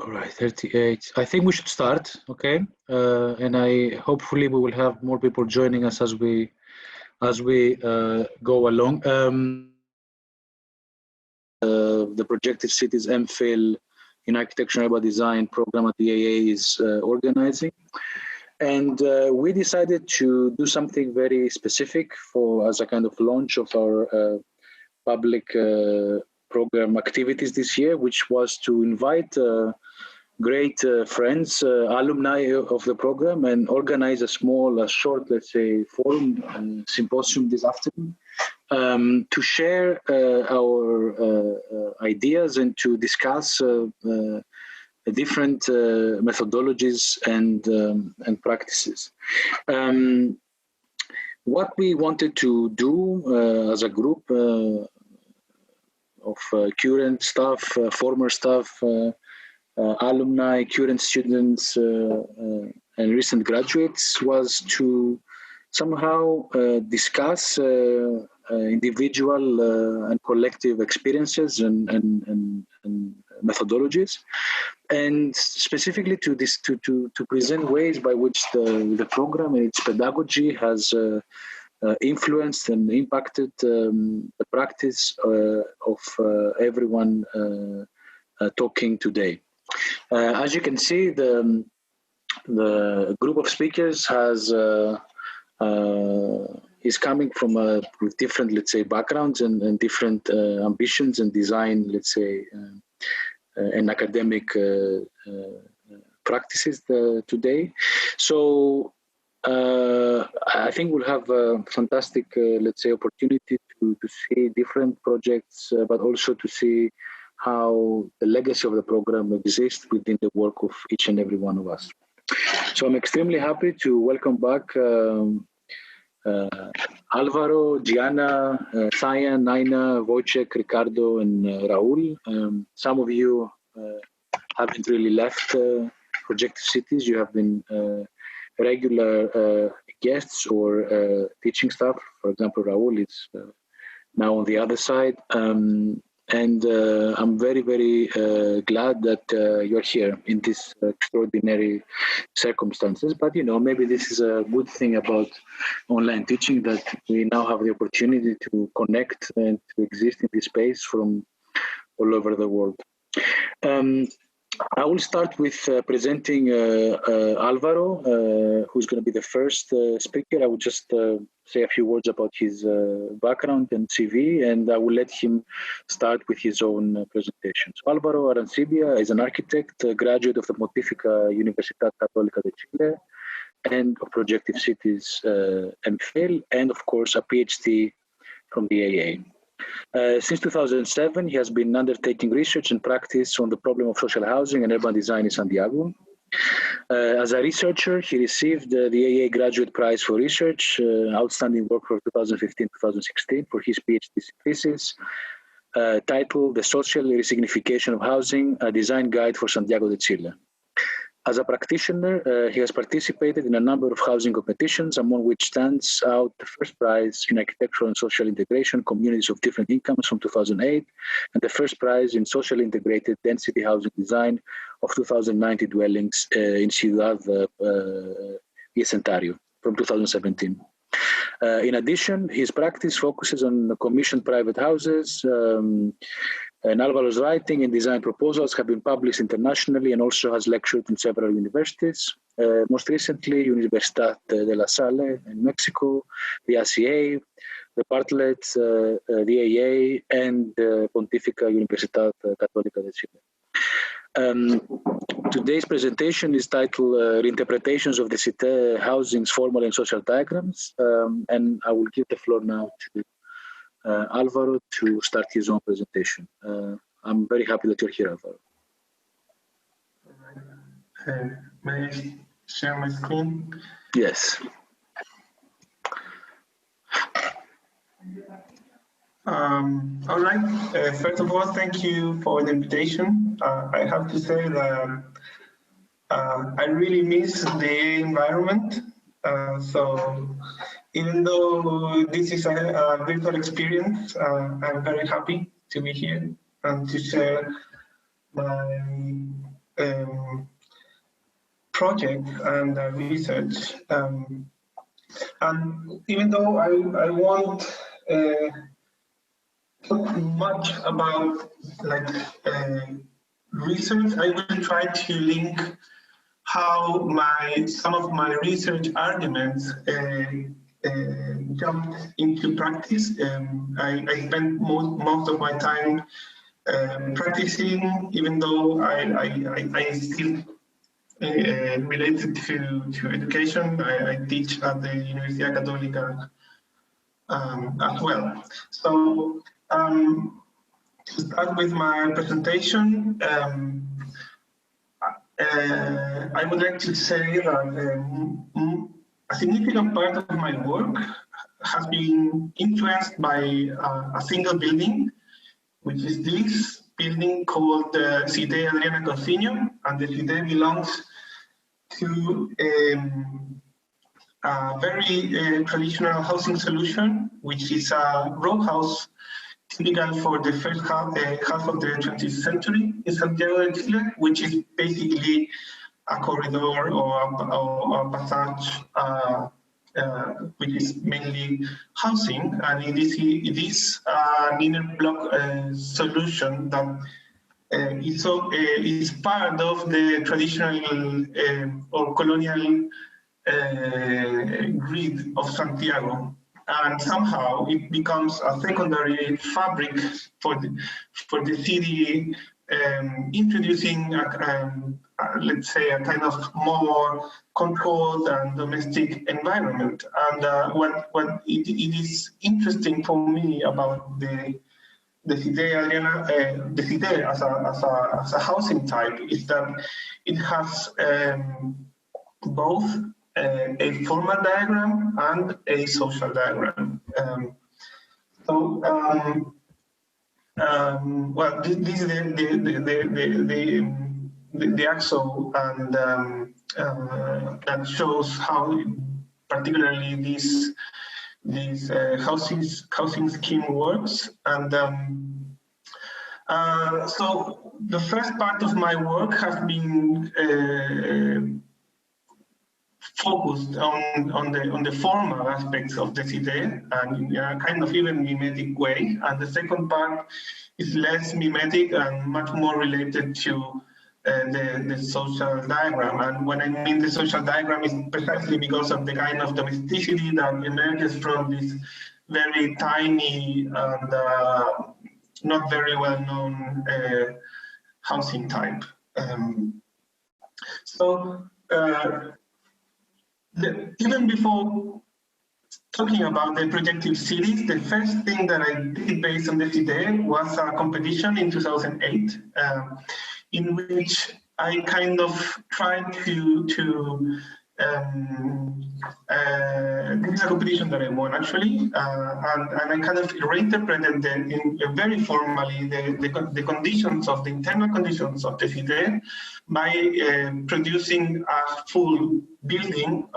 All right, 38. I think we should start, okay? And hopefully we will have more people joining us as we go along. The Projective Cities MPhil in Architecture and Urban Design program at the AA is organizing. And we decided to do something very specific as a kind of launch of our public program activities this year, which was to invite great friends, alumni of the program, and organize a short, let's say, forum symposium this afternoon to share our ideas and to discuss different methodologies and practices. What we wanted to do as a group of current staff, former staff, alumni, current students, and recent graduates was to somehow discuss individual and collective experiences and methodologies, and specifically to present ways by which the program and its pedagogy has influenced and impacted the practice of everyone talking today. As you can see, the group of speakers is coming from with different, let's say, backgrounds and different ambitions and design, let's say, and academic practices today. So I think we'll have a fantastic, let's say, opportunity to see different projects, but also to see how the legacy of the program exists within the work of each and every one of us. So I'm extremely happy to welcome back Alvaro, Gianna, Sayan, Naina, Wojciech, Ricardo, and Raul. Some of you haven't really left Projective Cities. You have been regular guests or teaching staff. For example, Raul is now on the other side. And I'm very, very glad that you're here in these extraordinary circumstances. But, you know, maybe this is a good thing about online teaching, that we now have the opportunity to connect and to exist in this space from all over the world. I will start with presenting Alvaro, who's going to be the first speaker. I will just say a few words about his background and CV, and I will let him start with his own presentation. So Alvaro Arancibia is an architect, a graduate of the Pontificia Universidad Católica de Chile and of Projective Cities MPhil, and of course a PhD from the AA. Since 2007, he has been undertaking research and practice on the problem of social housing and urban design in Santiago. As a researcher, he received the AA Graduate Prize for Research, outstanding work for 2015-2016 for his PhD thesis, titled The Social Resignification of Housing, a Design Guide for Santiago de Chile. As a practitioner, he has participated in a number of housing competitions, among which stands out the first prize in Architectural and Social Integration, Communities of Different Incomes from 2008, and the first prize in Social Integrated Density Housing Design of 2090 dwellings in Ciudad Bicentenario from 2017. In addition, his practice focuses on commissioned private houses, and Alvaro's writing and design proposals have been published internationally and also has lectured in several universities. Most recently, Universidad de La Salle in Mexico, the RCA, the Bartlett, the AA, and the Pontificia Universidad Católica de Chile. Today's presentation is titled Reinterpretations of the Cité Housing's Formal and Social Diagrams, and I will give the floor now to Alvaro to start his own presentation. I'm very happy that you're here, Alvaro. May I share my screen? Yes. All right. First of all, thank you for the invitation. I have to say that I really miss the environment. So even though this is a virtual experience, I'm very happy to be here and to share my project and research. And even though I won't talk much about research, I will try to link how some of my research arguments jumped into practice. I spent most of my time practicing, even though I still related to education. I teach at the Universidad Católica as well. So to start with my presentation, I would like to say that a significant part of my work has been influenced by a single building, which is this building called Cité Adriana Cousiño, and the Cité belongs to a very traditional housing solution, which is a row house typical for the first half of the 20th century in Santiago de Chile, which is basically a corridor or a passage, which is mainly housing, and it is an inner block solution that is part of the traditional or colonial grid of Santiago, and somehow it becomes a secondary fabric for the city, introducing let's say a kind of more controlled and domestic environment. And what it is interesting for me about the Cité Adriana, the Cité as a housing type is that it has both a formal diagram and a social diagram. Well, this is the axle, and that shows how, particularly this housing scheme works. And so the first part of my work has been focused on the formal aspects of the Cité, and in a kind of even mimetic way. And the second part is less mimetic and much more related to the social diagram. And when I mean the social diagram, is precisely because of the kind of domesticity that emerges from this very tiny and not very well known housing type. Even before talking about the projective cities, the first thing that I did based on the Cité was a competition in 2008, in which I kind of tried to this is a competition that I won actually, and I kind of reinterpreted very formally the conditions of the internal conditions of the Cité by producing a full building,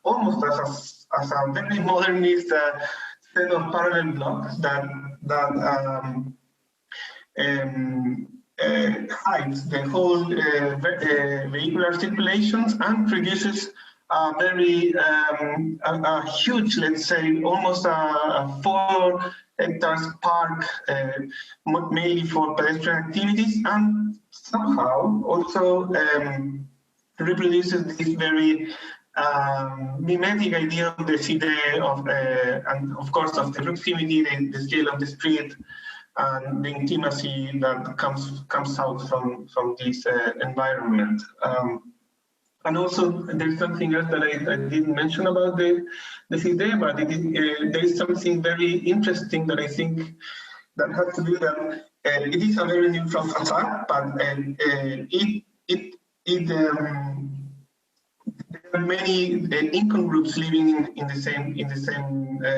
almost as a very modernist set of parallel blocks that hides the whole vehicular circulations and produces a very a huge, let's say, almost a 4 hectares park, mainly for pedestrian activities, and somehow also reproduces this very mimetic idea of the city, and of course of the proximity, the scale of the street, and the intimacy that comes out from this environment. And also, there's something else that I didn't mention about the Cité, but there is something very interesting that I think that has to do that it is a very neutral facade, but there are many income groups living in the same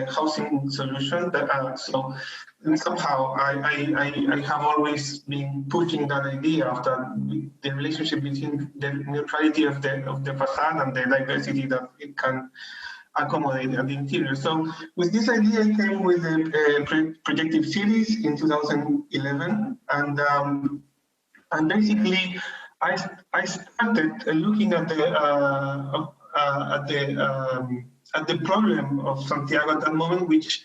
housing solution. So somehow I have always been pushing that idea of the relationship between the neutrality of the facade and the diversity that it can accommodate at the interior. So with this idea, I came with the Projective Cities in 2011, and basically I started looking at the problem of Santiago at that moment, which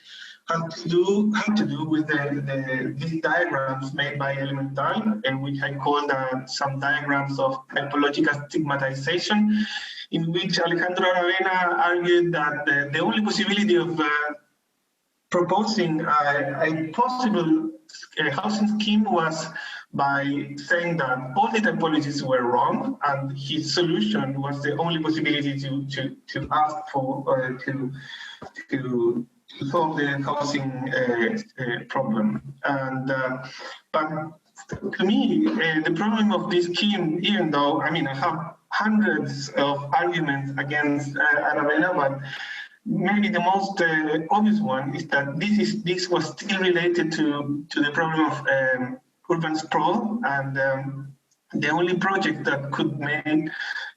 had to do with these diagrams made by Elemental, and which I called some diagrams of typological stigmatization, in which Alejandro Aravena argued that the only possibility of proposing a possible housing scheme was by saying that all the typologies were wrong, and his solution was the only possibility to ask for to solve the housing problem. And but to me, the problem of this scheme, even though I have hundreds of arguments against Aravena, but maybe the most obvious one is that this was still related to the problem of urban sprawl, and the only project that could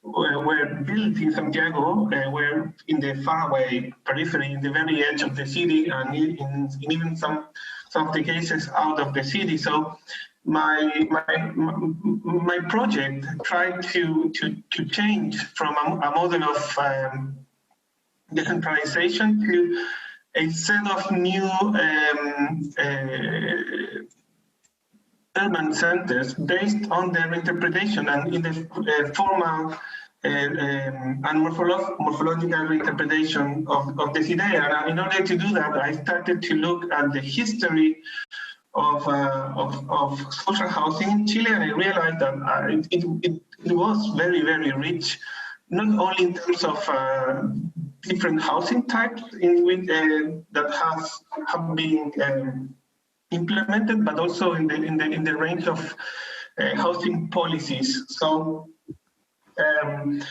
were built in Santiago were in the faraway periphery, in the very edge of the city, and in even some of the cases out of the city. So my project tried to change from a model of decentralization to a set of new urban centers based on their interpretation and in the formal and morphological interpretation of this idea. And in order to do that, I started to look at the history of social housing in Chile, and I realized that it was very, very rich, not only in terms of different housing types in which that have been implemented, but also in the range of housing policies. So, and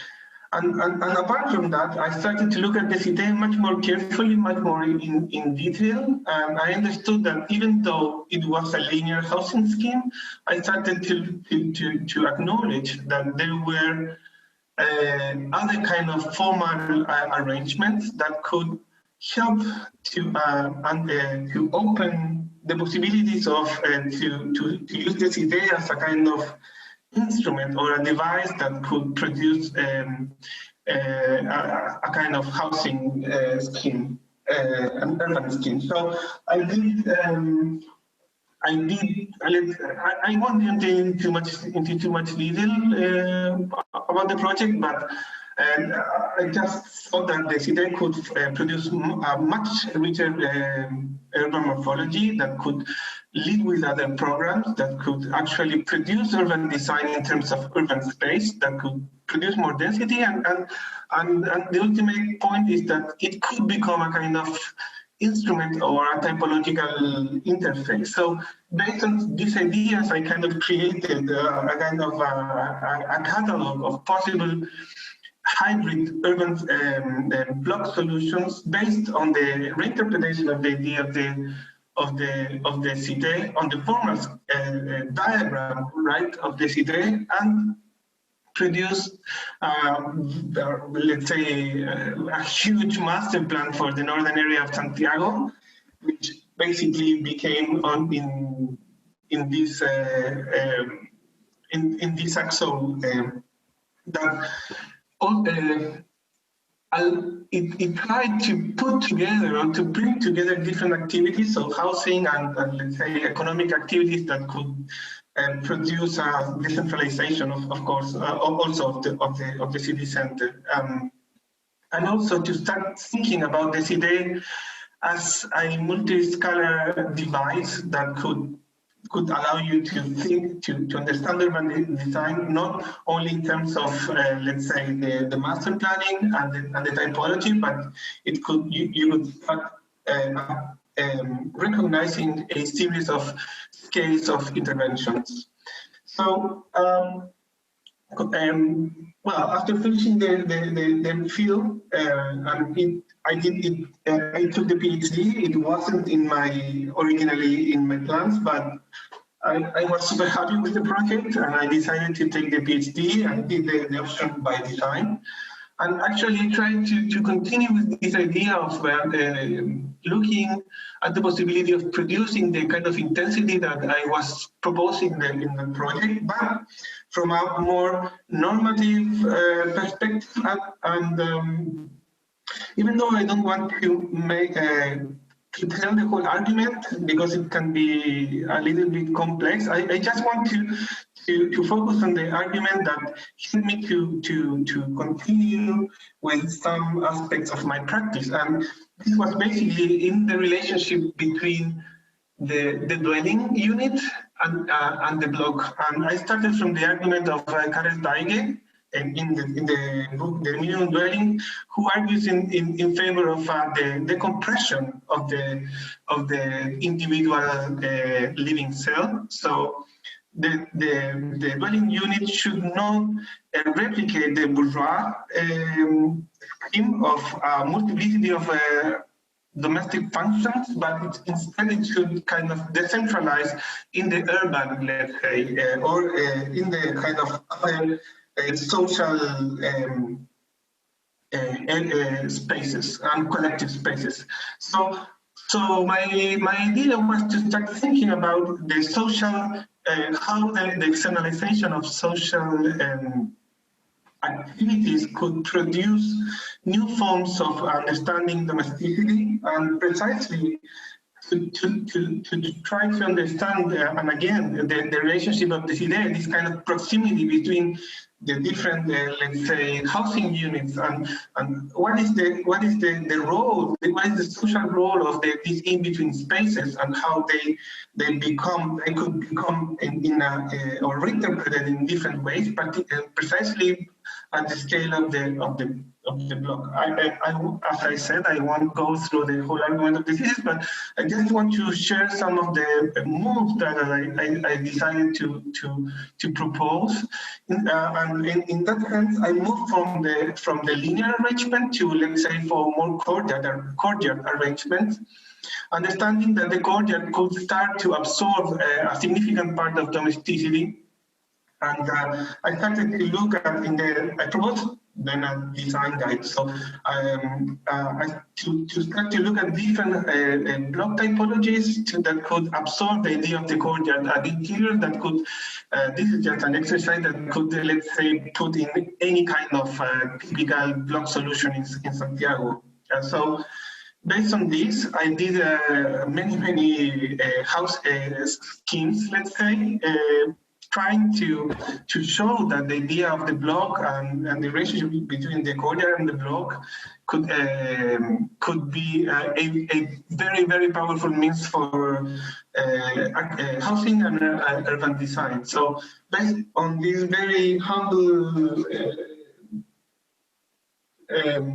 apart from that, I started to look at this idea much more carefully, much more in detail, and I understood that even though it was a linear housing scheme, I started to acknowledge that there were other kind of formal arrangements that could help to open the possibilities of to use this idea as a kind of instrument or a device that could produce a kind of housing scheme, an urban scheme. So I won't enter into too much detail about the project, but I just thought that the CIDE could produce a much richer urban morphology that could lead with other programs, that could actually produce urban design in terms of urban space, that could produce more density, and the ultimate point is that it could become a kind of instrument or a typological interface. So based on these ideas, I kind of created a kind of a catalog of possible hybrid urban block solutions based on the reinterpretation of the idea of the CIDE, on the formal diagram, right, of the CIDE, and produce, let's say, a huge master plan for the northern area of Santiago, which basically became in this axle that it tried to put together or to bring together different activities, so housing and let's say economic activities that could produce a decentralization, of course, also of the city center, and also to start thinking about the city as a multiscalar device that could allow you to think, to understand urban design, not only in terms of, let's say, the master planning and the typology, but it could you could start recognizing a series of scales of interventions. So, well, after finishing the MPhil, I took the PhD. It wasn't originally in my plans, but I was super happy with the project, and I decided to take the PhD and did the option by design. and actually trying to continue with this idea of looking at the possibility of producing the kind of intensity that I was proposing in the project, but from a more normative perspective. And even though I don't want to make to tell the whole argument because it can be a little bit complex, I just want to focus on the argument that helped me to continue with some aspects of my practice. And this was basically in the relationship between the dwelling unit and the block. And I started from the argument of Karel Weige, in the book, The Minimum Dwelling, who argues in favor of the compression of the individual living cell. So the dwelling unit should not replicate the bourgeois scheme of a multiplicity of domestic functions, but instead it should kind of decentralize in the urban, let's say, or in the kind of other social spaces and collective spaces. So my idea was to start thinking about the social, how the externalization of social activities could produce new forms of understanding domesticity, and precisely to try to understand, and again, the relationship of this idea, this kind of proximity between the different, let's say, housing units, and what is the role, what is the social role of these in-between spaces, and how they could become or reinterpreted in different ways, but precisely at the scale of the block. As I said, I won't go through the whole argument of the thesis, but I just want to share some of the moves that I decided to propose. And in that sense, I moved from the linear arrangement to, let's say, for more courtyard arrangements, understanding that the courtyard could start to absorb a significant part of domesticity. And I started to look at I proposed then a design guide. So to start to look at different block typologies that could absorb the idea of the courtyard, an interior that could, this is just an exercise that could, let's say, put in any kind of typical block solution in Santiago. So based on this, I did many house schemes, let's say, trying to show that the idea of the block and the relationship between the courtyard and the block could be a very powerful means for housing and urban design. So based on these very humble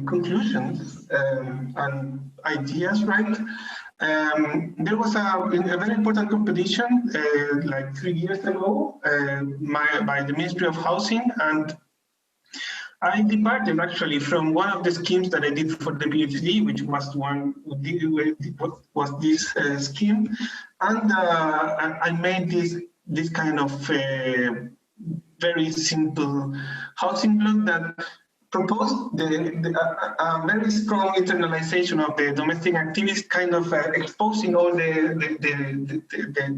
conclusions and ideas, right? There was a very important competition like 3 years ago by the Ministry of Housing, and I departed actually from one of the schemes that I did for the PhD, which was this scheme, and I made this kind of very simple housing block that proposed a very strong internalization of the domestic activities, kind of exposing all the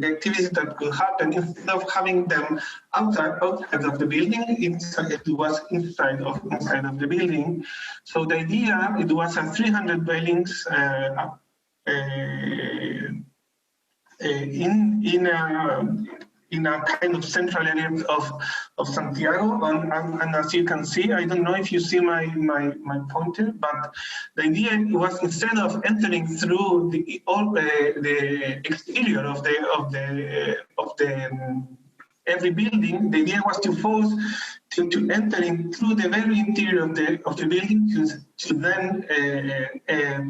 activities that could happen instead of having them outside of the building. It was inside of the building. So the idea, it was a 300 dwellings in a kind of central area of Santiago, and as you can see, I don't know if you see my pointer, but the idea was, instead of entering through the exterior of every building, the idea was to force to entering through the very interior of the building to then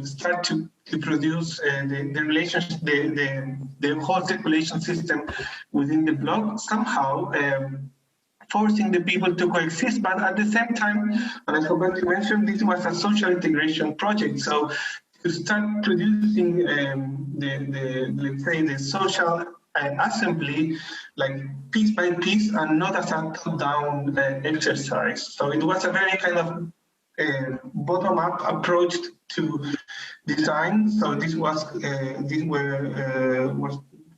start to produce the relationship, the whole circulation system within the block, somehow forcing the people to coexist. But at the same time, and I forgot to mention, this was a social integration project. So to start producing let's say, the social assembly, like piece by piece, and not as a top-down exercise. So it was a very kind of bottom-up approach to design. So this was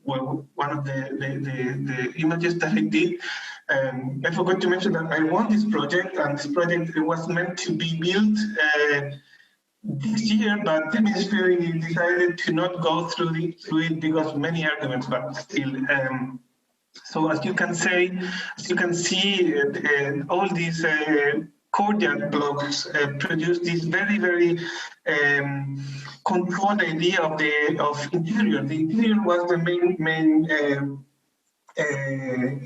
one of the images that I did. I forgot to mention that I won this project, and this project was meant to be built this year, but the Ministry decided to not go through it because of many arguments, but still. So as you can see, all these courtyard blocks produce this very, very controlled idea of interior. The interior was the main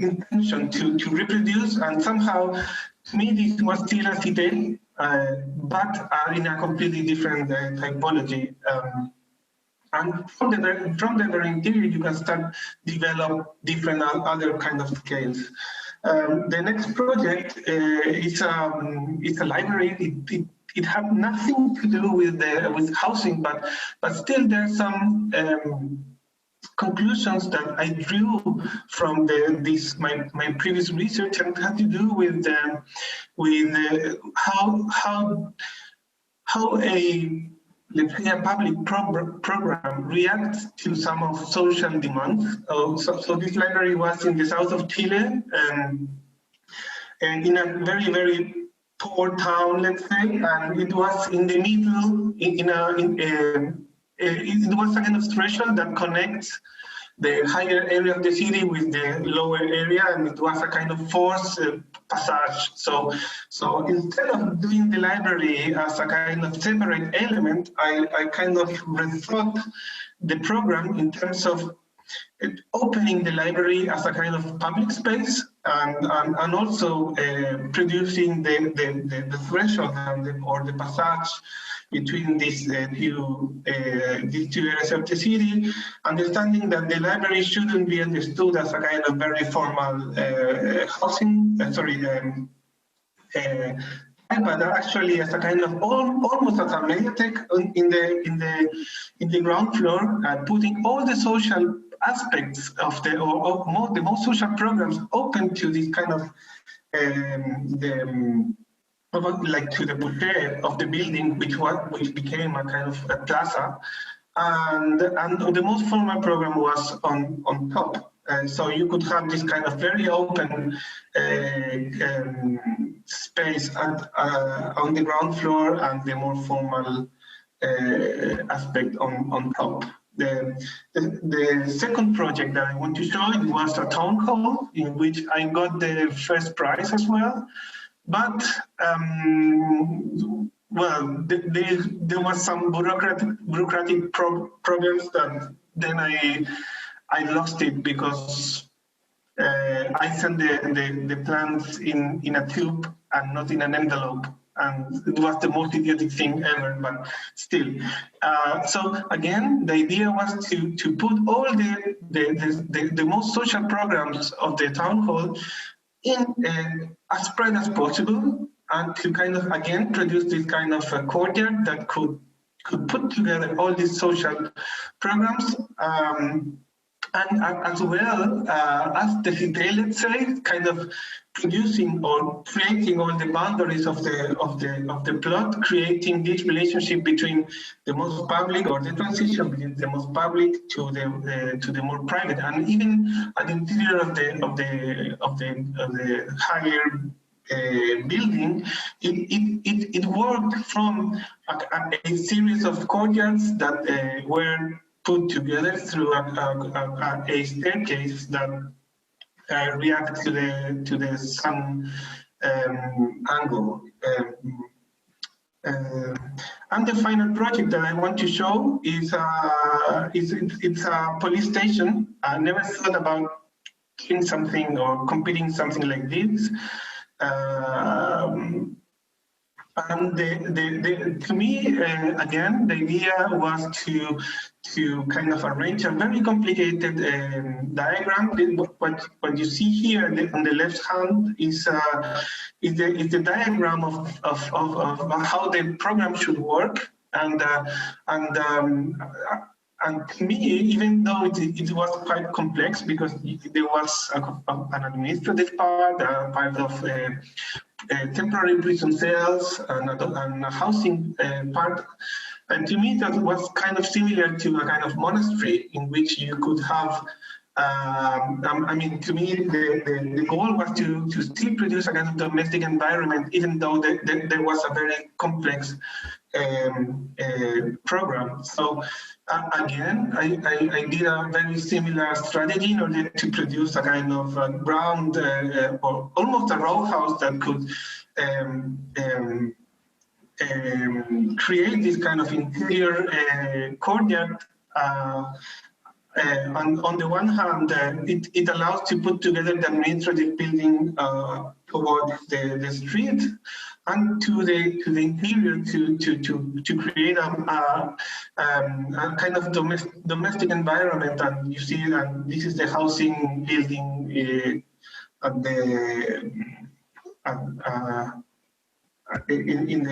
intention to reproduce, and somehow, to me, this was still a city, but in a completely different typology. And from the very interior, you can start develop different other kind of scales. The next project is a library. It had nothing to do with housing, but still there's some conclusions that I drew from my previous research, and had to do with how a, let's say, a public program reacts to some of social demands. So this library was in the south of Chile, and in a very, very poor town, let's say, and it was in the middle, it was a kind of threshold that connects the higher area of the city with the lower area, and it was a kind of forced passage. So instead of doing the library as a kind of separate element, I kind of rethought the program in terms of opening the library as a kind of public space, and also producing the threshold or the passage between these two areas of the city, understanding that the library shouldn't be understood as a kind of very formal housing, but actually as a kind of almost as a mediathek in the ground floor, putting all the social aspects of the most social programs open to this kind of like to the buffet of the building, which became a kind of a plaza, and the most formal program was on top. So you could have this kind of very open space on the ground floor, and the more formal aspect on top. The second project that I want to show was a town hall, in which I got the first prize as well. But well, there was some bureaucratic problems that then I lost it, because I sent the plans in a tube and not in an envelope, and it was the most idiotic thing ever. But still, so again, the idea was to put all the most social programs of the town hall in as spread as possible, and to kind of again produce this kind of a courtyard that could put together all these social programs, and as well as the city, let's say, kind of producing or creating all the boundaries of the plot, creating this relationship between the most public, or the transition between the most public to the more private, and even at the interior of the higher building, it worked from a series of courtyards that were put together through a staircase that react to the sun angle. And the final project that I want to show is it's a police station. I never thought about doing something or competing something like this. And to me, again, the idea was to kind of arrange a very complicated diagram. What you see here on the left hand is the diagram of how the program should work, and to me, even though it was quite complex, because there was an administrative part, a part of temporary prison cells and a housing part. And to me, that was kind of similar to a kind of monastery in which you could have, I mean, to me, the goal was to still produce a kind of domestic environment, even though there was a very complex program. So again, I did a very similar strategy in order to produce a kind of ground or almost a row house that could create this kind of interior courtyard. On the one hand, it allows to put together the administrative building towards the street, and to the interior to create a kind of domestic environment. And you see that this is the housing building at the in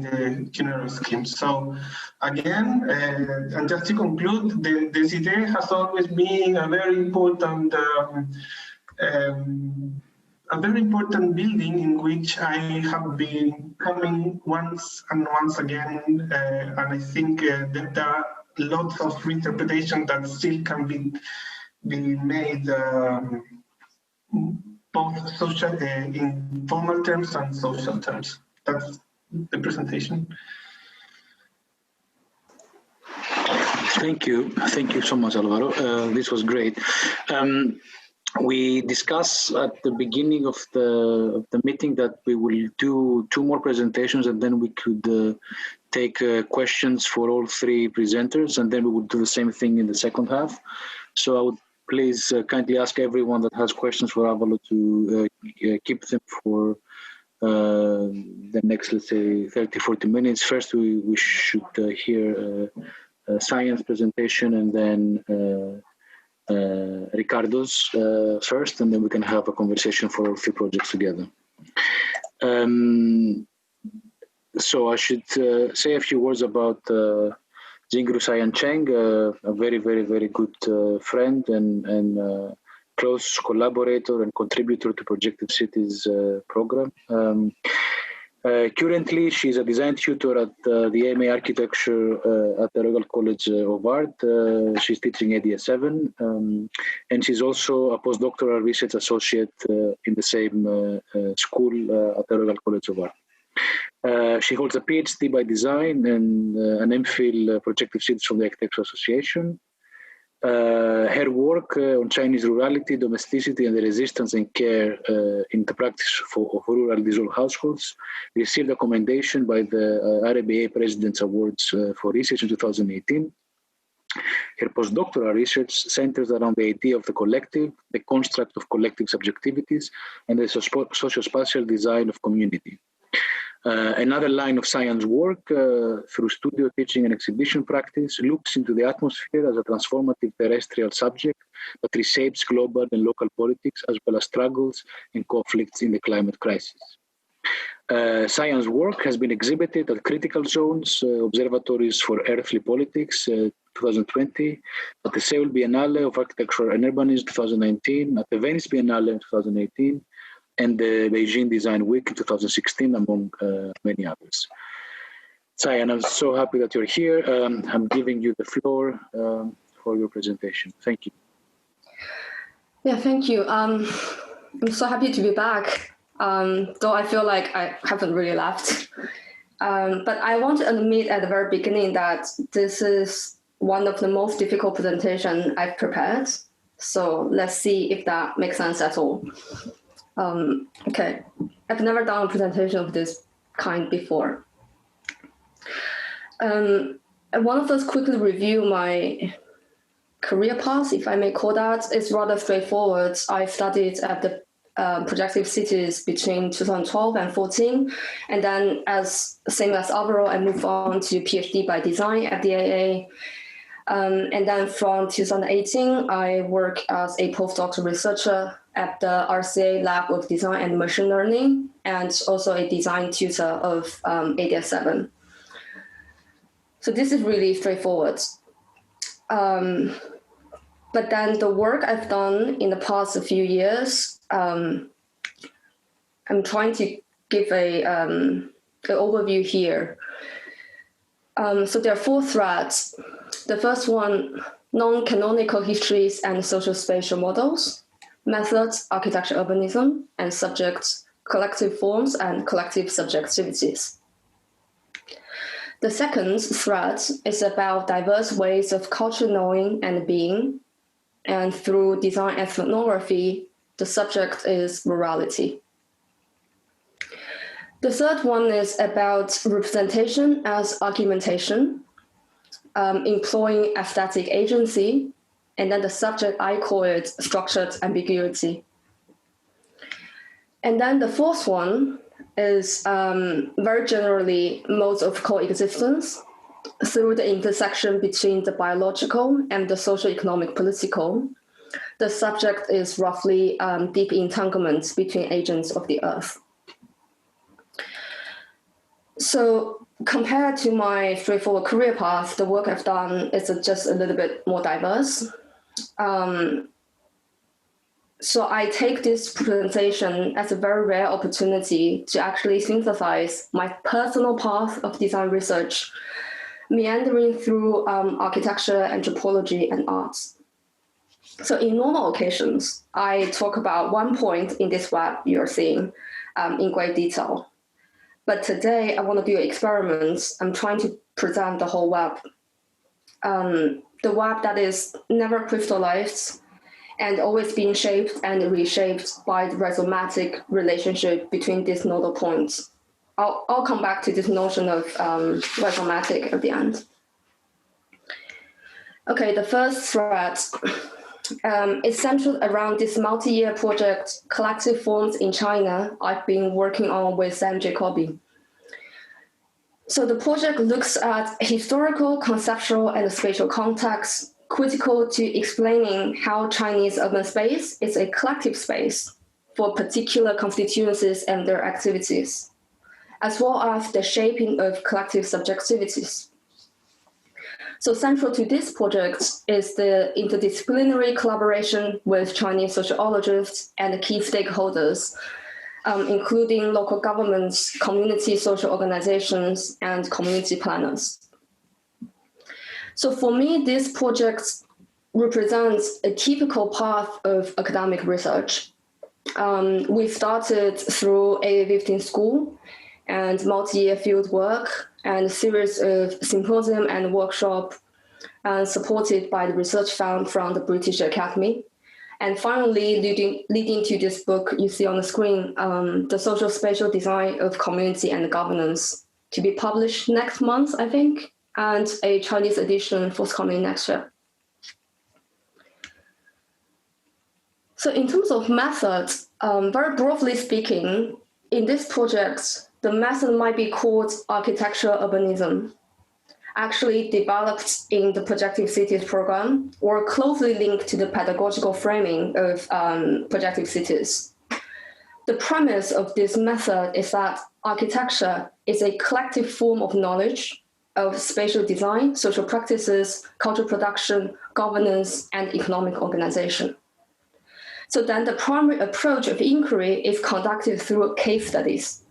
the general scheme. So again, and just to conclude, the cité has always been a very important building in which I have been coming once and once again, and I think that there are lots of reinterpretation that still can be made, both social, in formal terms and social terms. That's the presentation. Thank you so much, Alvaro. This was great. We discussed at the beginning of the meeting that we will do 2 more presentations, and then we could take questions for all 3 presenters, and then we would do the same thing in the second half. So I would please kindly ask everyone that has questions for Alvaro to keep them for the next, let's say, 30-40 minutes. First, we should hear a science presentation, and then Ricardo's first, and then we can have a conversation for all 3 projects together. So I should say a few words about Jingru Sayan Cheng, a very, very, very good friend and close collaborator and contributor to Projective Cities program. Currently, she's a design tutor at the MA Architecture at the Royal College of Art. She's teaching ADS 7, and she's also a postdoctoral research associate in the same school at the Royal College of Art. She holds a PhD by design and an MPhil Projective Cities from the Architecture Association. Her work on Chinese rurality, domesticity, and the resistance and care in the practice of rural dissolved households received a commendation by the RBA President's Awards for Research in 2018. Her postdoctoral research centers around the idea of the collective, the construct of collective subjectivities, and the socio-spatial design of community. Another line of science work through studio teaching and exhibition practice looks into the atmosphere as a transformative terrestrial subject that reshapes global and local politics, as well as struggles and conflicts in the climate crisis. Science work has been exhibited at Critical Zones, Observatories for Earthly Politics, 2020, at the Seoul Biennale of Architecture and Urbanism 2019, at the Venice Biennale in 2018, and the Beijing Design Week in 2016, among many others. Sayan, I'm so happy that you're here. I'm giving you the floor for your presentation. Thank you. Yeah, thank you. I'm so happy to be back, though I feel like I haven't really left. But I want to admit at the very beginning that this is one of the most difficult presentations I've prepared. So let's see if that makes sense at all. Okay, I've never done a presentation of this kind before. I want to first quickly review my career path, if I may call that. It's rather straightforward. I studied at the Projective Cities between 2012 and 2014, and then same as Alvaro, I moved on to PhD by design at the AA. And then from 2018, I work as a postdoctoral researcher at the RCA Lab of Design and Machine Learning, and also a design tutor of ADS 7. So this is really straightforward. But then the work I've done in the past few years I'm trying to give an overview here. So there are 4 threads. The first one, non-canonical histories and social spatial models, methods, architecture, urbanism, and subjects, collective forms and collective subjectivities. The second thread is about diverse ways of culture knowing and being, and through design ethnography, the subject is morality. The third one is about representation as argumentation, employing aesthetic agency, and then the subject, I call it structured ambiguity. And then the fourth one is very generally modes of coexistence through the intersection between the biological and the social, economic, political. The subject is roughly deep entanglements between agents of the earth. So compared to my straightforward career path, the work I've done is just a little bit more diverse. So I take this presentation as a very rare opportunity to actually synthesize my personal path of design research, meandering through architecture, anthropology, and arts. So in normal occasions, I talk about one point in this web you're seeing in great detail. But today I want to do experiments. I'm trying to present the whole web. The web that is never crystallized and always being shaped and reshaped by the rhizomatic relationship between these nodal points. I'll come back to this notion of rhizomatic at the end. Okay, the first thread is centered around this multi-year project, Collective Forms in China, I've been working on with Sam Jacoby. So the project looks at historical, conceptual, and spatial context critical to explaining how Chinese urban space is a collective space for particular constituencies and their activities, as well as the shaping of collective subjectivities. So central to this project is the interdisciplinary collaboration with Chinese sociologists and key stakeholders, including local governments, community social organizations, and community planners. So for me, this project represents a typical path of academic research. We started through AA15 school and multi-year field work and a series of symposium and workshop supported by the research fund from the British Academy. And finally, leading to this book you see on the screen, The Social Spatial Design of Community and Governance, to be published next month, I think, and a Chinese edition forthcoming next year. So in terms of methods, very broadly speaking, in this project, the method might be called architectural urbanism, actually developed in the Projective Cities program or closely linked to the pedagogical framing of Projective Cities. The premise of this method is that architecture is a collective form of knowledge of spatial design, social practices, cultural production, governance, and economic organization. So then the primary approach of inquiry is conducted through case studies.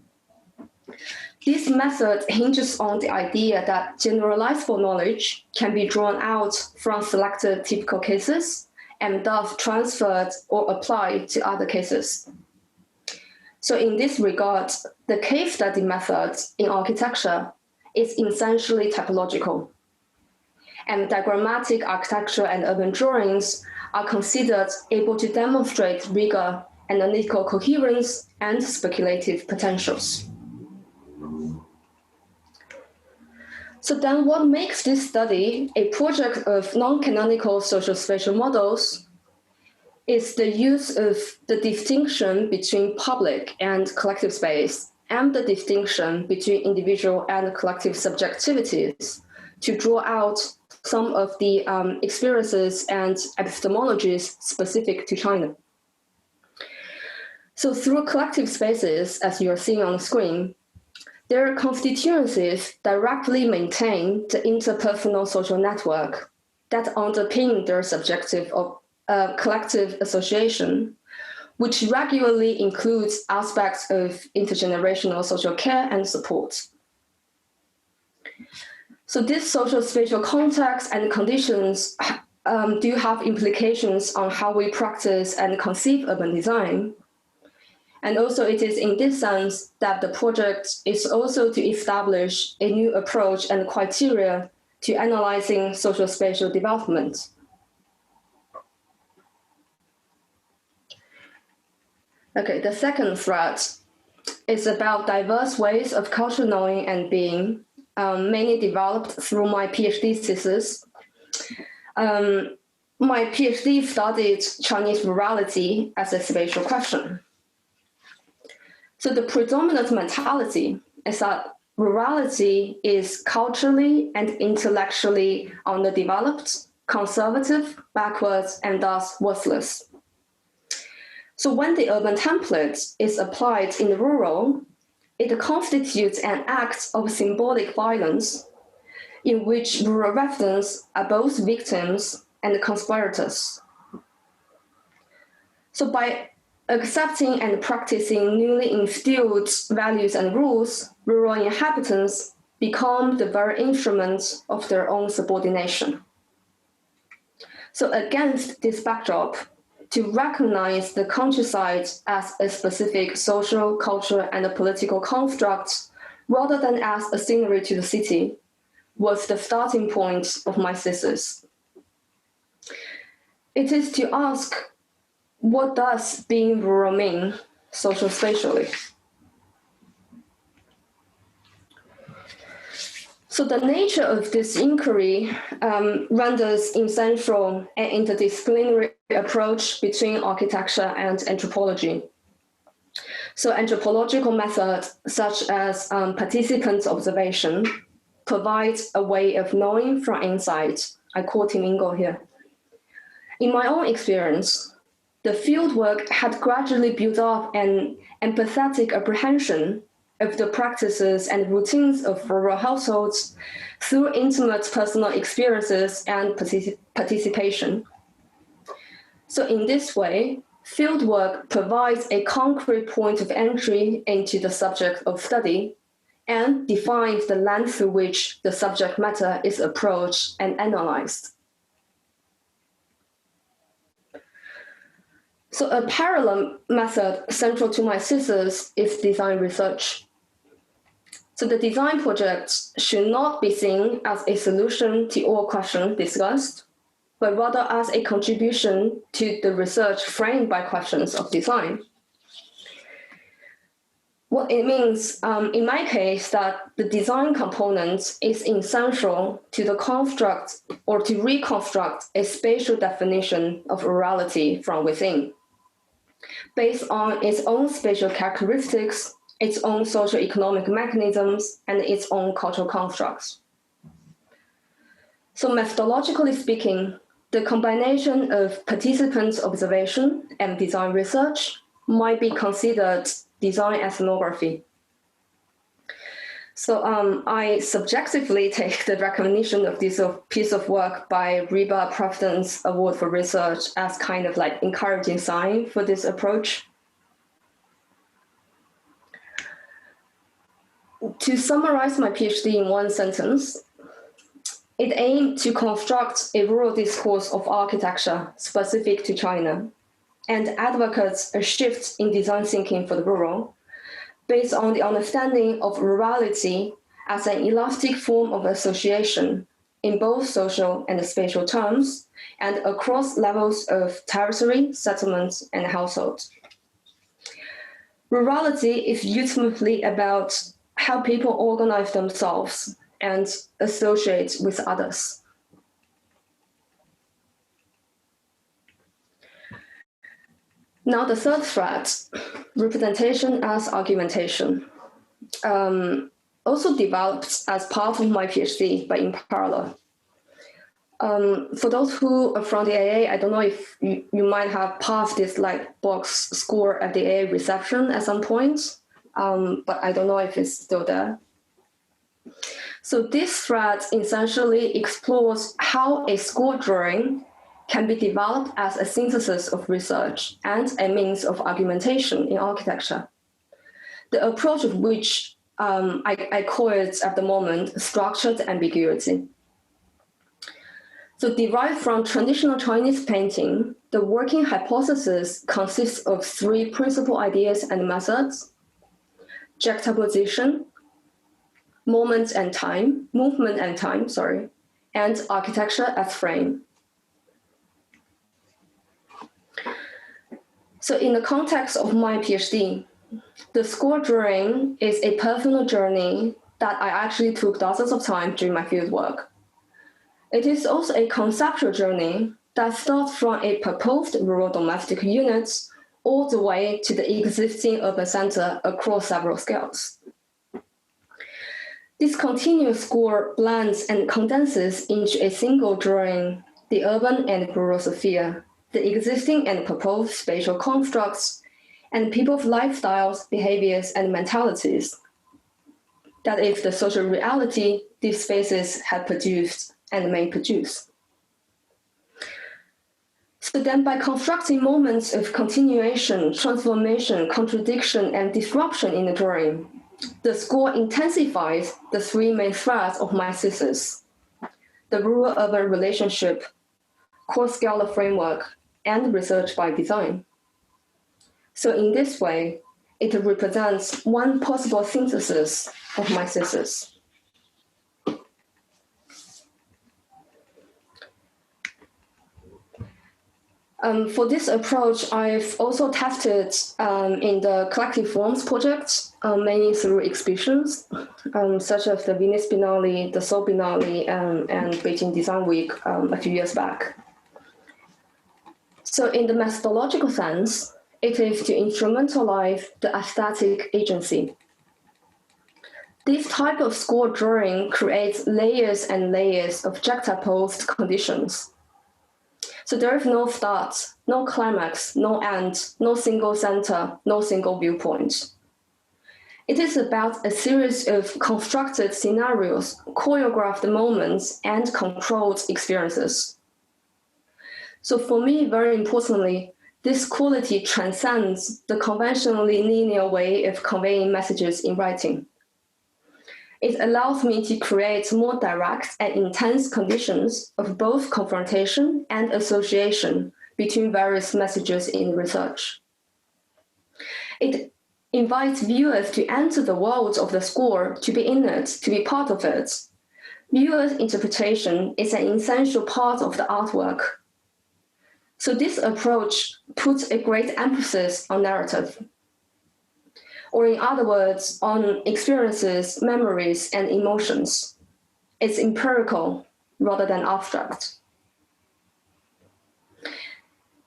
This method hinges on the idea that generalizable knowledge can be drawn out from selected typical cases and thus transferred or applied to other cases. So in this regard, the case study method in architecture is essentially typological. And diagrammatic architecture and urban drawings are considered able to demonstrate rigor, analytical coherence, and speculative potentials. So then what makes this study a project of non-canonical social spatial models is the use of the distinction between public and collective space and the distinction between individual and collective subjectivities to draw out some of the experiences and epistemologies specific to China. So through collective spaces, as you're seeing on the screen, their constituencies directly maintain the interpersonal social network that underpin their subjective or collective association, which regularly includes aspects of intergenerational social care and support. So this social spatial context and conditions do have implications on how we practice and conceive urban design. And also it is in this sense that the project is also to establish a new approach and criteria to analyzing social spatial development. Okay, the second thread is about diverse ways of cultural knowing and being, mainly developed through my PhD thesis. My PhD studied Chinese rurality as a spatial question. So the predominant mentality is that rurality is culturally and intellectually underdeveloped, conservative, backwards, and thus worthless. So when the urban template is applied in the rural, it constitutes an act of symbolic violence in which rural residents are both victims and conspirators. So by accepting and practicing newly instilled values and rules, rural inhabitants become the very instruments of their own subordination. So against this backdrop, to recognize the countryside as a specific social, cultural, and political construct, rather than as a scenery to the city, was the starting point of my thesis. It is to ask, what does being rural mean, social spatially? So the nature of this inquiry renders essential an interdisciplinary approach between architecture and anthropology. So anthropological methods such as participant observation provide a way of knowing from inside. I quote Tim Ingo here. In my own experience, the fieldwork had gradually built up an empathetic apprehension of the practices and routines of rural households through intimate personal experiences and participation. So in this way, fieldwork provides a concrete point of entry into the subject of study and defines the lens through which the subject matter is approached and analyzed. So a parallel method central to my thesis is design research. So the design project should not be seen as a solution to all questions discussed, but rather as a contribution to the research framed by questions of design. What it means, in my case, that the design component is essential to the construct or to reconstruct a spatial definition of rurality from within, based on its own spatial characteristics, its own socio-economic mechanisms, and its own cultural constructs. So methodologically speaking, the combination of participant observation and design research might be considered design ethnography. So I subjectively take the recognition of this piece of work by RIBA President's Award for Research as kind of like encouraging sign for this approach. To summarize my PhD in one sentence, it aimed to construct a rural discourse of architecture specific to China and advocates a shift in design thinking for the rural, based on the understanding of rurality as an elastic form of association in both social and spatial terms and across levels of territory, settlement, and household. Rurality is ultimately about how people organize themselves and associate with others. Now the third thread, representation as argumentation, also developed as part of my PhD, but in parallel. For those who are from the AA, I don't know if you might have passed this like box score at the AA reception at some point, but I don't know if it's still there. So this thread essentially explores how a score drawing can be developed as a synthesis of research and a means of argumentation in architecture. The approach of which I call it at the moment structured ambiguity. So derived from traditional Chinese painting, the working hypothesis consists of three principal ideas and methods: juxtaposition, movement and time, and architecture as frame. So in the context of my PhD, the score drawing is a personal journey that I actually took dozens of times during my fieldwork. It is also a conceptual journey that starts from a proposed rural domestic unit all the way to the existing urban center across several scales. This continuous score blends and condenses into a single drawing the urban and rural sphere, the existing and proposed spatial constructs, and people's lifestyles, behaviors, and mentalities. That is the social reality these spaces have produced and may produce. So then by constructing moments of continuation, transformation, contradiction, and disruption in the drawing, the score intensifies the three main threads of my thesis: the rural-urban relationship, core-scalar framework, and research by design. So in this way, it represents one possible synthesis of my thesis. For this approach, I've also tested in the collective forms project, mainly through exhibitions, such as the Venice Biennale, the Seoul Biennale, and Beijing Design Week a few years back. So in the methodological sense, it is to instrumentalize the aesthetic agency. This type of score drawing creates layers and layers of juxtaposed conditions. So there is no start, no climax, no end, no single center, no single viewpoint. It is about a series of constructed scenarios, choreographed moments, and controlled experiences. So for me, very importantly, this quality transcends the conventionally linear way of conveying messages in writing. It allows me to create more direct and intense conditions of both confrontation and association between various messages in research. It invites viewers to enter the world of the score, to be in it, to be part of it. Viewers' interpretation is an essential part of the artwork. So this approach puts a great emphasis on narrative, or in other words, on experiences, memories, and emotions. It's empirical rather than abstract.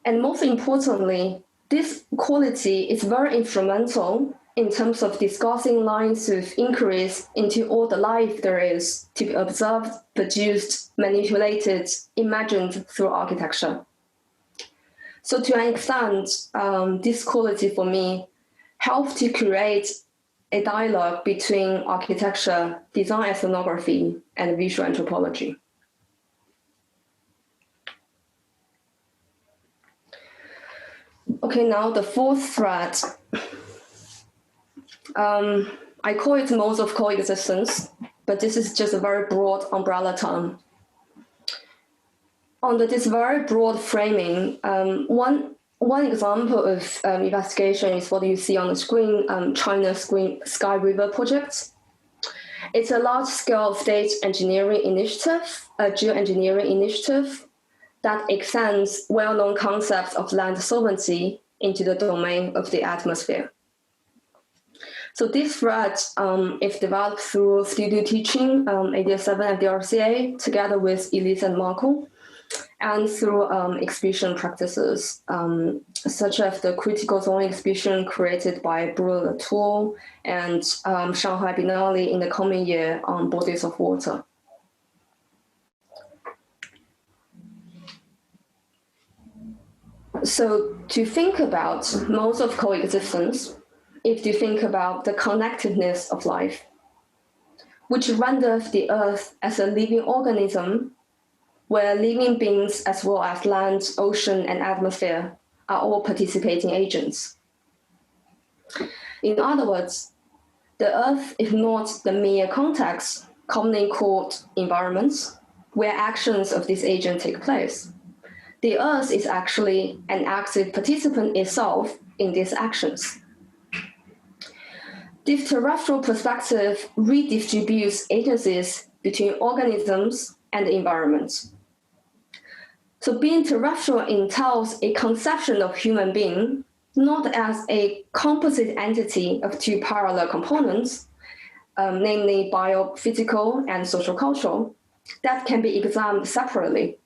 And most importantly, this quality is very instrumental in terms of discussing lines of inquiries into all the life there is to be observed, produced, manipulated, imagined through architecture. So to an extent, this quality for me helped to create a dialogue between architecture, design ethnography, and visual anthropology. Okay, now the fourth thread. I call it modes of coexistence, but this is just a very broad umbrella term. Under this very broad framing, one example of investigation is what you see on the screen, China's Sky River Project. It's a large-scale state engineering initiative, a geoengineering initiative that extends well-known concepts of land sovereignty into the domain of the atmosphere. So this thread is developed through studio teaching, AD7 at the RCA, together with Elise and Marco, and through exhibition practices, such as the critical zone exhibition created by Bruno Latour and Shanghai Biennale in the coming year on bodies of water. So to think about modes of coexistence, if you think about the connectedness of life, which renders the Earth as a living organism where living beings as well as land, ocean, and atmosphere are all participating agents. In other words, the Earth is not the mere context, commonly called environments, where actions of this agent take place. The Earth is actually an active participant itself in these actions. This terrestrial perspective redistributes agencies between organisms and the environment. So being terrestrial entails a conception of human being not as a composite entity of two parallel components, namely biophysical and social-cultural, that can be examined separately,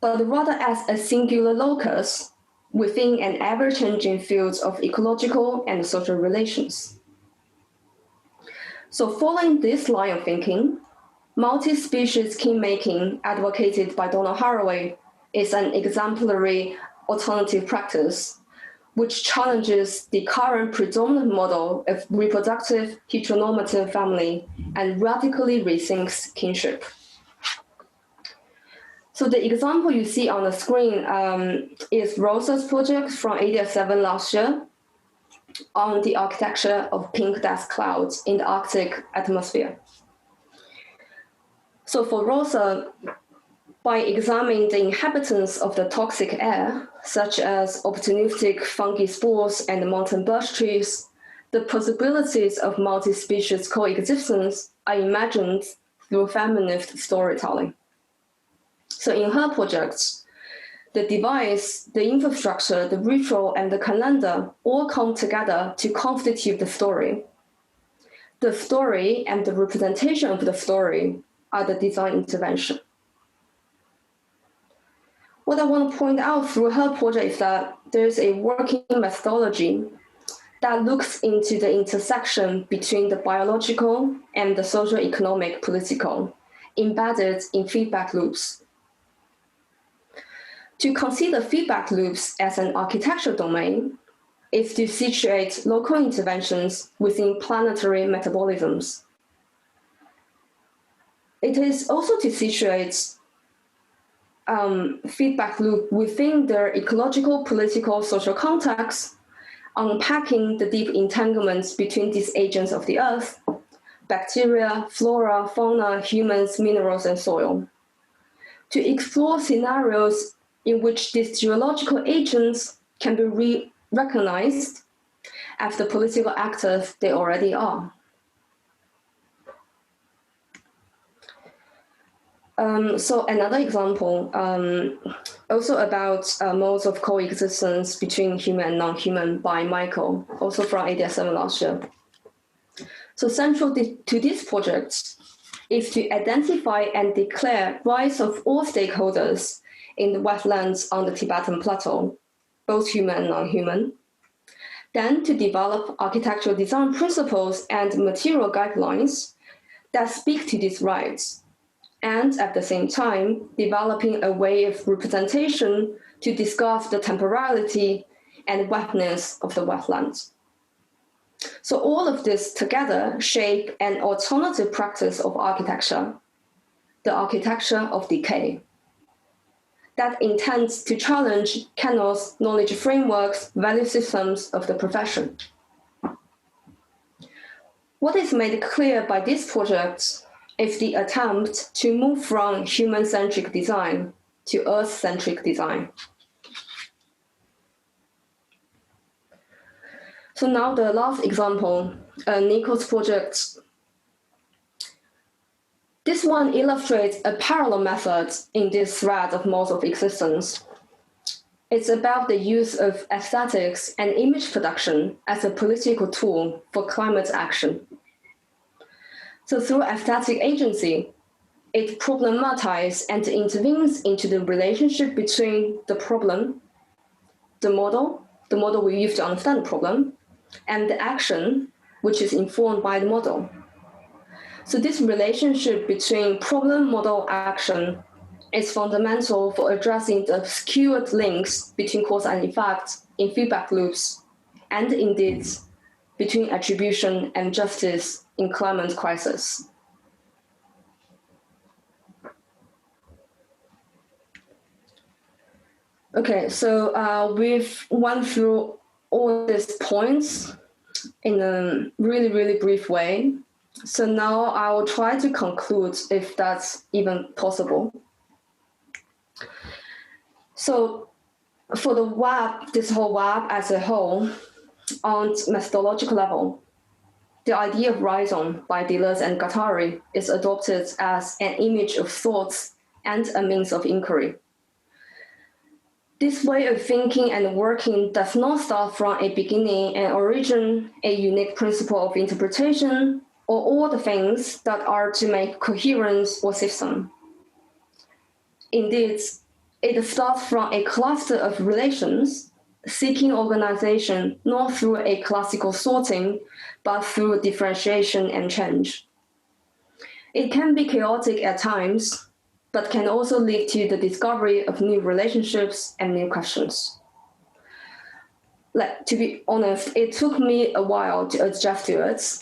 but rather as a singular locus within an ever-changing field of ecological and social relations. So following this line of thinking, multi-species kingmaking advocated by Donna Haraway is an exemplary alternative practice which challenges the current predominant model of reproductive heteronormative family and radically rethinks kinship. So the example you see on the screen is Rosa's project from ADS7 last year on the architecture of pink dust clouds in the Arctic atmosphere. So for Rosa, by examining the inhabitants of the toxic air, such as opportunistic fungi spores and mountain birch trees, the possibilities of multi-species coexistence are imagined through feminist storytelling. So in her projects, the device, the infrastructure, the ritual, and the calendar all come together to constitute the story. The story and the representation of the story are the design intervention. What I want to point out through her project is that there's a working methodology that looks into the intersection between the biological and the socio-economic political, embedded in feedback loops. To consider feedback loops as an architectural domain is to situate local interventions within planetary metabolisms. It is also to situate feedback loop within their ecological, political, social context, unpacking the deep entanglements between these agents of the Earth, bacteria, flora, fauna, humans, minerals, and soil, to explore scenarios in which these geological agents can be recognized as the political actors they already are. So another example, also about modes of coexistence between human and non-human by Michael, also from ADS7 last year. So central to this project is to identify and declare rights of all stakeholders in the wetlands on the Tibetan Plateau, both human and non-human. Then to develop architectural design principles and material guidelines that speak to these rights, and at the same time, developing a way of representation to discuss the temporality and wetness of the wetlands. So all of this together shape an alternative practice of architecture, the architecture of decay, that intends to challenge Kennel's knowledge frameworks, value systems of the profession. What is made clear by this project is the attempt to move from human-centric design to Earth-centric design. So now the last example, Nico's project. This one illustrates a parallel method in this thread of modes of existence. It's about the use of aesthetics and image production as a political tool for climate action. So through aesthetic agency, it problematizes and intervenes into the relationship between the problem, the model we use to understand the problem, and the action, which is informed by the model. So this relationship between problem, model, action is fundamental for addressing the obscured links between cause and effect in feedback loops, and indeed between attribution and justice in climate crisis. Okay, so we've went through all these points in a really, really brief way. So now I will try to conclude if that's even possible. So for the web, this whole web as a whole, on methodological level, the idea of rhizome by Deleuze and Guattari is adopted as an image of thoughts and a means of inquiry. This way of thinking and working does not start from a beginning and origin, a unique principle of interpretation, or all the things that are to make coherence or system. Indeed, it starts from a cluster of relations, seeking organization not through a classical sorting, but through differentiation and change. It can be chaotic at times, but can also lead to the discovery of new relationships and new questions. Like, to be honest, it took me a while to adjust to it,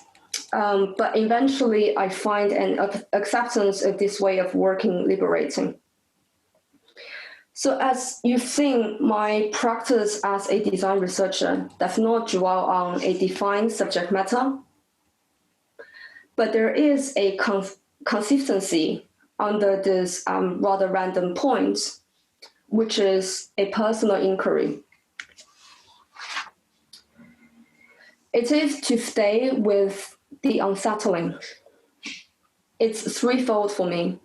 but eventually I find an acceptance of this way of working liberating. So as you've seen, my practice as a design researcher does not dwell on a defined subject matter, but there is a consistency under this rather random point, which is a personal inquiry. It is to stay with the unsettling. It's threefold for me.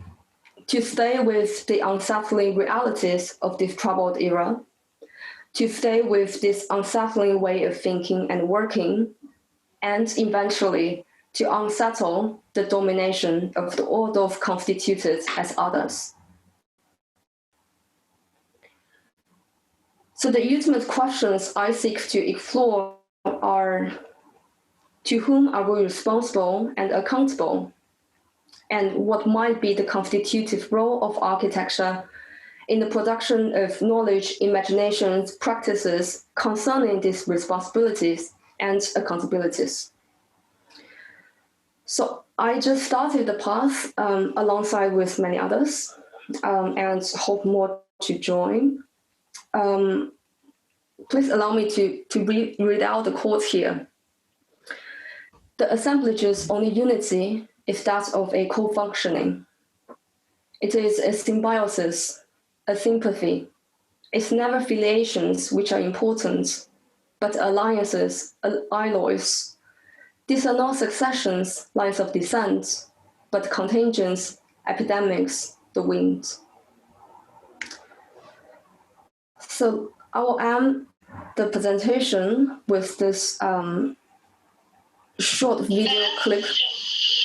To stay with the unsettling realities of this troubled era, to stay with this unsettling way of thinking and working, and eventually to unsettle the domination of the order constituted as others. So the ultimate questions I seek to explore are: to whom are we responsible and accountable? And what might be the constitutive role of architecture in the production of knowledge, imaginations, practices concerning these responsibilities and accountabilities? So I just started the path alongside with many others and hope more to join. Please allow me to read out the quote here. The assemblage's only unity is that of a co-functioning. It is a symbiosis, a sympathy. It's never filiations which are important, but alliances, alloys. These are not successions, lines of descent, but contagions, epidemics, the wind. So I will end the presentation with this short video clip.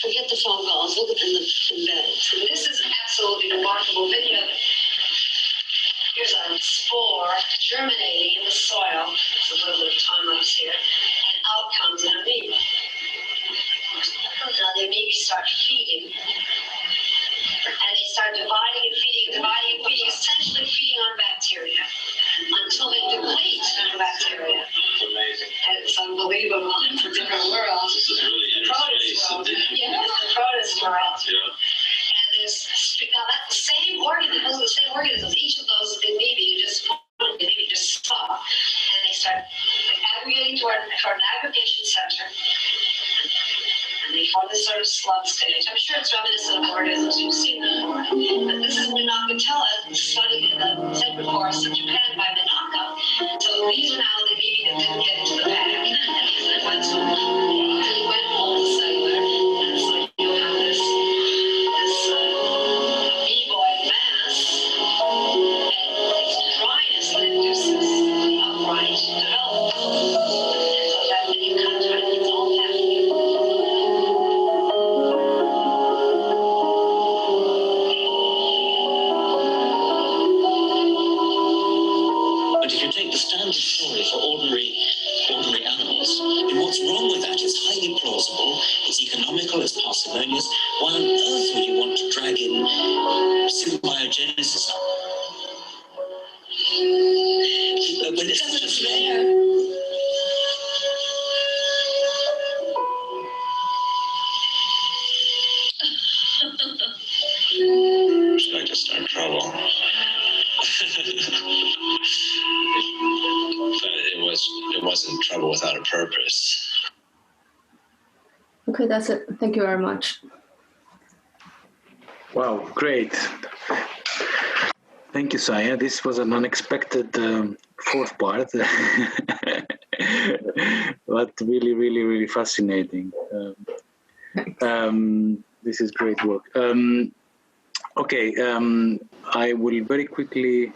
Forget the phone calls, look at them in bed. So this is an absolutely remarkable video. Here's a spore germinating in the soil. There's a little bit of time-lapse here. And out comes an amoeba. Now the amoeba start feeding. And they start dividing and feeding, essentially feeding on bacteria until they deplete the bacteria. It's amazing. And it's unbelievable. It's a different world. This is really The protist world. Yeah, the protist world. Yeah. And there's, now that's the same organism, those are the same organisms. Each of those amoeba you just saw. And they start aggregating toward an aggregation center. And they form this sort of slug stage. I'm sure it's reminiscent of organisms you've seen before. But this is Minakatella studied in the sacred forests of Japan by Minaka. So these are now the amoeba that didn't get into the bag. And went multicellular. And so you have this amoeboid mass. And it's dryness that induces the upright development. And so that when you come to it, it's all happening. But if you take the standard story for ordinary animals, then what's wrong with that? It's highly plausible, it's economical, it's parsimonious. Why on earth would you want to drag in symbiogenesis? But it's just there. It's going to start trouble. it wasn't trouble without a purpose. Okay, that's it. Thank you very much. Wow, great. Thank you, Saya. This was an unexpected fourth part, but really, really, really fascinating. This is great work. Okay, I will very quickly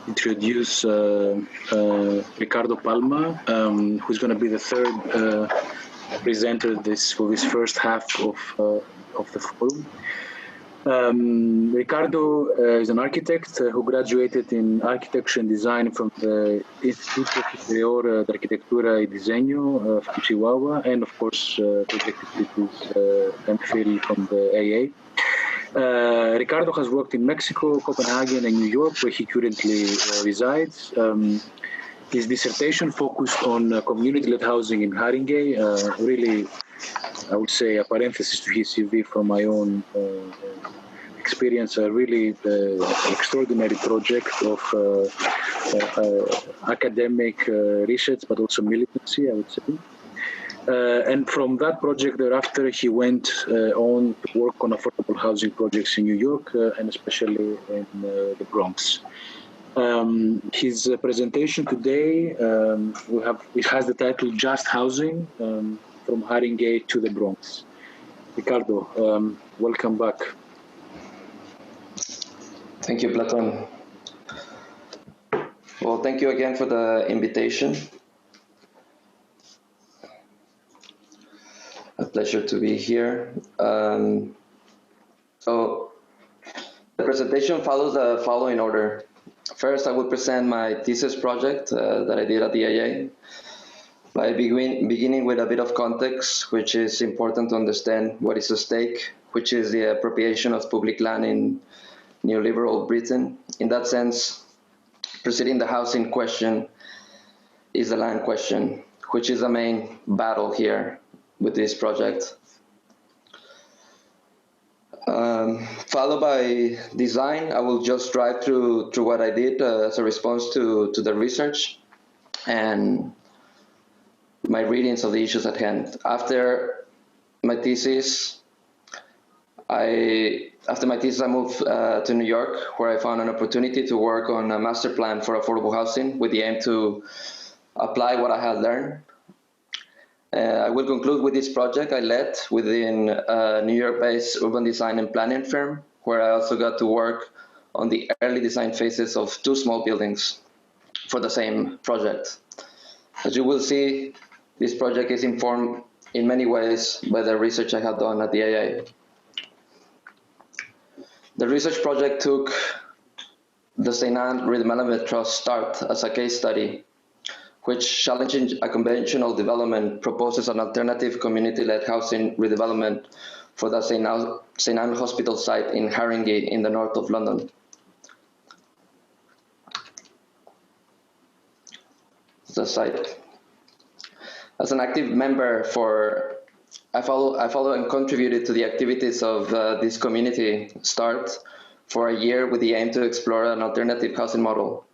introduce Ricardo Palmer, who's going to be the third presenter for this first half of the forum. Ricardo is an architect who graduated in architecture and design from the Instituto Superior de Arquitectura y Diseño from Chihuahua, and of course Projective Cities MPhil from the AA. Ricardo has worked in Mexico, Copenhagen, and New York, where he currently resides. His dissertation focused on community-led housing in Haringey. Really, I would say a parenthesis to his CV from my own experience, a really extraordinary project of academic research, but also militancy, I would say. And from that project thereafter, he went on to work on affordable housing projects in New York, and especially in the Bronx. His presentation today, it has the title Just Housing, from Haringey to the Bronx. Ricardo, welcome back. Thank you, Platon. Well, thank you again for the invitation. A pleasure to be here. So the presentation follows the following order. First, I will present my thesis project that I did at the AA by beginning with a bit of context, which is important to understand what is at stake, which is the appropriation of public land in neoliberal Britain. In that sense, preceding the housing question is the land question, which is the main battle here with this project. Followed by design, I will just drive through what I did as a response to the research and my readings of the issues at hand. After my thesis, I moved to New York, where I found an opportunity to work on a master plan for affordable housing with the aim to apply what I had learned. I will conclude with this project I led within a New York-based urban design and planning firm, where I also got to work on the early design phases of 2 small buildings for the same project. As you will see, this project is informed in many ways by the research I had done at the AA. The research project took the St. Anne Redevelopment Trust START as a case study, which, challenging a conventional development, proposes an alternative community-led housing redevelopment for the St. Anne Hospital site in Haringey in the north of London. The site. As an active member I follow and contributed to the activities of this community START for a year with the aim to explore an alternative housing model.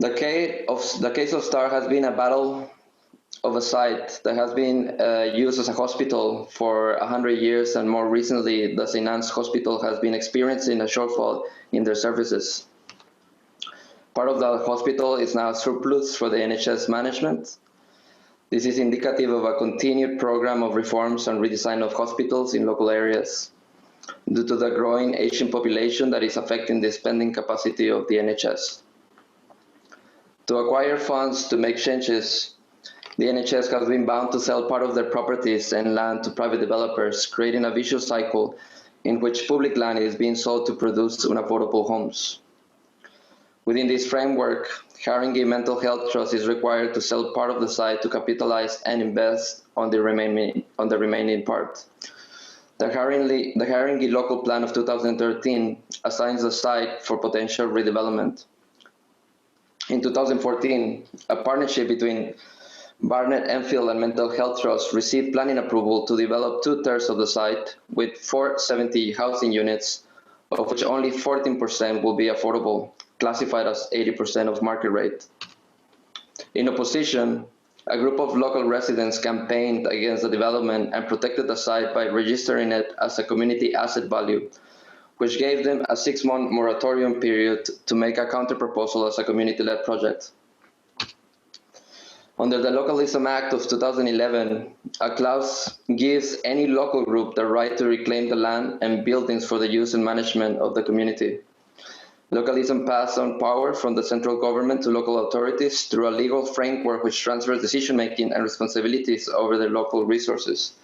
The case of START has been a battle of a site that has been used as a hospital for 100 years, and more recently, the St. Anne's Hospital has been experiencing a shortfall in their services. Part of the hospital is now surplus for the NHS management. This is indicative of a continued program of reforms and redesign of hospitals in local areas due to the growing Asian population that is affecting the spending capacity of the NHS. To acquire funds to make changes, the NHS has been bound to sell part of their properties and land to private developers, creating a vicious cycle in which public land is being sold to produce unaffordable homes. Within this framework, Haringey Mental Health Trust is required to sell part of the site to capitalize and invest on the remaining part. The Haringey Local Plan of 2013 assigns the site for potential redevelopment. In 2014, a partnership between Barnet MPhil and Mental Health Trust received planning approval to develop 2/3 of the site with 470 housing units, of which only 14% will be affordable, classified as 80% of market rate. In opposition, a group of local residents campaigned against the development and protected the site by registering it as a community asset value, which gave them a 6-month moratorium period to make a counter-proposal as a community-led project. Under the Localism Act of 2011, a clause gives any local group the right to reclaim the land and buildings for the use and management of the community. Localism passed on power from the central government to local authorities through a legal framework which transfers decision-making and responsibilities over their local resources.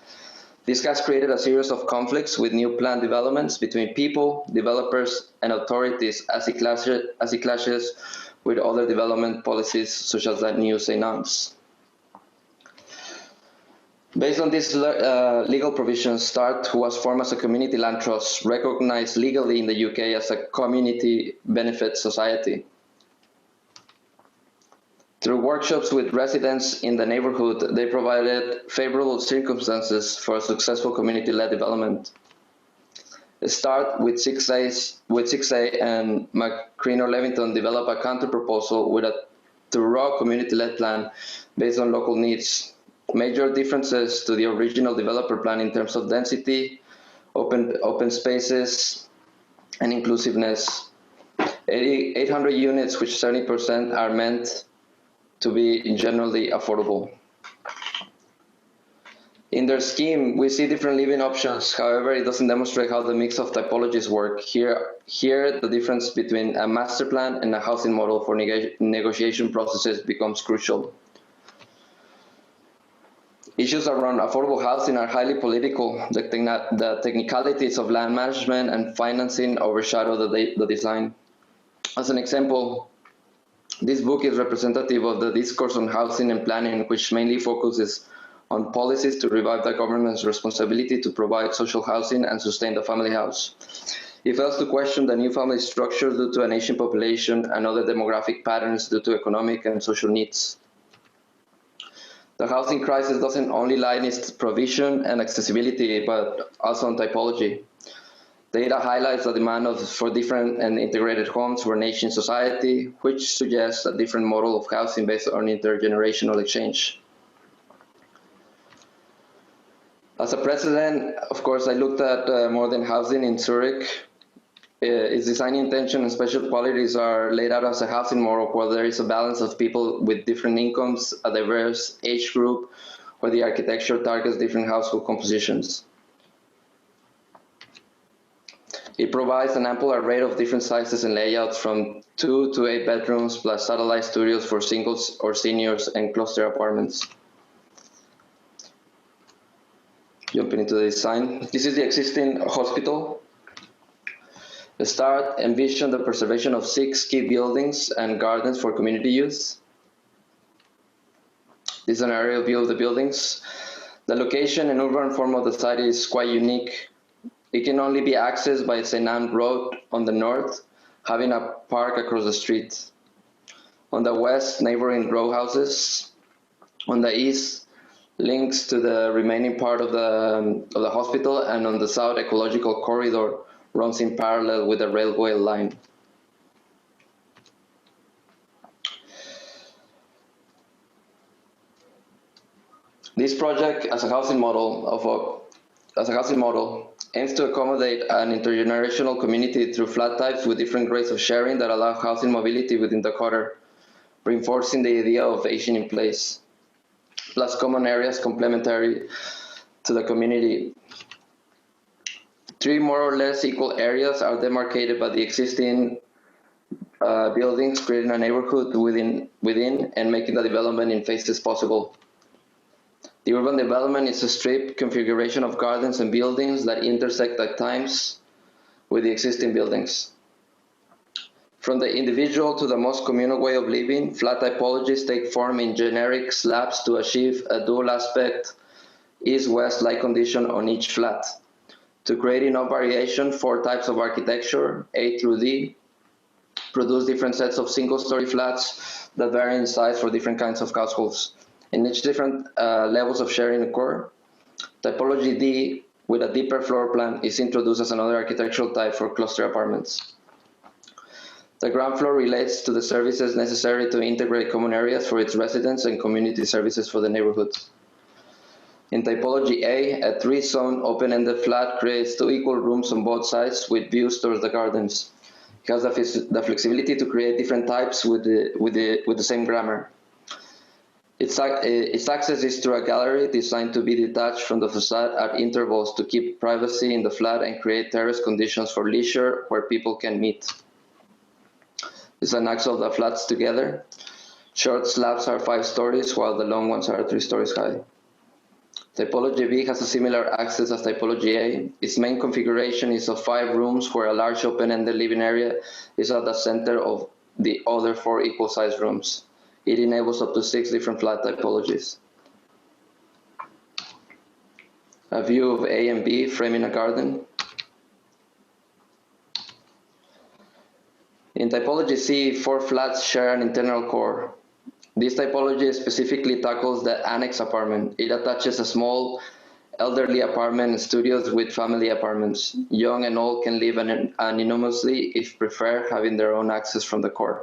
This has created a series of conflicts with new planned developments between people, developers, and authorities as it clashes with other development policies such as that new announced. Based on these legal provisions, START, who was formed as a community land trust, recognized legally in the UK as a community benefit society. Through workshops with residents in the neighborhood, they provided favorable circumstances for a successful community-led development. START with 6A and Macrino-Levington developed a counter-proposal with a thorough community-led plan based on local needs. Major differences to the original developer plan in terms of density, open spaces, and inclusiveness. 800 units, which 70% are meant to be generally affordable. In their scheme, we see different living options. However, it doesn't demonstrate how the mix of typologies work. Here, the difference between a master plan and a housing model for negotiation processes becomes crucial. Issues around affordable housing are highly political. The technicalities of land management and financing overshadow the design. As an example, this book is representative of the discourse on housing and planning, which mainly focuses on policies to revive the government's responsibility to provide social housing and sustain the family house. It fails to question the new family structure due to an aging population and other demographic patterns due to economic and social needs. The housing crisis doesn't only lie in its provision and accessibility, but also on typology. Data highlights the demand for different and integrated homes for an aging society, which suggests a different model of housing based on intergenerational exchange. As a precedent, of course, I looked at modern housing in Zurich. Its design intention and special qualities are laid out as a housing model where there is a balance of people with different incomes, a diverse age group, where the architecture targets different household compositions. It provides an ample array of different sizes and layouts from 2 to 8 bedrooms plus satellite studios for singles or seniors and cluster apartments. Jumping into the design. This is the existing hospital. The START envisioned the preservation of 6 key buildings and gardens for community use. This is an aerial view of the buildings. The location and urban form of the site is quite unique. It can only be accessed by St. Anne Road on the north, having a park across the street. On the west, neighboring row houses. On the east, links to the remaining part of the hospital, and on the south, ecological corridor runs in parallel with the railway line. This project, as a housing model, aims to accommodate an intergenerational community through flat types with different grades of sharing that allow housing mobility within the quarter, reinforcing the idea of aging in place, plus common areas complementary to the community. 3 more or less equal areas are demarcated by the existing buildings, creating a neighborhood within and making the development in phases possible. The urban development is a strip configuration of gardens and buildings that intersect at times with the existing buildings. From the individual to the most communal way of living, flat typologies take form in generic slabs to achieve a dual aspect east-west-like condition on each flat. To create enough variation, 4 types of architecture, A through D, produce different sets of single-story flats that vary in size for different kinds of households. In each different levels of sharing occur. Typology D, with a deeper floor plan, is introduced as another architectural type for cluster apartments. The ground floor relates to the services necessary to integrate common areas for its residents and community services for the neighborhoods. In typology A, a three-zone open-ended flat creates two equal rooms on both sides with views towards the gardens. It has the flexibility to create different types with the same grammar. Its access is through a gallery designed to be detached from the facade at intervals to keep privacy in the flat and create terrace conditions for leisure where people can meet. This is an axis of the flats together. Short slabs are 5 stories, while the long ones are 3 stories high. Typology B has a similar axis as typology A. Its main configuration is of 5 rooms where a large open-ended living area is at the center of the other 4 equal-sized rooms. It enables up to 6 different flat typologies. A view of A and B framing a garden. In typology C, 4 flats share an internal core. This typology specifically tackles the annex apartment. It attaches a small elderly apartment and studios with family apartments. Young and old can live anonymously if preferred, having their own access from the core.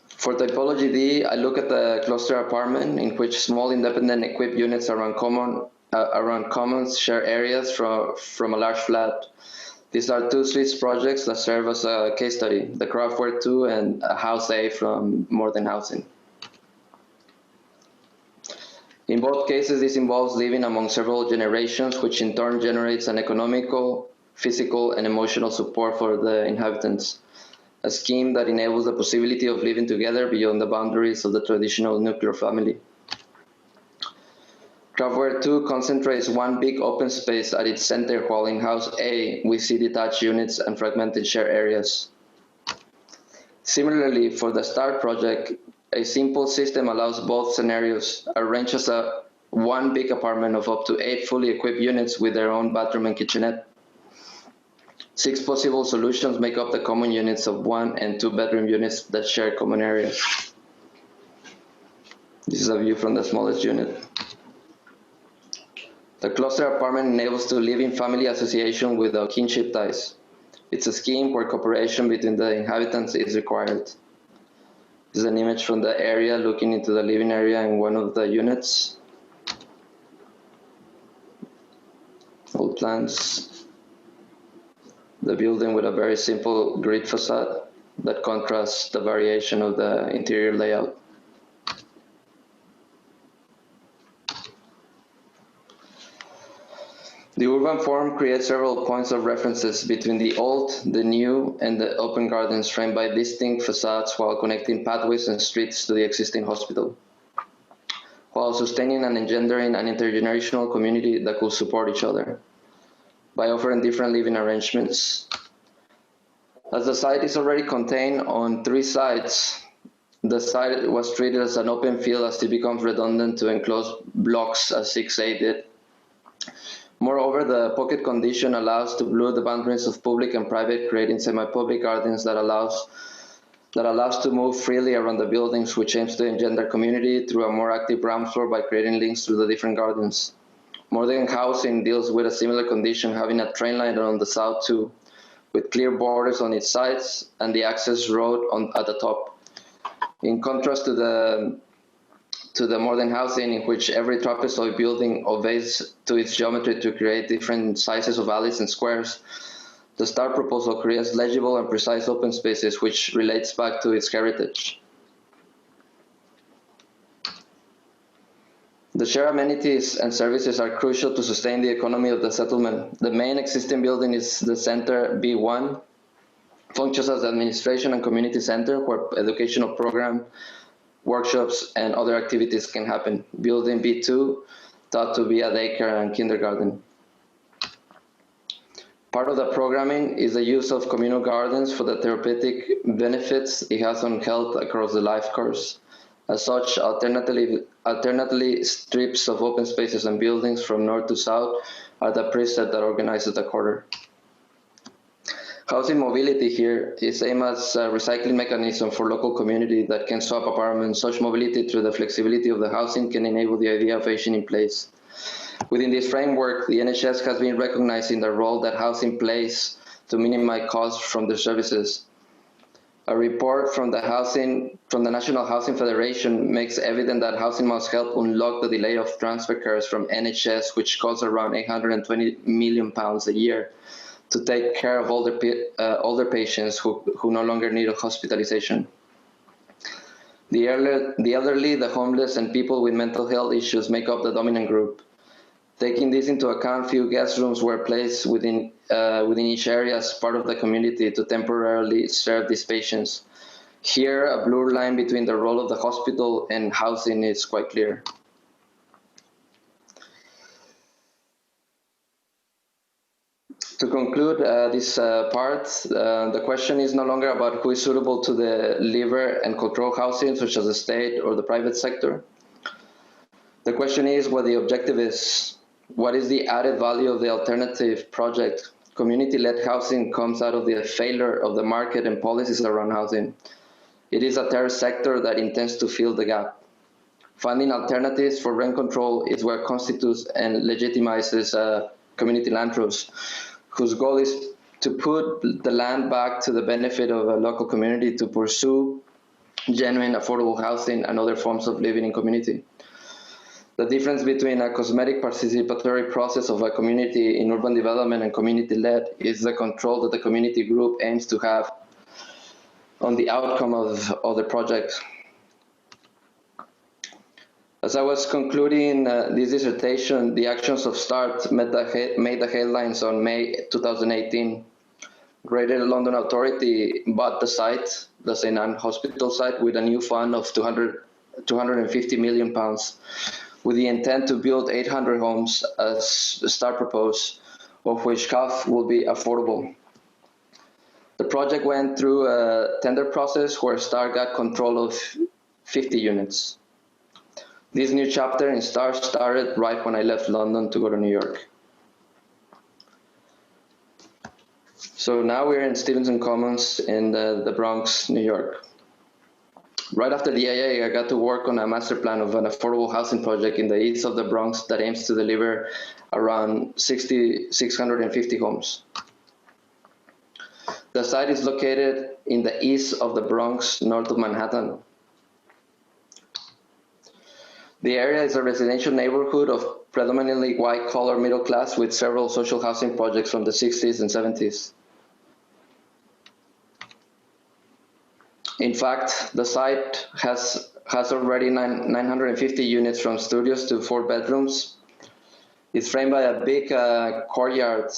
For typology D, I look at the cluster apartment in which small independent equipped units around commons share areas from a large flat. These are 2 Thesis projects that serve as a case study, the Kraftwerk 2 and House A from More Than Housing. In both cases, this involves living among several generations, which in turn generates an economical, physical, and emotional support for the inhabitants, a scheme that enables the possibility of living together beyond the boundaries of the traditional nuclear family. Kraftwerk 2 concentrates one big open space at its center, while in House A, we see detached units and fragmented shared areas. Similarly, for the START project, a simple system allows both scenarios, arranged as one big apartment of up to 8 fully equipped units with their own bathroom and kitchenette. 6 possible solutions make up the common units of 1 and 2 bedroom units that share common areas. This is a view from the smallest unit. The cluster apartment enables to live in family association without kinship ties. It's a scheme where cooperation between the inhabitants is required. This is an image from the area looking into the living area in one of the units. Old plans. The building with a very simple grid facade that contrasts the variation of the interior layout. The urban form creates several points of references between the old, the new, and the open gardens framed by distinct facades while connecting pathways and streets to the existing hospital, while sustaining and engendering an intergenerational community that could support each other by offering different living arrangements. As the site is already contained on 3 sides, the site was treated as an open field as it becomes redundant to enclose blocks as 6A did. Moreover, the pocket condition allows to blur the boundaries of public and private, creating semi-public gardens that allows to move freely around the buildings, which aims to engender community through a more active ground floor by creating links through the different gardens. Modern housing deals with a similar condition, having a train line on the south too, with clear borders on its sides and the access road at the top. In contrast to the modern housing, in which every trapezoid building obeys to its geometry to create different sizes of alleys and squares, the START proposal creates legible and precise open spaces, which relates back to its heritage. The shared amenities and services are crucial to sustain the economy of the settlement. The main existing building is the Center B1, functions as the administration and community center where educational program, workshops, and other activities can happen. Building B2, thought to be a daycare and kindergarten. Part of the programming is the use of communal gardens for the therapeutic benefits it has on health across the life course. As such, alternately, strips of open spaces and buildings from north to south are the precept that organizes the quarter. Housing mobility here is aimed as a recycling mechanism for local community that can swap apartments. Such mobility through the flexibility of the housing can enable the idea of aging in place. Within this framework, the NHS has been recognizing the role that housing plays to minimize costs from their services. A report from the National Housing Federation makes evident that housing must help unlock the delay of transfer cares from NHS, which costs around £820 million a year, to take care of older patients who no longer need hospitalization. The elderly, the homeless, and people with mental health issues make up the dominant group. Taking this into account, few guest rooms were placed within each area as part of the community to temporarily serve these patients. Here, a blurred line between the role of the hospital and housing is quite clear. To conclude this part, the question is no longer about who is suitable to deliver and control housing, such as the state or the private sector. The question is what the objective is. What is the added value of the alternative project? Community-led housing comes out of the failure of the market and policies around housing. It is a third sector that intends to fill the gap. Finding alternatives for rent control is what constitutes and legitimizes community land trusts, whose goal is to put the land back to the benefit of a local community to pursue genuine affordable housing and other forms of living in community. The difference between a cosmetic participatory process of a community in urban development and community-led is the control that the community group aims to have on the outcome of the project. As I was concluding this dissertation, the actions of START made the headlines on May 2018. Greater London Authority bought the site, the St. Anne Hospital site, with a new fund of £250 million, with the intent to build 800 homes as START proposed, of which half will be affordable. The project went through a tender process where START got control of 50 units. This new chapter in START started right when I left London to go to New York. So now we're in Stevenson Commons in the Bronx, New York. Right after the AA, I got to work on a master plan of an affordable housing project in the east of the Bronx that aims to deliver around 650 homes. The site is located in the east of the Bronx, north of Manhattan. The area is a residential neighborhood of predominantly white-collar middle class with several social housing projects from the 60s and 70s. In fact, the site has already 950 units from studios to 4 bedrooms. It's framed by a big courtyard.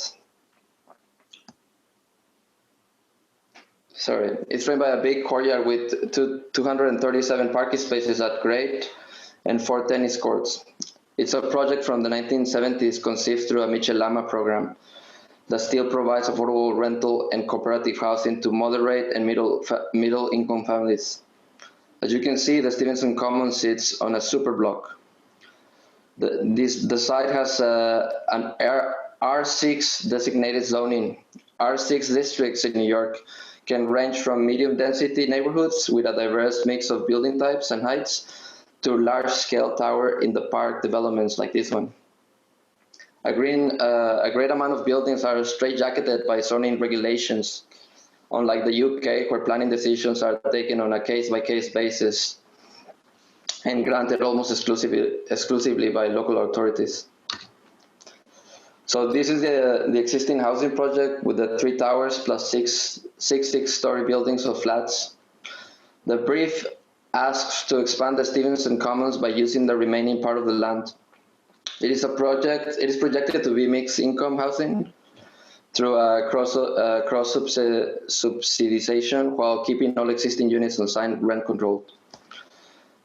It's framed by a big courtyard with 237 parking spaces at grade and 4 tennis courts. It's a project from the 1970s conceived through a Michel Lama program that still provides affordable rental and cooperative housing to moderate and middle income families. As you can see, the Stevenson Commons sits on a super block. The site has an R6 designated zoning. R6 districts in New York can range from medium density neighborhoods with a diverse mix of building types and heights to large-scale tower in the park developments like this one. A great amount of buildings are straitjacketed by zoning regulations, unlike the UK, where planning decisions are taken on a case-by-case basis and granted almost exclusively by local authorities. So this is the existing housing project with the 3 towers plus six six-story buildings of flats. The brief asks to expand the Stevenson Commons by using the remaining part of the land. It is projected to be mixed income housing through a cross subsidization while keeping all existing units on rent controlled.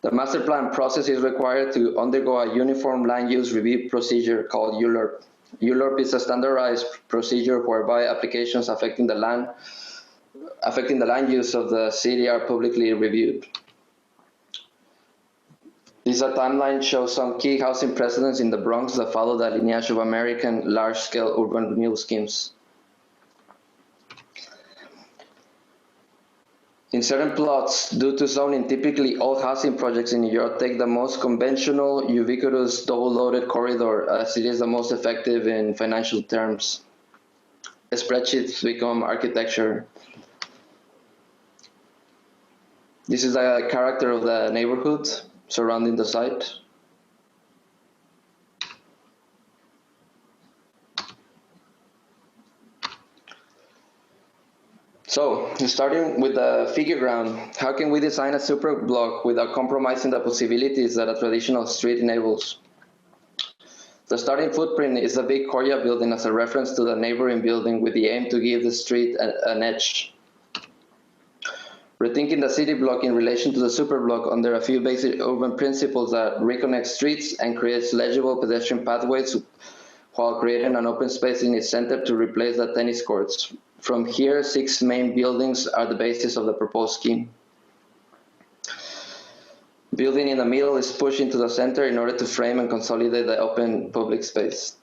The master plan process is required to undergo a uniform land use review procedure called ULURP. ULURP is a standardized procedure whereby applications affecting the land use of the city are publicly reviewed. This timeline shows some key housing precedents in the Bronx that follow the lineage of American large-scale urban renewal schemes. In certain plots, due to zoning, typically all housing projects in New York take the most conventional, ubiquitous, double-loaded corridor as it is the most effective in financial terms. Spreadsheets become architecture. This is the character of the neighborhood surrounding the site. So, starting with the figure ground, how can we design a super block without compromising the possibilities that a traditional street enables? The starting footprint is a big courtyard building as a reference to the neighboring building with the aim to give the street an edge. Rethinking the city block in relation to the super block under a few basic urban principles that reconnect streets and creates legible pedestrian pathways while creating an open space in its center to replace the tennis courts. From here, 6 main buildings are the basis of the proposed scheme. Building in the middle is pushed into the center in order to frame and consolidate the open public space.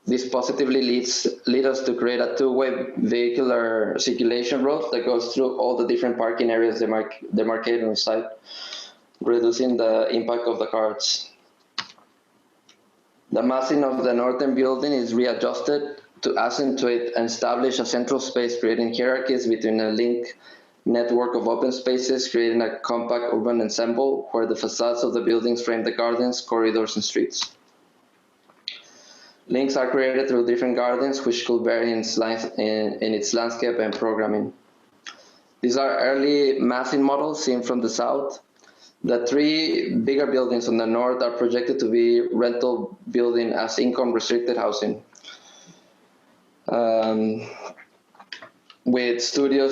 This positively leads us to create a two-way vehicular circulation road that goes through all the different parking areas demarcated on the site, reducing the impact of the cars. The massing of the northern building is readjusted to accentuate and establish a central space, creating hierarchies between a link network of open spaces, creating a compact urban ensemble where the facades of the buildings frame the gardens, corridors, and streets. Links are created through different gardens, which could vary in its landscape and programming. These are early massing models seen from the south. The 3 bigger buildings on the north are projected to be rental building as income-restricted housing, with studio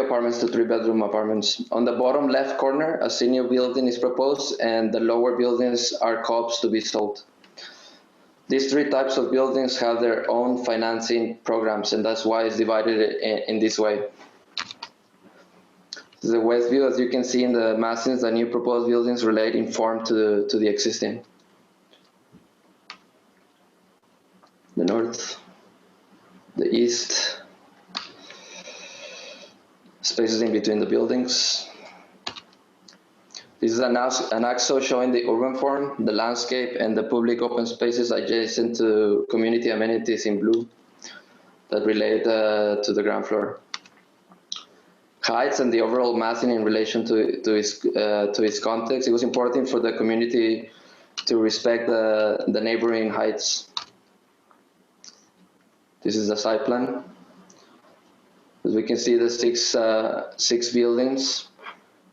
apartments to 3-bedroom apartments. On the bottom left corner, a senior building is proposed, and the lower buildings are co-ops to be sold. These 3 types of buildings have their own financing programs, and that's why it's divided in this way. The west view, as you can see in the massings, the new proposed buildings relate in form to the existing. The north, the east, spaces in between the buildings. This is an axo showing the urban form, the landscape, and the public open spaces adjacent to community amenities in blue that relate to the ground floor. Heights and the overall massing in relation to its context. It was important for the community to respect the neighboring heights. This is the site plan. As we can see, the six buildings,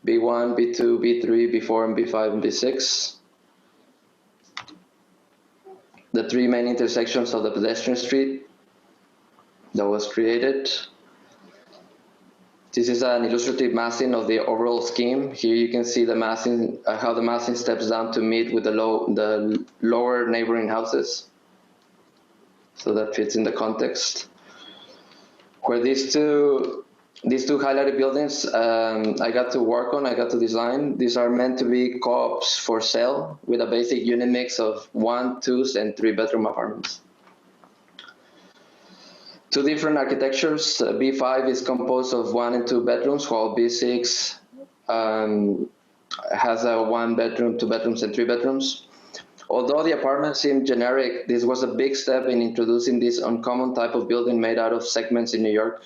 B1, B2, B3, B4, and B5, and B6. The 3 main intersections of the pedestrian street that was created. This is an illustrative massing of the overall scheme. Here you can see the massing, how the massing steps down to meet with the lower neighboring houses. So that fits in the context. Where these two highlighted buildings I got to design. These are meant to be co-ops for sale with a basic unit mix of 1, 2, and 3-bedroom apartments. 2 different architectures. B5 is composed of 1 and 2 bedrooms, while B6 has a 1 bedroom, 2 bedrooms, and 3 bedrooms. Although the apartments seem generic, this was a big step in introducing this uncommon type of building made out of segments in New York.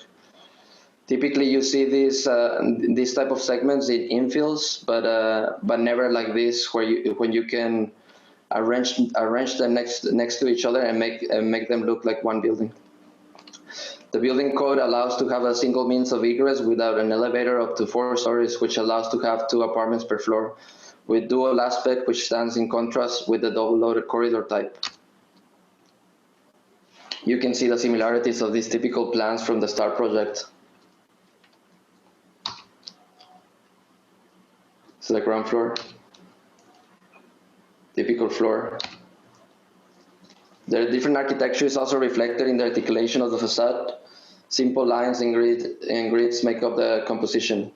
Typically, you see these type of segments in infills, but never like this, when you can arrange them next to each other and make them look like one building. The building code allows to have a single means of egress without an elevator up to 4 stories, which allows to have 2 apartments per floor, with dual aspect, which stands in contrast with the double-loaded corridor type. You can see the similarities of these typical plans from the STAR project. So the ground floor, typical floor. The different architecture is also reflected in the articulation of the facade. Simple lines and grids make up the composition.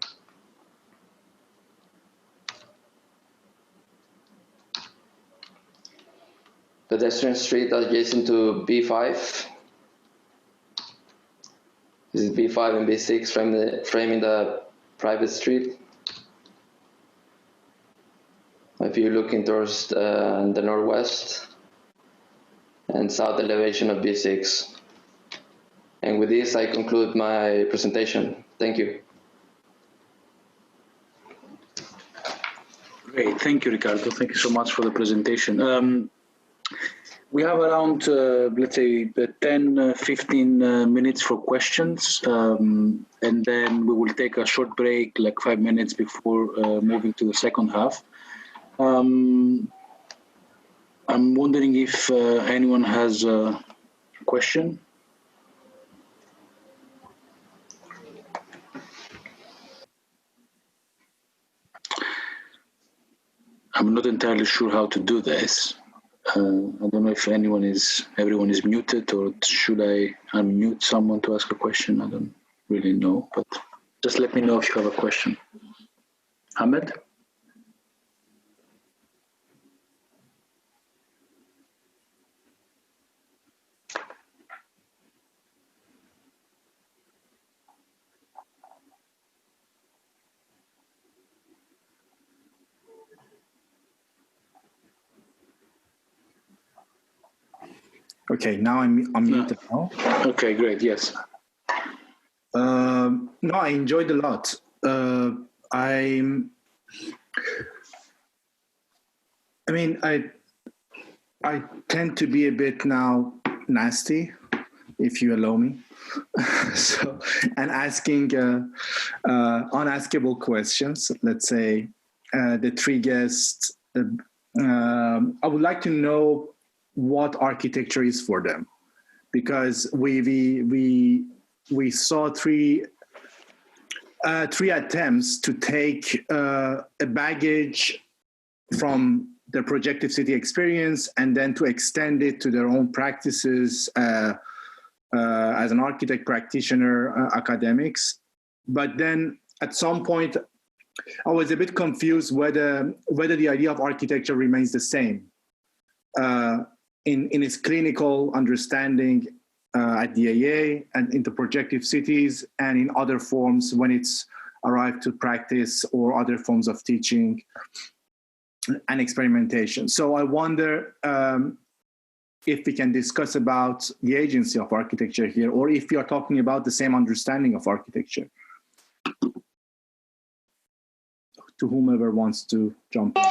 Pedestrian street adjacent to B5. This is B5 and B6 framing the private street. If you're looking towards the northwest and south elevation of B6. And with this, I conclude my presentation. Thank you. Great, thank you, Ricardo. Thank you so much for the presentation. We have around, let's say, 10, 15 minutes for questions, and then we will take a short break, like 5 minutes before moving to the second half. I'm wondering if anyone has a question. I'm not entirely sure how to do this. I don't know if everyone is muted, or should I unmute someone to ask a question? I don't really know, but just let me know if you have a question. Ahmed? Okay, now I'm muted now. Okay, great, yes. No, I enjoyed a lot. I tend to be a bit now nasty, if you allow me. So, and asking unaskable questions. Let's say the three guests. I would like to know what architecture is for them, because we saw three attempts to take a baggage from the projective city experience and then to extend it to their own practices as an architect practitioner, academics. But then at some point, I was a bit confused whether the idea of architecture remains the same in its clinical understanding at the AA and in the projective cities, and in other forms when it's arrived to practice or other forms of teaching and experimentation. So I wonder if we can discuss about the agency of architecture here, or if we are talking about the same understanding of architecture. To whomever wants to jump in.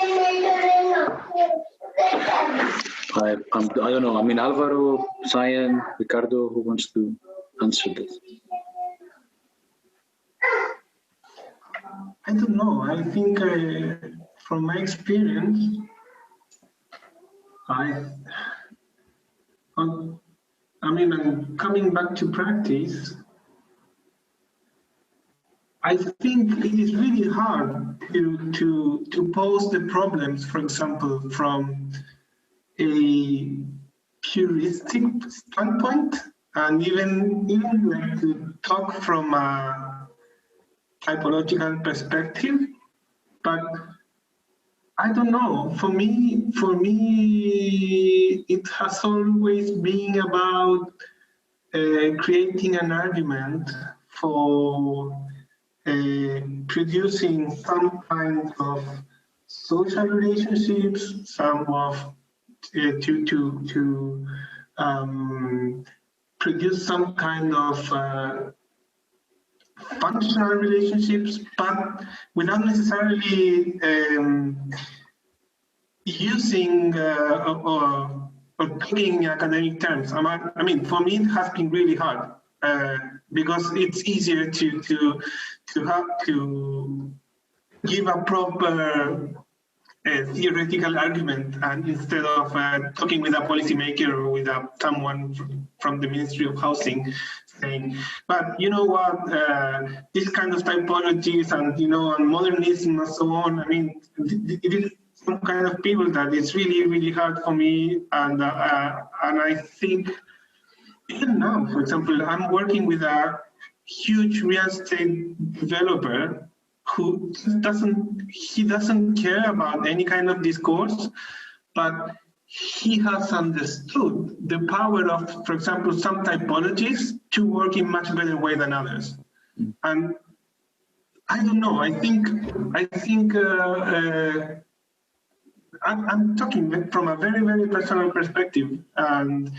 I don't know. I mean, Alvaro, Cyan, Ricardo, who wants to answer this? I don't know. I think from my experience, I'm coming back to practice. I think it is really hard to pose the problems, for example, from a puristic standpoint, and even like to talk from a typological perspective. But I don't know. For me, it has always been about creating an argument for producing some kind of social relationships, some of to produce some kind of functional relationships, but without necessarily using or talking in academic terms. I mean, for me, it has been really hard because it's easier to give a proper theoretical argument, and instead of talking with a policymaker or with someone from the Ministry of Housing, saying, but you know what, this kind of typologies and and modernism and so on. I mean, it is some kind of people that it's really, really hard for me, and I think even now, for example, I'm working with a huge real estate developer who doesn't care about any kind of discourse, but he has understood the power of, for example, some typologies to work in much better way than others. And I don't know. I think I'm talking from a very, very personal perspective, and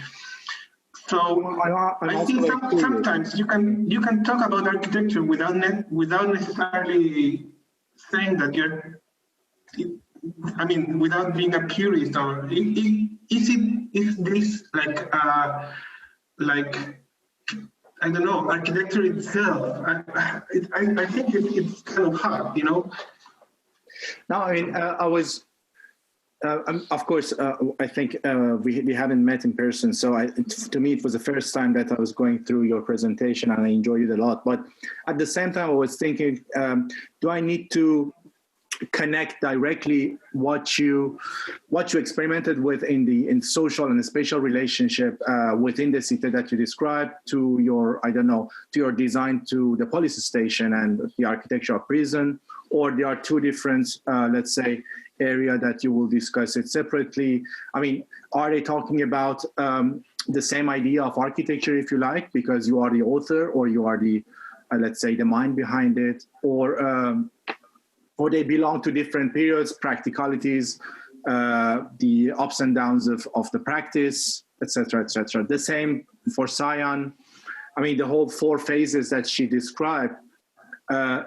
so I think sometimes you can talk about architecture without necessarily saying that you're. I mean, without being a purist, or is this like I don't know, architecture itself? I think it's kind of hard, you know. No, I mean, I was. Of course, I think we haven't met in person, so to me it was the first time that I was going through your presentation, and I enjoyed it a lot. But at the same time, I was thinking, do I need to connect directly what you experimented with in social and spatial relationship within the city that you described to your, I don't know, to your design to the police station and the architecture of prison, or there are two different, let's say, area that you will discuss it separately? I mean, are they talking about the same idea of architecture, if you like, because you are the author, or you are the, let's say, the mind behind it, or they belong to different periods, practicalities, the ups and downs of the practice, etc., etc. The same for Sion. I mean, the whole 4 phases that she described,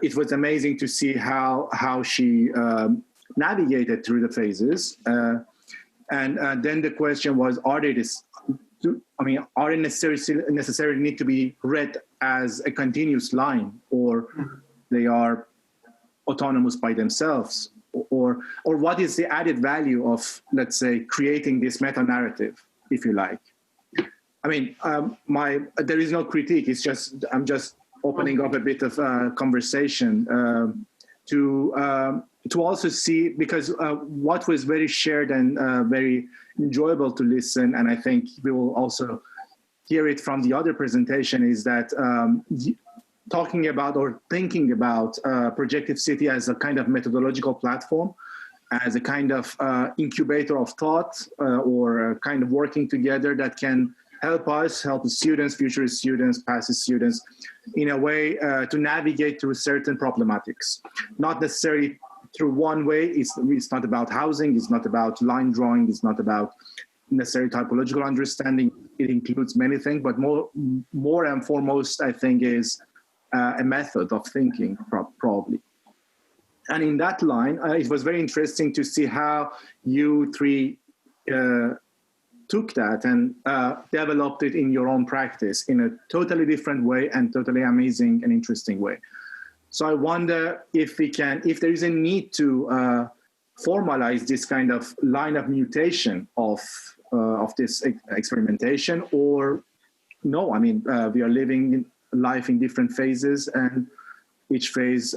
it was amazing to see how she navigated through the phases. And then the question was, are they necessarily need to be read as a continuous line, or they are autonomous by themselves, or what is the added value of, let's say, creating this meta-narrative, if you like? I mean, there is no critique. It's just, I'm just opening up a bit of conversation to also see, because what was very shared and very enjoyable to listen, and I think we will also hear it from the other presentation, is that talking about or thinking about Projective City as a kind of methodological platform, as a kind of incubator of thought, or a kind of working together that can help us, help the students, future students, past students, in a way to navigate through certain problematics. Not necessarily through one way. It's not about housing, it's not about line drawing, it's not about necessarily typological understanding. It includes many things, but more and foremost, I think, is a method of thinking, probably. And in that line, it was very interesting to see how you three took that and developed it in your own practice in a totally different way and totally amazing and interesting way. So I wonder if there is a need to formalize this kind of line of mutation of this experimentation, or no. I mean, we are living life in different phases, and each phase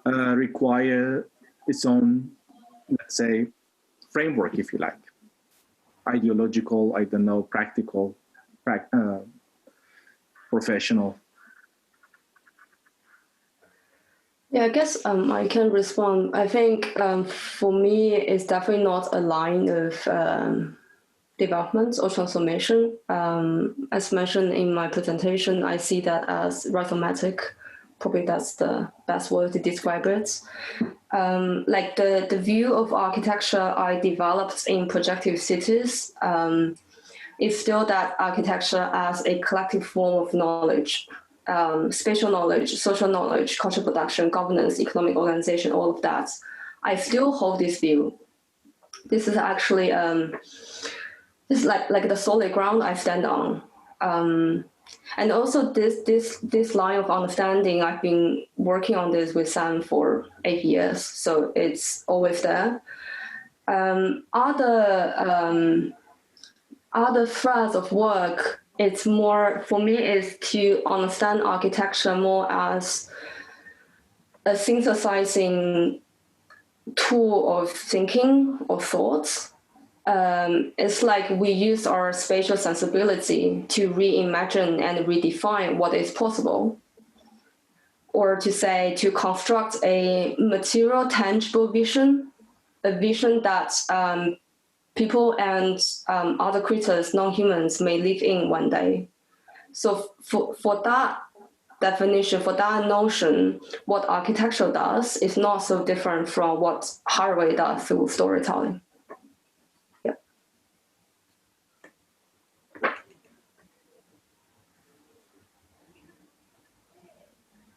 require its own, let's say, framework, if you like, ideological, I don't know, practical, professional. Yeah, I guess I can respond. I think for me, it's definitely not a line of development or transformation. As mentioned in my presentation, I see that as rhizomatic. Probably that's the best word to describe it. Like the view of architecture I developed in Projective Cities is still that architecture as a collective form of knowledge. Spatial knowledge, social knowledge, cultural production, governance, economic organization, all of that. I still hold this view. This is actually this is like the solid ground I stand on. And also this line of understanding, I've been working on this with Sam for 8 years, so it's always there. Other threads of work, it's more, for me, is to understand architecture more as a synthesizing tool of thinking or thoughts. It's like we use our spatial sensibility to reimagine and redefine what is possible, or to construct a material, tangible vision, a vision that people and other creatures, non-humans, may live in one day. So for that definition, for that notion, what architecture does is not so different from what hardware does through storytelling. Yeah.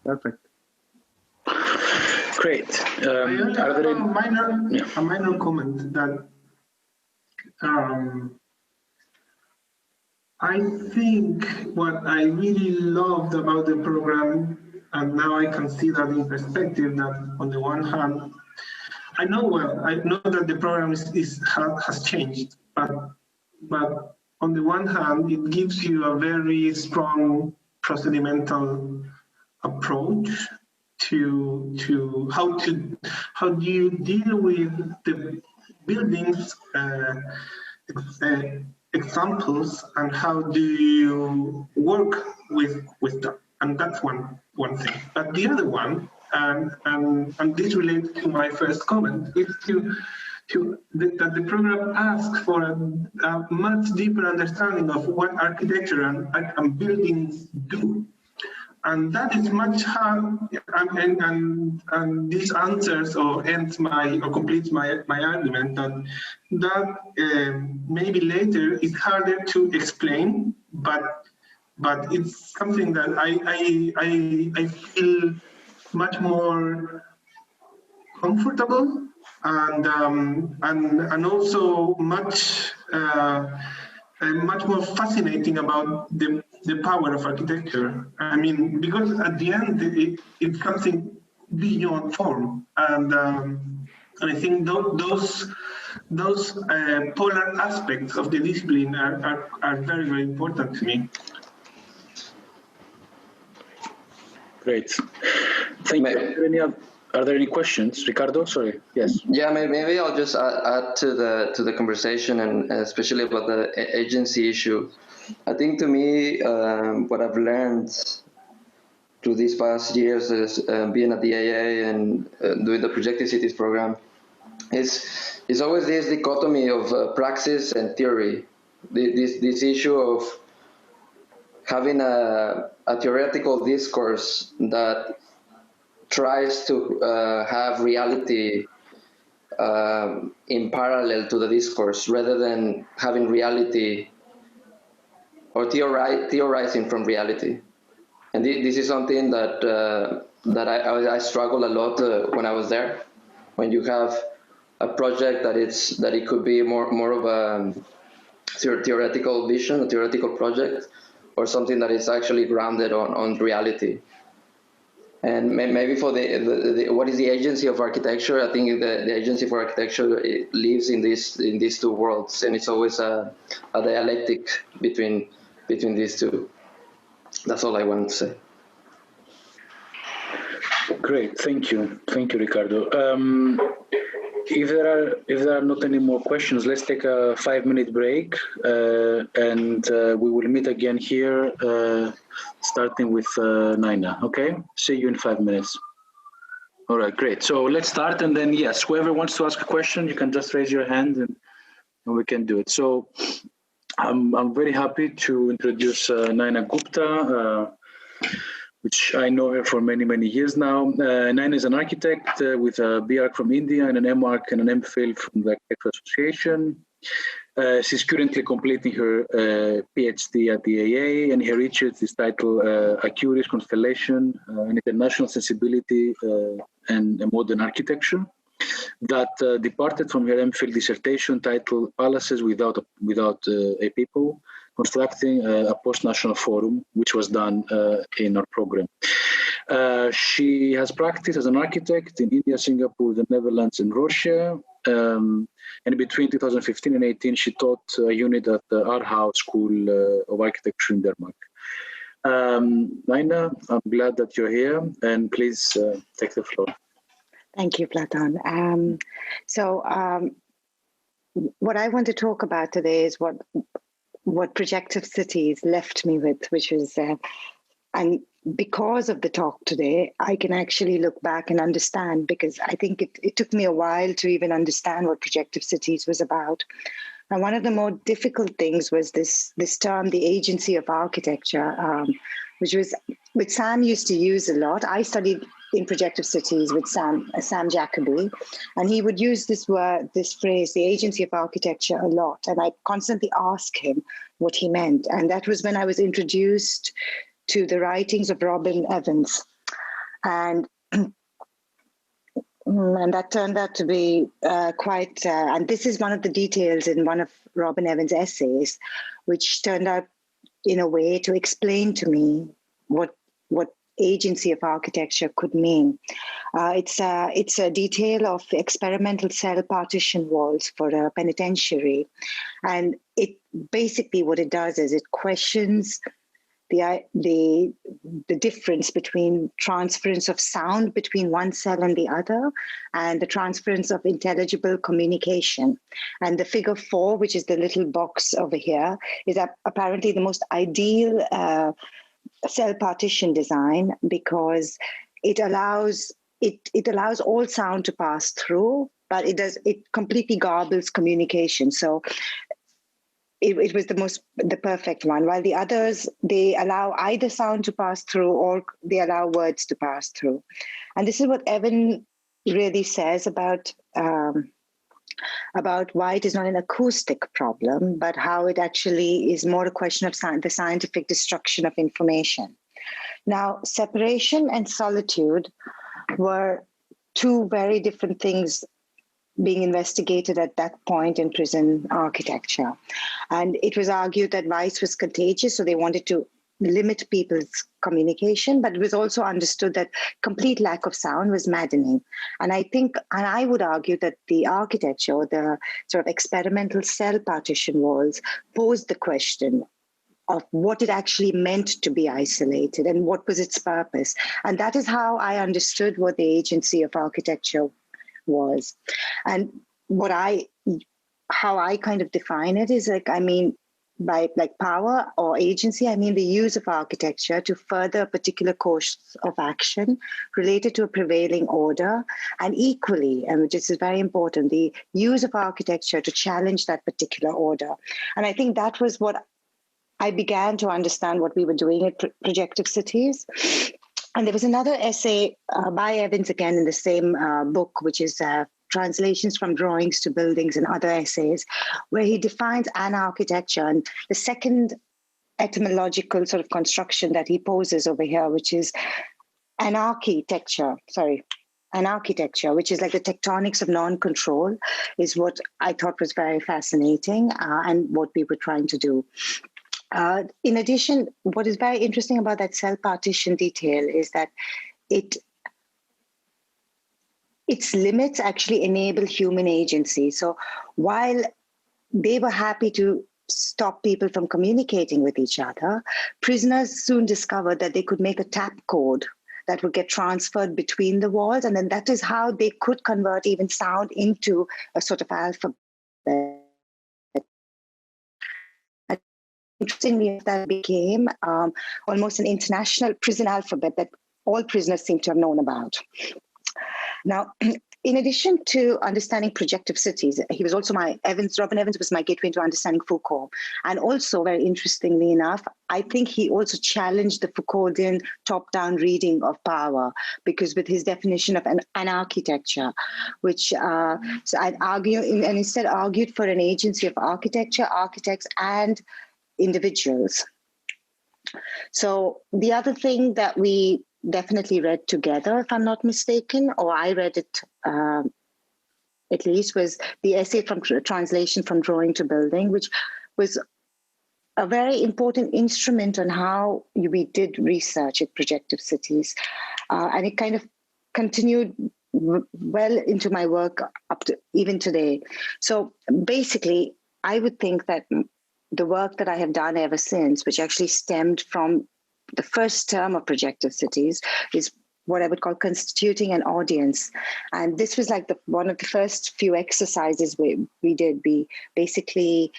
Perfect. Great. I only have a minor comment that I think what I really loved about the program, and now I can see that in perspective, that on the one hand, I know that the program has changed, but on the one hand, it gives you a very strong procedimental approach to how do you deal with the buildings examples, and how do you work with them, and that's one thing. But the other one, and this relates to my first comment, is that the program asks for a much deeper understanding of what architecture and buildings do. And that is much hard, and this answers or ends or completes my argument that maybe later is harder to explain, but it's something that I feel much more comfortable and also much more fascinating about the power of architecture. I mean, because at the end it's something beyond form, and I think those polar aspects of the discipline are very, very important to me. Great. Thank you. Are there any questions? Ricardo, sorry. Yes. Yeah, maybe I'll just add to the conversation, and especially about the agency issue. I think to me, what I've learned through these past years is being at the AA and doing the Projective Cities program is always this dichotomy of praxis and theory. This issue of having a theoretical discourse that tries to have reality in parallel to the discourse, rather than having reality or theorizing from reality. And this is something that I struggled a lot when I was there. When you have a project that it could be more of a theoretical vision, a theoretical project, or something that is actually grounded on reality. And maybe for the what is the agency of architecture? I think the agency for architecture lives in these two worlds, and it's always a dialectic between these two. That's all I wanted to say. Great, thank you, Ricardo. If there are not any more questions, let's take a 5-minute break, and we will meet again here, starting with Naina. Okay, see you in 5 minutes. All right, great. So let's start, and then yes, whoever wants to ask a question, you can just raise your hand, and we can do it. So I'm very happy to introduce Naina Gupta, which I know her for many, many years now. Naina is an architect with a BArch from India and an MArch and an MPhil from the Architecture Association. She's currently completing her PhD at the AA, and her research is titled A Curious Constellation, an International Sensibility and Modern Architecture, that departed from her MPhil dissertation titled Palaces Without a People, Constructing a Post-National Forum, which was done in our program. She has practiced as an architect in India, Singapore, the Netherlands, and Russia. And between 2015 and 18, she taught a unit at the Aarhus School of Architecture in Denmark. Naina, I'm glad that you're here, and please take the floor. Thank you, Platon. What I want to talk about today is what Projective Cities left me with, which is, and because of the talk today, I can actually look back and understand, because I think it took me a while to even understand what projective cities was about. And one of the more difficult things was this term, the agency of architecture, which Sam used to use a lot. I studied in projective cities with Sam Jacoby, and he would use this phrase, the agency of architecture, a lot. And I constantly asked him what he meant. And that was when I was introduced to the writings of Robin Evans. And that turned out to be quite, and this is one of the details in one of Robin Evans' essays, which turned out in a way to explain to me what agency of architecture could mean. It's a detail of experimental cell partition walls for a penitentiary. And it basically what it does is it questions the difference between transference of sound between one cell and the other, and the transference of intelligible communication. And the figure 4, which is the little box over here, is apparently the most ideal cell partition design, because it allows all sound to pass through, but it completely garbles communication. So it was the perfect one, while the others, they allow either sound to pass through or they allow words to pass through. And this is what Evan really says about why it is not an acoustic problem, but how it actually is more a question of the scientific destruction of information. Now, separation and solitude were two very different things being investigated at that point in prison architecture. And it was argued that voice was contagious, so they wanted to limit people's communication, but it was also understood that complete lack of sound was maddening. And I would argue that the architecture, or the sort of experimental cell partition walls, posed the question of what it actually meant to be isolated and what was its purpose. And that is how I understood what the agency of architecture was. And how I kind of define it is by power or agency, I mean the use of architecture to further a particular course of action related to a prevailing order, and equally, and which is very important, the use of architecture to challenge that particular order. And I think that was what I began to understand what we were doing at Projective Cities. And there was another essay by Evans again in the same book, which is Translations from Drawings to Buildings and Other Essays, where he defines an architecture. And the second etymological sort of construction that he poses over here, which is an architecture, which is like the tectonics of non-control, is what I thought was very fascinating and what we were trying to do. In addition, what is very interesting about that cell partition detail is that its limits actually enable human agency. So while they were happy to stop people from communicating with each other, prisoners soon discovered that they could make a tap code that would get transferred between the walls. And then that is how they could convert even sound into a sort of alphabet. Interestingly, that became almost an international prison alphabet that all prisoners seem to have known about. Now, in addition to understanding projective cities, he was also Robin Evans was my gateway into understanding Foucault. And also, very interestingly enough, I think he also challenged the Foucauldian top-down reading of power, because with his definition of an architecture, which so I'd argue, and instead argued for an agency of architecture, architects, and individuals. So the other thing that we definitely read together, if I'm not mistaken, or I read it at least, was the essay from Translation from Drawing to Building, which was a very important instrument on how we did research at Projective Cities. And it kind of continued well into my work up to even today. So basically, I would think that the work that I have done ever since, which actually stemmed from the first term of Projective Cities, is what I would call constituting an audience. And this was like one of the first few exercises we did. We basically,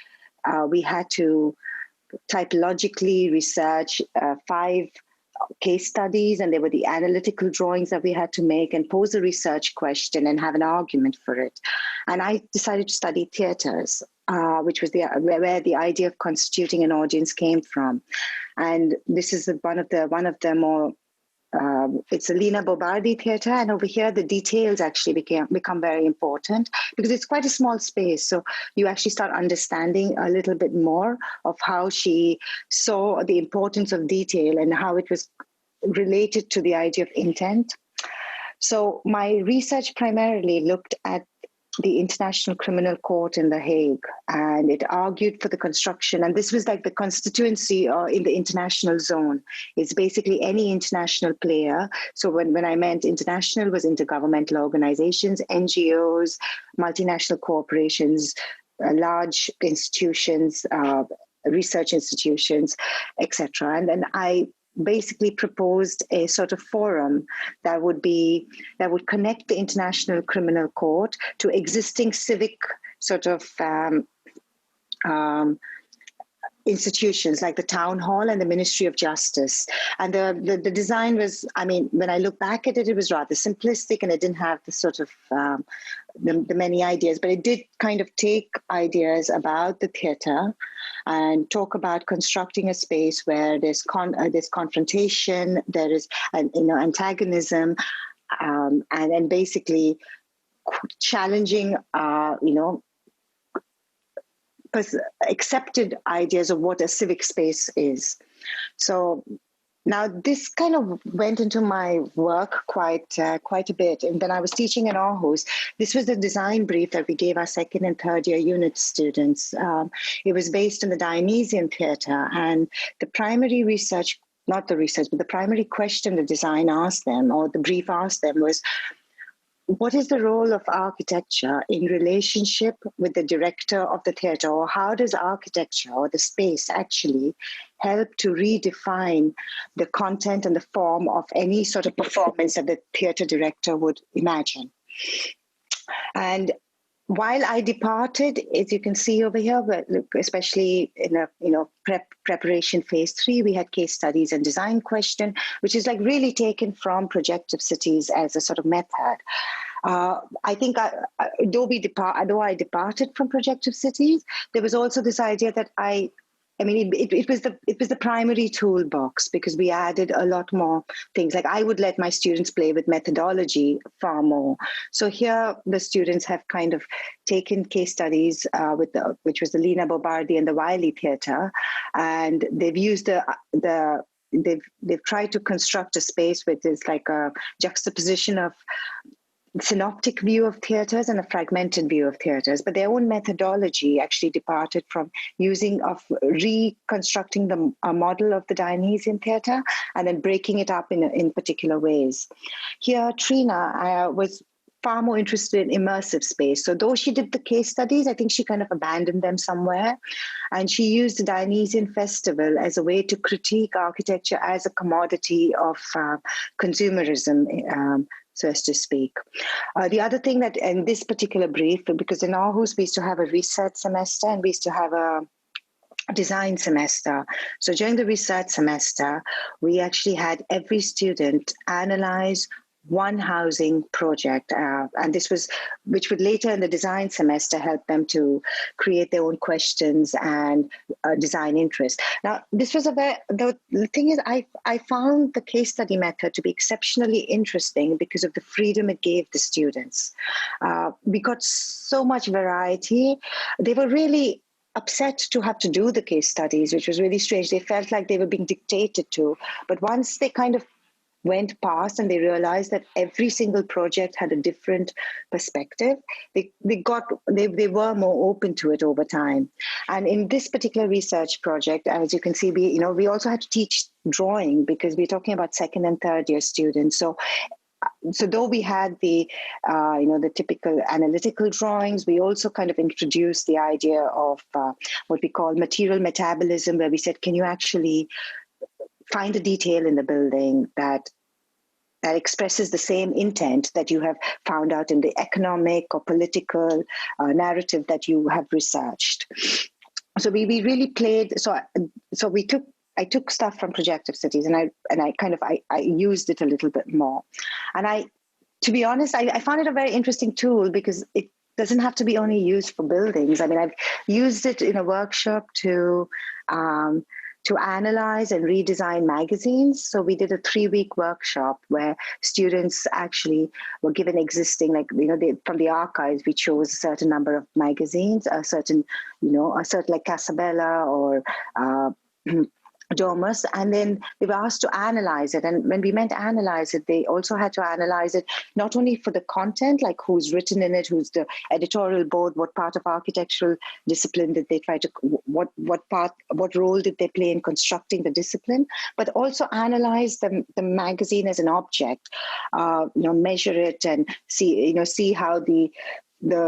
we had to typologically research 5 case studies, and there were the analytical drawings that we had to make and pose a research question and have an argument for it. And I decided to study theaters, which was where the idea of constituting an audience came from. And this is one of the more it's a Lina Bobardi theatre, and over here the details actually become very important because it's quite a small space. So you actually start understanding a little bit more of how she saw the importance of detail and how it was related to the idea of intent. So my research primarily looked at the International Criminal Court in The Hague, and it argued for the construction. And this was like the constituency in the international zone. It's basically any international player. So when I meant international, was intergovernmental organizations, NGOs, multinational corporations, large institutions, research institutions, etc. And then I basically proposed a sort of forum that would connect the International Criminal Court to existing civic sort of institutions like the Town Hall and the Ministry of Justice. And the design was, I mean, when I look back at it, it was rather simplistic and it didn't have the sort of the many ideas, but it did kind of take ideas about the theatre and talk about constructing a space where there's confrontation, there is antagonism, and basically challenging accepted ideas of what a civic space is. So now this kind of went into my work quite a bit. And when I was teaching in Aarhus, this was the design brief that we gave our second and third year unit students. It was based on the Dionysian theatre, and the primary research, not the research, but the primary question the design asked them, or the brief asked them, was, what is the role of architecture in relationship with the director of the theatre, or how does architecture or the space actually help to redefine the content and the form of any sort of performance that the theatre director would imagine? And while I departed, as you can see over here, but especially in a preparation phase 3, we had case studies and design question, which is like really taken from Projective Cities as a sort of method. I think though I departed from Projective Cities, there was also this idea that it was the primary toolbox, because we added a lot more things. Like I would let my students play with methodology far more. So here the students have kind of taken case studies which was the Lina Bobardi and the Wiley Theatre, and they've used they've tried to construct a space with this like a juxtaposition of synoptic view of theatres and a fragmented view of theatres, but their own methodology actually departed from reconstructing a model of the Dionysian theatre and then breaking it up in particular ways. Here, Trina was far more interested in immersive space. So though she did the case studies, I think she kind of abandoned them somewhere. And she used the Dionysian festival as a way to critique architecture as a commodity of consumerism, so as to speak. The other thing that in this particular brief, because in Aarhus we used to have a research semester and we used to have a design semester. So during the research semester, we actually had every student analyze one housing project, and which would later in the design semester help them to create their own questions and design interest. Now, this was the thing is, I found the case study method to be exceptionally interesting because of the freedom it gave the students. We got so much variety. They were really upset to have to do the case studies, which was really strange. They felt like they were being dictated to, but once they kind of went past and they realized that every single project had a different perspective, they were more open to it over time. And in this particular research project, as you can see, we also had to teach drawing because we're talking about second and third year students. So though we had the typical analytical drawings, we also kind of introduced the idea of what we call material metabolism, where we said, can you actually find a detail in the building that expresses the same intent that you have found out in the economic or political narrative that you have researched. So we really played, so we took I took stuff from Projective Cities and I used it a little bit more. And to be honest, I found it a very interesting tool because it doesn't have to be only used for buildings. I mean, I've used it in a workshop to analyze and redesign magazines. So we did a 3-week workshop where students actually were given existing, like, from the archives, we chose a certain number of magazines, a certain like Casabella or Domus, and then they were asked to analyze it. And when we meant analyze it, they also had to analyze it not only for the content, like who's written in it, who's the editorial board, what part of architectural discipline did they try to, what role did they play in constructing the discipline, but also analyze the magazine as an object, measure it and see how the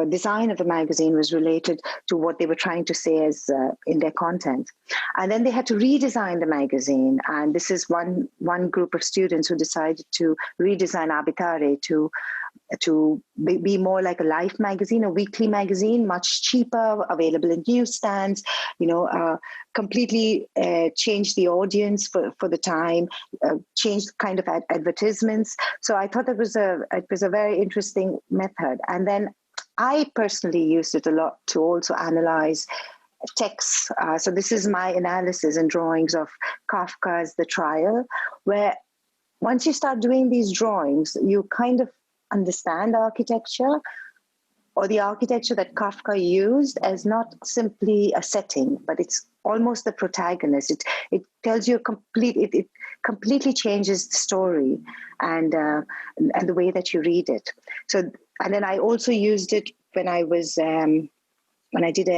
design of the magazine was related to what they were trying to say as in their content. And then they had to redesign the magazine. And this is one group of students who decided to redesign Abitare to be more like a Life magazine, a weekly magazine, much cheaper, available in newsstands, completely change the audience for the time, change the kind of advertisements. So I thought it was a very interesting method. And then I personally used it a lot to also analyze texts. So this is my analysis and drawings of Kafka's The Trial, where once you start doing these drawings, you kind of understand architecture, or the architecture that Kafka used as not simply a setting, but it's almost the protagonist. It tells you it completely changes the story and the way that you read it. So, and then I also used it when I was when I did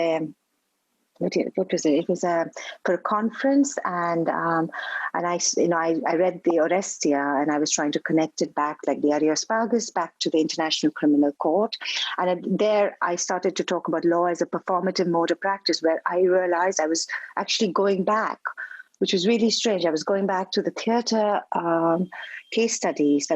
what was it? It was for a conference, and I read the Orestia, and I was trying to connect it back, like the Areopagus, back to the International Criminal Court, and there I started to talk about law as a performative mode of practice, where I realized I was actually going back, which was really strange. I was going back to the theater case studies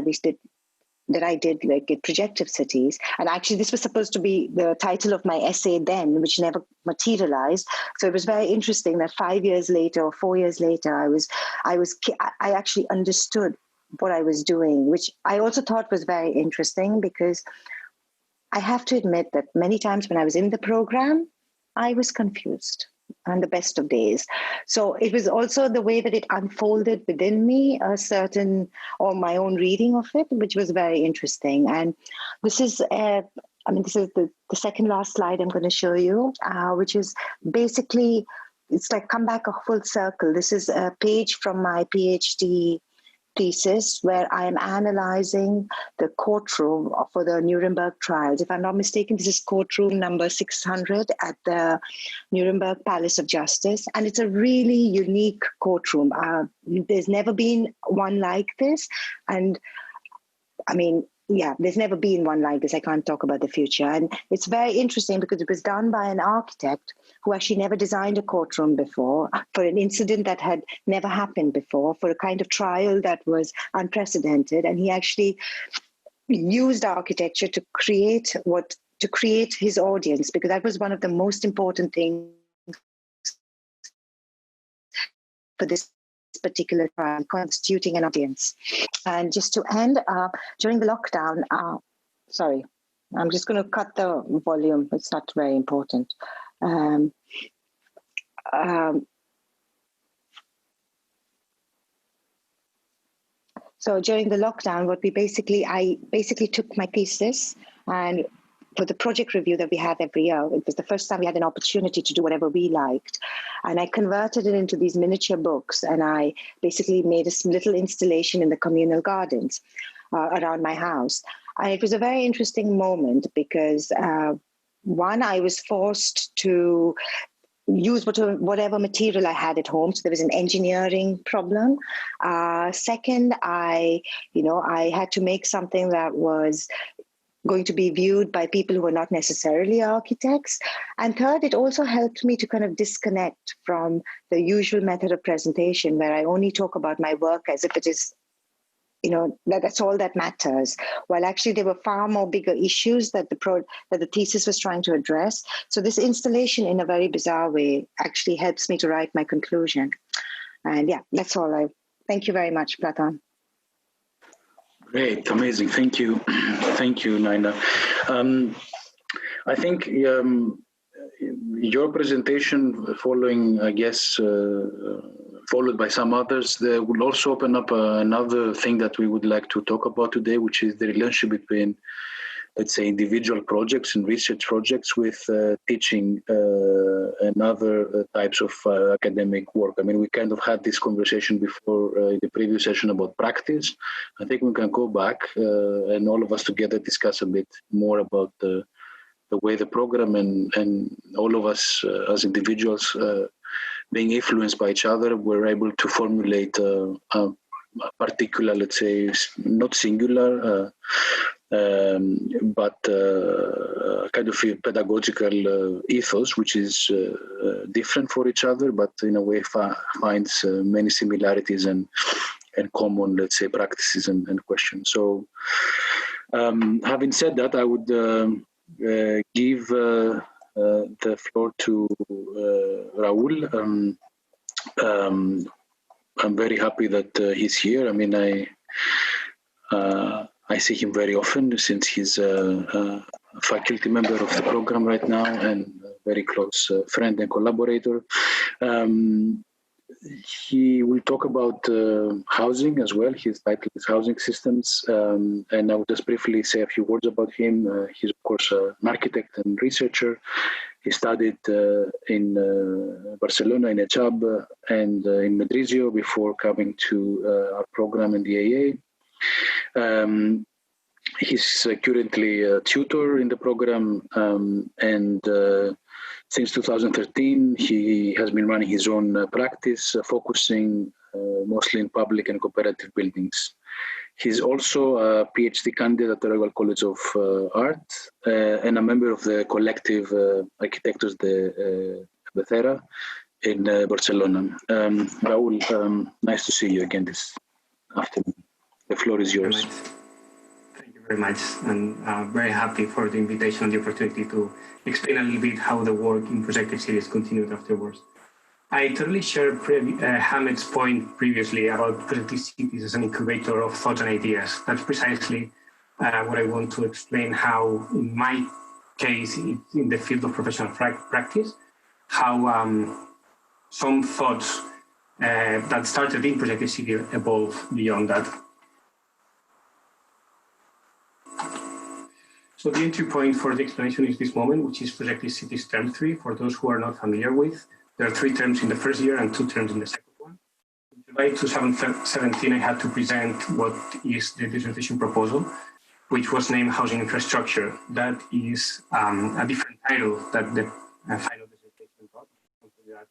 that I did, like at Projective Cities. And actually this was supposed to be the title of my essay then, which never materialized. So it was very interesting that 5 years later or 4 years later, I actually understood what I was doing, which I also thought was very interesting, because I have to admit that many times when I was in the program, I was confused on the best of days. So it was also the way that it unfolded within me, or my own reading of it, which was very interesting. And this is, this is the second last slide I'm going to show you, which is basically, it's like come back a full circle. This is a page from my PhD thesis where I am analyzing the courtroom for the Nuremberg trials. If I'm not mistaken, this is courtroom number 600 at the Nuremberg Palace of Justice. And it's a really unique courtroom. There's never been one like this. And I mean, yeah, there's never been one like this. I can't talk about the future. And it's very interesting because it was done by an architect who actually never designed a courtroom before, for an incident that had never happened before, for a kind of trial that was unprecedented. And he actually used architecture to create his audience, because that was one of the most important things for this particular trial, constituting an audience. And just to end, during the lockdown, sorry, I'm just going to cut the volume. It's not very important. So during the lockdown, I basically took my thesis, and for the project review that we have every year, it was the first time we had an opportunity to do whatever we liked. And I converted it into these miniature books, and I basically made a little installation in the communal gardens around my house. And it was a very interesting moment because one, I was forced to use whatever material I had at home. So there was an engineering problem. Second, I had to make something that was going to be viewed by people who are not necessarily architects. And third, it also helped me to kind of disconnect from the usual method of presentation, where I only talk about my work as if it is, that's all that matters. While actually there were far more bigger issues that the thesis was trying to address. So this installation, in a very bizarre way, actually helps me to write my conclusion. And yeah, that's all. Thank you very much, Platan. Great, amazing. Thank you. Thank you, Naina. I think your presentation following, I guess, followed by some others, there will also open up another thing that we would like to talk about today, which is the relationship between, let's say, individual projects and research projects with teaching and other types of academic work. I mean, we kind of had this conversation before in the previous session about practice. I think we can go back and all of us together discuss a bit more about the way the program and all of us as individuals being influenced by each other, we're able to formulate a particular, let's say, not singular, but kind of a pedagogical ethos, which is different for each other, but in a way finds many similarities and common, let's say, practices and questions. So having said that, I would give the floor to Raul. I'm very happy that he's here. I mean, I see him very often since he's a faculty member of the program right now and a very close friend and collaborator. He will talk about housing as well. His title is Housing Systems. And I will just briefly say a few words about him. He's, of course, an architect and researcher. He studied in Barcelona, in ECHAB, and in Madrizio before coming to our program in the AA. He's currently a tutor in the program, and since 2013, he has been running his own practice, focusing mostly in public and cooperative buildings. He's also a PhD candidate at the Royal College of Art and a member of the collective Arquitectos de Becerra in Barcelona. Raul, nice to see you again this afternoon. The floor is yours. Thank you very much, and very happy for the invitation and the opportunity to explain a little bit how the work in Projective Cities continued afterwards. I totally share Hamed's point previously about Projective Cities as an incubator of thoughts and ideas. That's precisely what I want to explain, how in my case, in the field of professional practice, how some thoughts that started in Projective Cities evolve beyond that. So the entry point for the explanation is this moment, which is Projective Cities term 3, for those who are not familiar with. There are 3 terms in the first year and 2 terms in the second one. In July 2017, I had to present what is the dissertation proposal, which was named Housing Infrastructure. That is a different title that the final dissertation got. Something that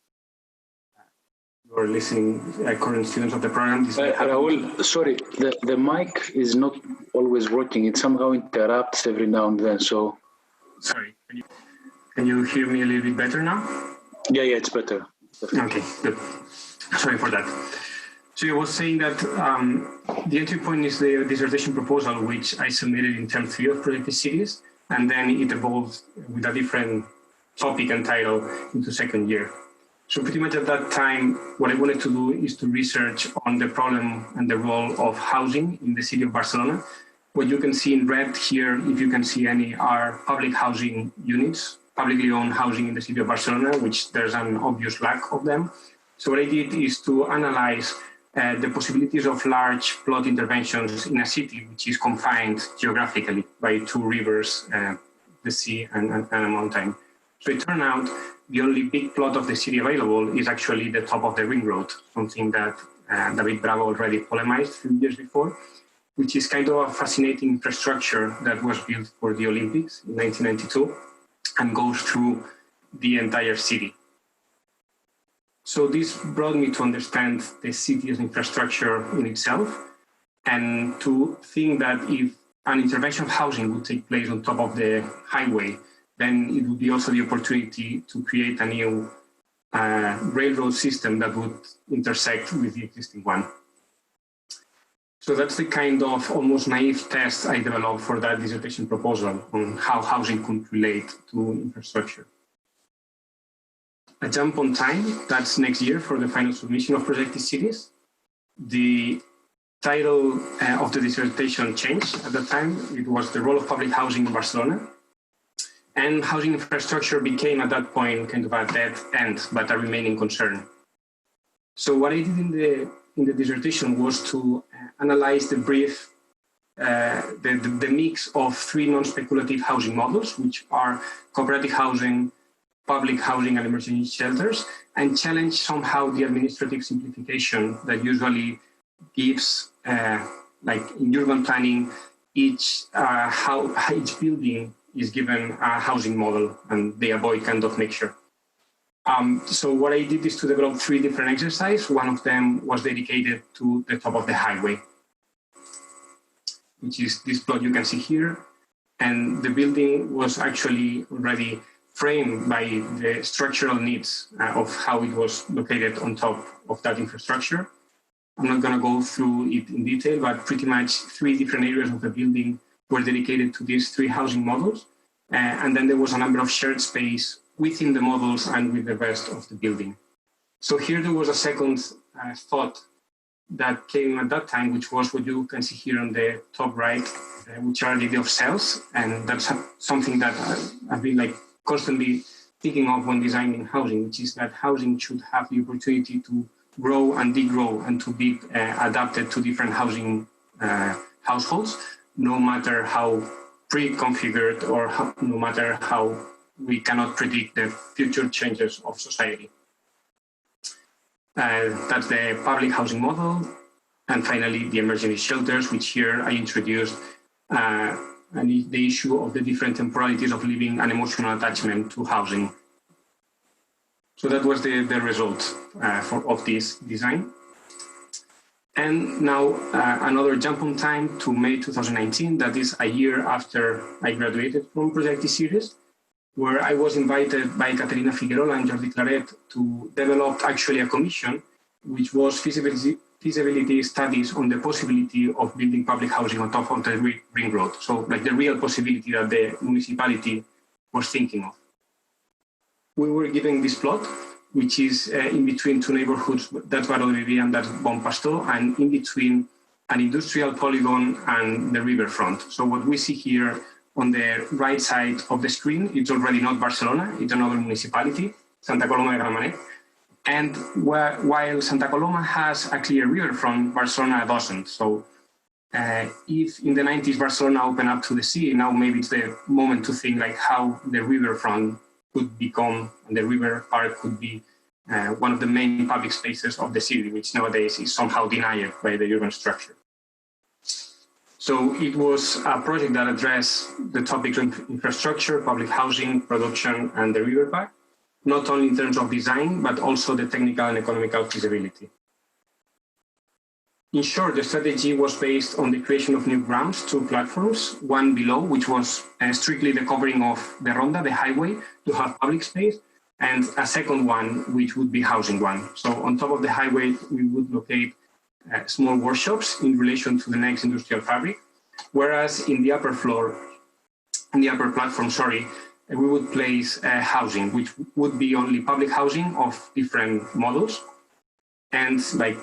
you're listening, current students of the program. Raul, sorry, the mic is not always working. It somehow interrupts every now and then. So, sorry, can you hear me a little bit better now? Yeah, it's better. Okay, good. Sorry for that. So I was saying that the entry point is the dissertation proposal, which I submitted in term 3 of Projective Cities, and then it evolved with a different topic and title into second year. So pretty much at that time, what I wanted to do is to research on the problem and the role of housing in the city of Barcelona. What you can see in red here, if you can see any, are public housing units, publicly owned housing in the city of Barcelona, which there's an obvious lack of them. So what I did is to analyze the possibilities of large plot interventions in a city which is confined geographically by 2 rivers, the sea and a mountain. So it turned out the only big plot of the city available is actually the top of the ring road, something that David Bravo already polemized a few years before, which is kind of a fascinating infrastructure that was built for the Olympics in 1992 and goes through the entire city. So this brought me to understand the city as infrastructure in itself, and to think that if an intervention of housing would take place on top of the highway, then it would be also the opportunity to create a new railroad system that would intersect with the existing one. So that's the kind of almost naive test I developed for that dissertation proposal on how housing could relate to infrastructure. a jump on time. That's next year for the final submission of Projective Cities. The title of the dissertation changed at the time. It was the role of public housing in Barcelona. And housing infrastructure became at that point kind of a dead end, but a remaining concern. So what I did in the dissertation was to analyze the brief, the mix of three non-speculative housing models, which are cooperative housing, public housing, and emergency shelters, and challenge somehow the administrative simplification that usually gives, like in urban planning, each building is given a housing model, and they avoid kind of mixture. So what I did is to develop three different exercises. One of them was dedicated to the top of the highway, which is this plot you can see here. And the building was actually already framed by the structural needs of how it was located on top of that infrastructure. I'm not going to go through it in detail, but pretty much three different areas of the building were dedicated to these three housing models. And then there was a number of shared space within the models and with the rest of the building. So here there was a second thought that came at that time, which was what you can see here on the top right, which are the idea of cells. And that's something that I've been like constantly thinking of when designing housing, which is that housing should have the opportunity to grow and degrow and to be adapted to different housing households, no matter how pre-configured or no matter how we cannot predict the future changes of society. That's the public housing model. And finally, the emergency shelters, which here I introduced the issue of the different temporalities of living and emotional attachment to housing. So that was the result of this design. And now another jump on time to May 2019, that is a year after I graduated from Projective Cities, where I was invited by Caterina Figuerola and Jordi Claret to develop actually a commission, which was feasibility studies on the possibility of building public housing on top of the ring road. So like the real possibility that the municipality was thinking of. We were given this plot, which is in between two neighborhoods, that's Baró and that's Bon Pastor, and in between an industrial polygon and the riverfront. So what we see here on the right side of the screen, it's already not Barcelona, it's another municipality, Santa Coloma de Gramenet. And while Santa Coloma has a clear riverfront, Barcelona doesn't. So if in the 90s Barcelona opened up to the sea, now maybe it's the moment to think like how the riverfront could become, and the river park could be one of the main public spaces of the city, which nowadays is somehow denied by the urban structure. So it was a project that addressed the topics of infrastructure, public housing, production, and the river park, not only in terms of design, but also the technical and economical feasibility. In short, the strategy was based on the creation of new grounds, two platforms, one below, which was strictly the covering of the Ronda, the highway, to have public space, and a second one, which would be housing one. So on top of the highway, we would locate small workshops in relation to the next industrial fabric, whereas in the upper floor, in the upper platform, we would place housing, which would be only public housing of different models. And like,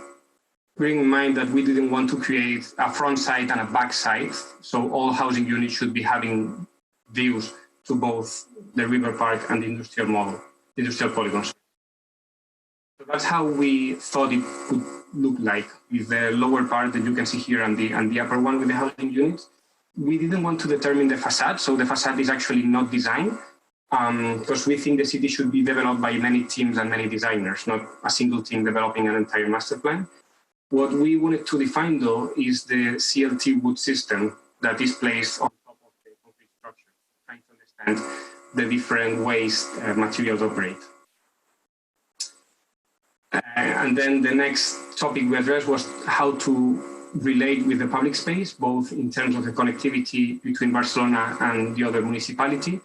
bearing in mind that we didn't want to create a front side and a back side, so all housing units should be having views to both the river park and the industrial model, industrial polygons. So that's how we thought it could look like, with the lower part that you can see here and the upper one with the housing units. We didn't want to determine the facade, so the facade is actually not designed, because we think the city should be developed by many teams and many designers, not a single team developing an entire master plan. What we wanted to define, though, is the CLT wood system that is placed on top of the concrete structure, trying to understand the different ways materials operate. And then the next topic we addressed was how to relate with the public space, both in terms of the connectivity between Barcelona and the other municipality,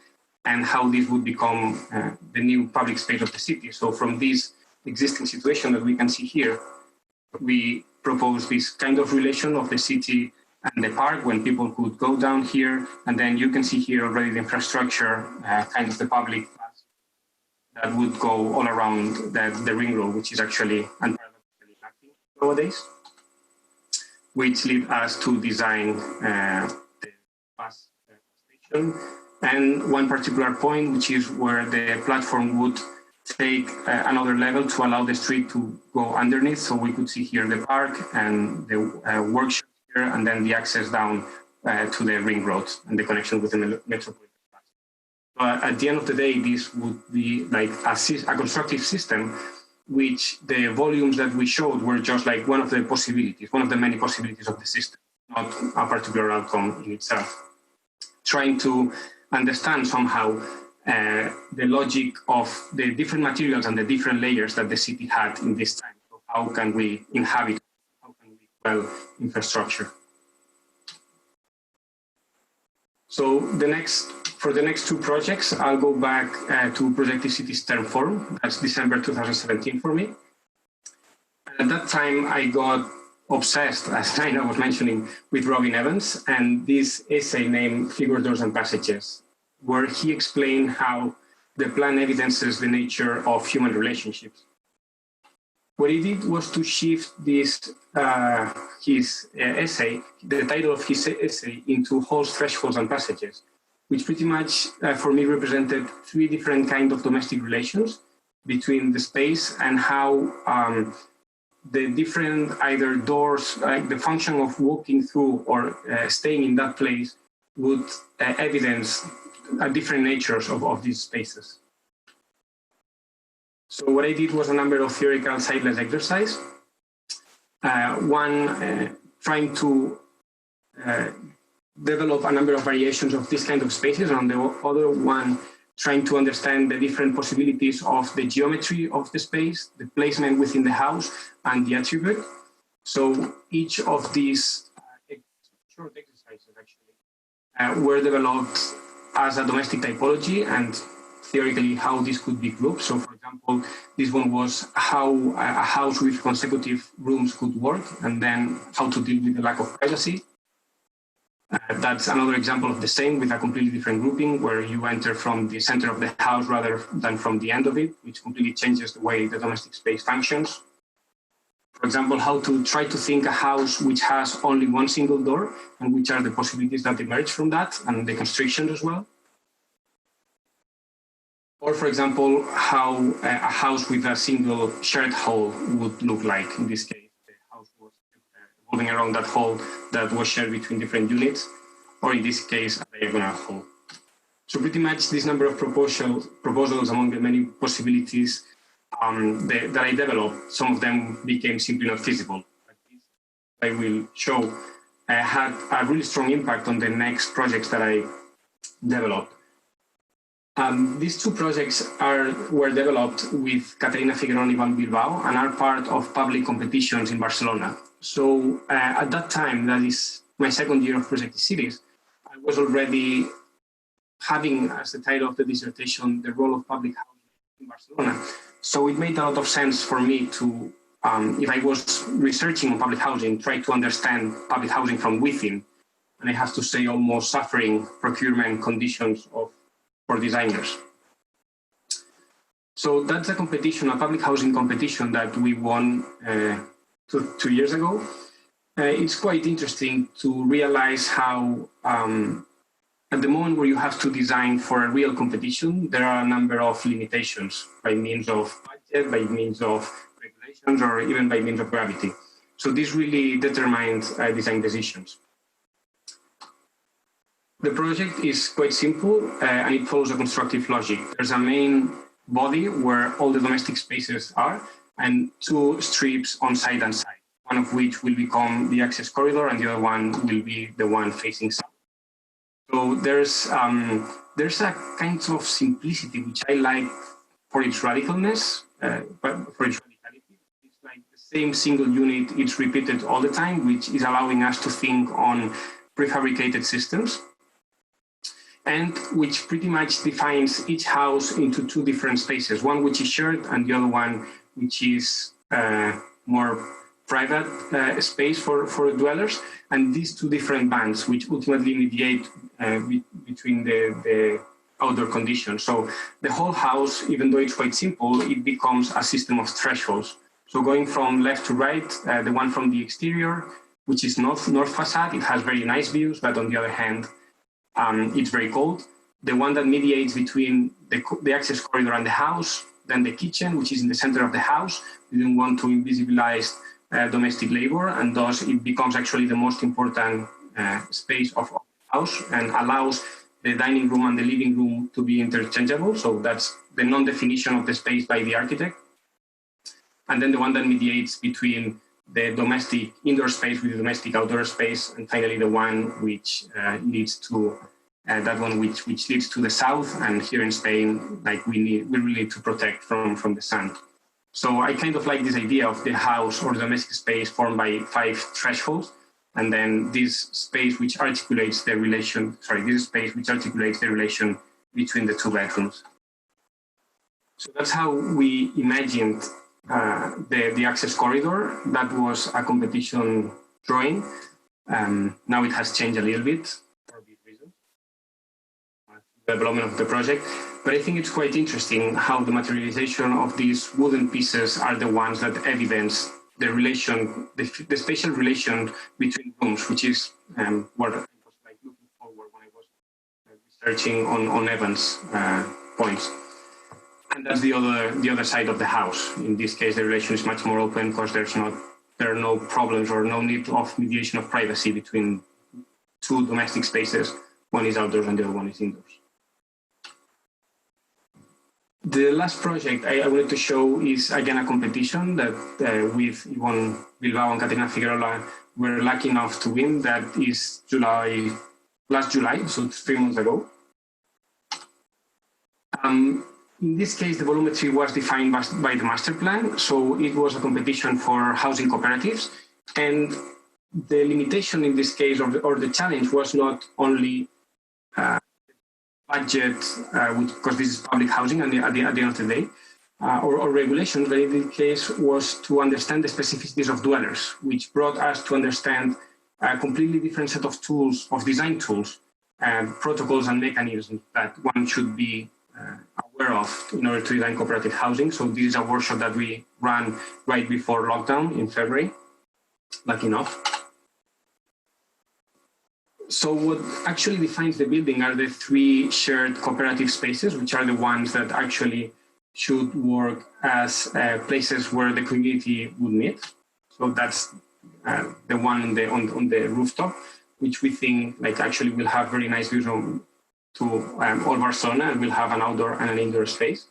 and how this would become the new public space of the city. So from this existing situation that we can see here, we propose this kind of relation of the city and the park when people could go down here. And then you can see here already the infrastructure, kind of the public that would go all around the ring road, which is actually unparadoxically lacking nowadays, which lead us to design the bus station. And one particular point, which is where the platform would take another level to allow the street to go underneath. So we could see here the park and the workshop here, and then the access down to the ring road and the connection with the metropolitan. But at the end of the day, this would be like a constructive system, which the volumes that we showed were just like one of the possibilities, one of the many possibilities of the system, not a particular outcome in itself. Trying to understand somehow the logic of the different materials and the different layers that the city had in this time. So how can we inhabit, how can we build infrastructure? So for the next two projects, I'll go back to Projective Cities Term Forum. That's December 2017 for me. At that time, I got obsessed, as Naina was mentioning, with Robin Evans and this essay named Figures, Doors, and Passages, where he explained how the plan evidences the nature of human relationships. What he did was to shift this, his essay, the title of his essay, into halls, thresholds, and passages, which pretty much, for me, represented three different kinds of domestic relations between the space and how the different either doors, like the function of walking through or staying in that place would evidence different natures of these spaces. So what I did was a number of theoretical sightless exercise. One, trying to develop a number of variations of this kind of spaces, and the other one, trying to understand the different possibilities of the geometry of the space, the placement within the house, and the attribute. So each of these short exercises actually were developed as a domestic typology and theoretically how this could be grouped. So for example, this one was how a house with consecutive rooms could work, and then how to deal with the lack of privacy. That's another example of the same with a completely different grouping where you enter from the center of the house rather than from the end of it, which completely changes the way the domestic space functions. For example, how to try to think a house which has only one single door and which are the possibilities that emerge from that and the constrictions as well. Or for example, how a house with a single shared hall would look like. In this case, the house was moving around that hall that was shared between different units, or in this case, a diagonal hall. So pretty much this number of proposals among the many possibilities that I developed, some of them became simply not feasible. I will show had a really strong impact on the next projects that I developed. These two projects were developed with Caterina Figueroa Van Bilbao and are part of public competitions in Barcelona. So at that time, that is my second year of Projective Cities, I was already having as the title of the dissertation, the role of public housing in Barcelona. So it made a lot of sense for me to, if I was researching on public housing, try to understand public housing from within. And I have to say almost suffering procurement conditions for designers. So that's a competition, a public housing competition that we won 2 years ago. It's quite interesting to realize how at the moment where you have to design for a real competition, there are a number of limitations by means of budget, by means of regulations, or even by means of gravity. So this really determines design decisions. The project is quite simple and it follows a constructive logic. There's a main body where all the domestic spaces are and two strips on side and side, one of which will become the access corridor and the other one will be the one facing south. So there's a kind of simplicity which I like for its radicalness, but for its radicality. It's like the same single unit, it's repeated all the time, which is allowing us to think on prefabricated systems, and which pretty much defines each house into two different spaces, one which is shared and the other one which is more private space for dwellers, and these two different bands which ultimately mediate between the outdoor conditions. So the whole house, even though it's quite simple, it becomes a system of thresholds. So going from left to right, the one from the exterior, which is north facade, it has very nice views, but on the other hand, it's very cold. The one that mediates between the access corridor and the house, then the kitchen, which is in the center of the house. We don't want to invisibilize domestic labor, and thus it becomes actually the most important space of the house and allows the dining room and the living room to be interchangeable. So that's the non-definition of the space by the architect. And then the one that mediates between the domestic indoor space with the domestic outdoor space, and finally the one which leads to that one which leads to the south. And here in Spain, like we really need to protect from the sun. So I kind of like this idea of the house or the domestic space formed by 5 thresholds, and then this space which articulates the relation. This space which articulates the relation between the 2 bedrooms. So that's how we imagined the access corridor. That was a competition drawing. Now it has changed a little bit for these reasons, the development of the project. But I think it's quite interesting how the materialization of these wooden pieces are the ones that evidence the relation, the spatial relation between rooms, which is what I was like looking forward when I was researching on Evan's points. And that's the other side of the house. In this case, the relation is much more open because there are no problems or no need of mediation of privacy between 2 domestic spaces. One is outdoors and the other one is indoors. The last project I wanted to show is again a competition that with Yvonne Bilbao and Caterina Figueroa were lucky enough to win. That is last July, so 3 months ago. In this case, the volumetry was defined by the master plan. So it was a competition for housing cooperatives. And the limitation in this case, or the challenge, was not only budget, because this is public housing at the end of the day, or regulations, but in this case was to understand the specificities of dwellers, which brought us to understand a completely different set of tools, of design tools, protocols and mechanisms that one should be aware of in order to design cooperative housing. So this is a workshop that we ran right before lockdown in February, lucky enough. So what actually defines the building are the 3 shared cooperative spaces, which are the ones that actually should work as places where the community would meet. So that's the one on the rooftop, which we think like actually will have very nice views to all Barcelona, and will have an outdoor and an indoor space.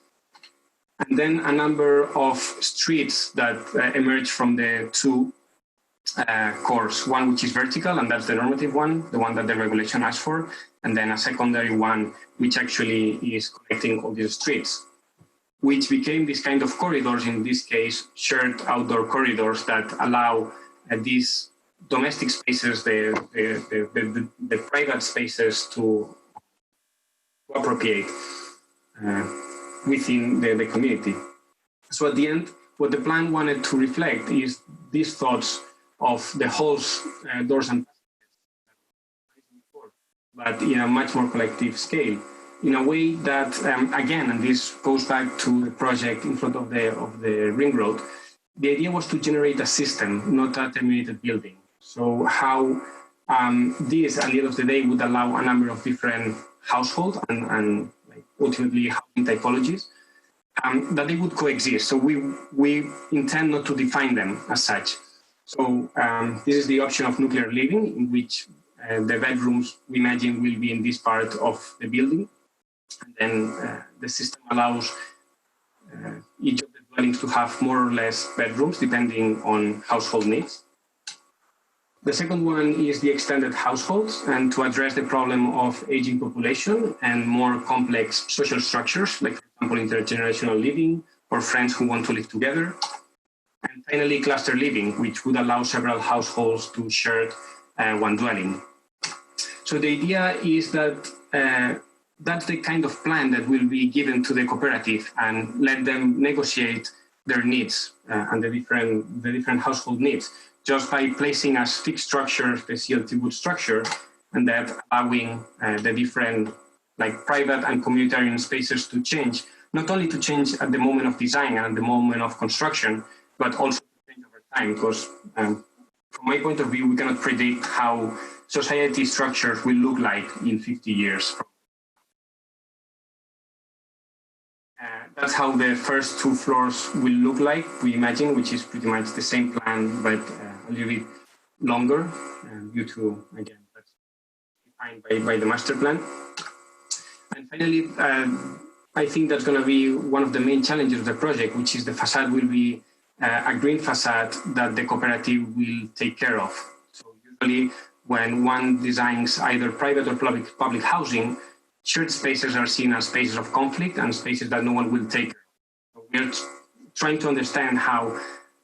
And then a number of streets that emerge from the 2 cores, one which is vertical, and that's the normative one, the one that the regulation asks for, and then a secondary one which actually is connecting all these streets, which became this kind of corridors, in this case, shared outdoor corridors that allow these domestic spaces, the private spaces to appropriate within the community. So at the end, what the plan wanted to reflect is these thoughts of the halls, doors and passages, but in a much more collective scale, in a way that, again, and this goes back to the project in front of the ring road, the idea was to generate a system, not a terminated building. So how this, at the end of the day, would allow a number of different households and like ultimately housing typologies, that they would coexist. So we intend not to define them as such. So this is the option of nuclear living, in which the bedrooms, we imagine, will be in this part of the building. And then the system allows each of the dwellings to have more or less bedrooms, depending on household needs. The second one is the extended households, and to address the problem of aging population and more complex social structures, like, for example, intergenerational living or friends who want to live together. And finally, cluster living, which would allow several households to share one dwelling. So the idea is that that's the kind of plan that will be given to the cooperative, and let them negotiate their needs and the different household needs, just by placing as fixed structures the CLT wood structure, and that allowing the different like private and communitarian spaces to change, not only to change at the moment of design and at the moment of construction, but also to change over time. Because from my point of view, we cannot predict how society structures will look like in 50 years. That's how the first 2 floors will look like, we imagine, which is pretty much the same plan, but a little bit longer due to, again, that's defined by the master plan. And finally, I think that's going to be one of the main challenges of the project, which is the facade will be a green facade that the cooperative will take care of. So usually when one designs either private or public housing, shared spaces are seen as spaces of conflict and spaces that no one will take. So we're trying to understand how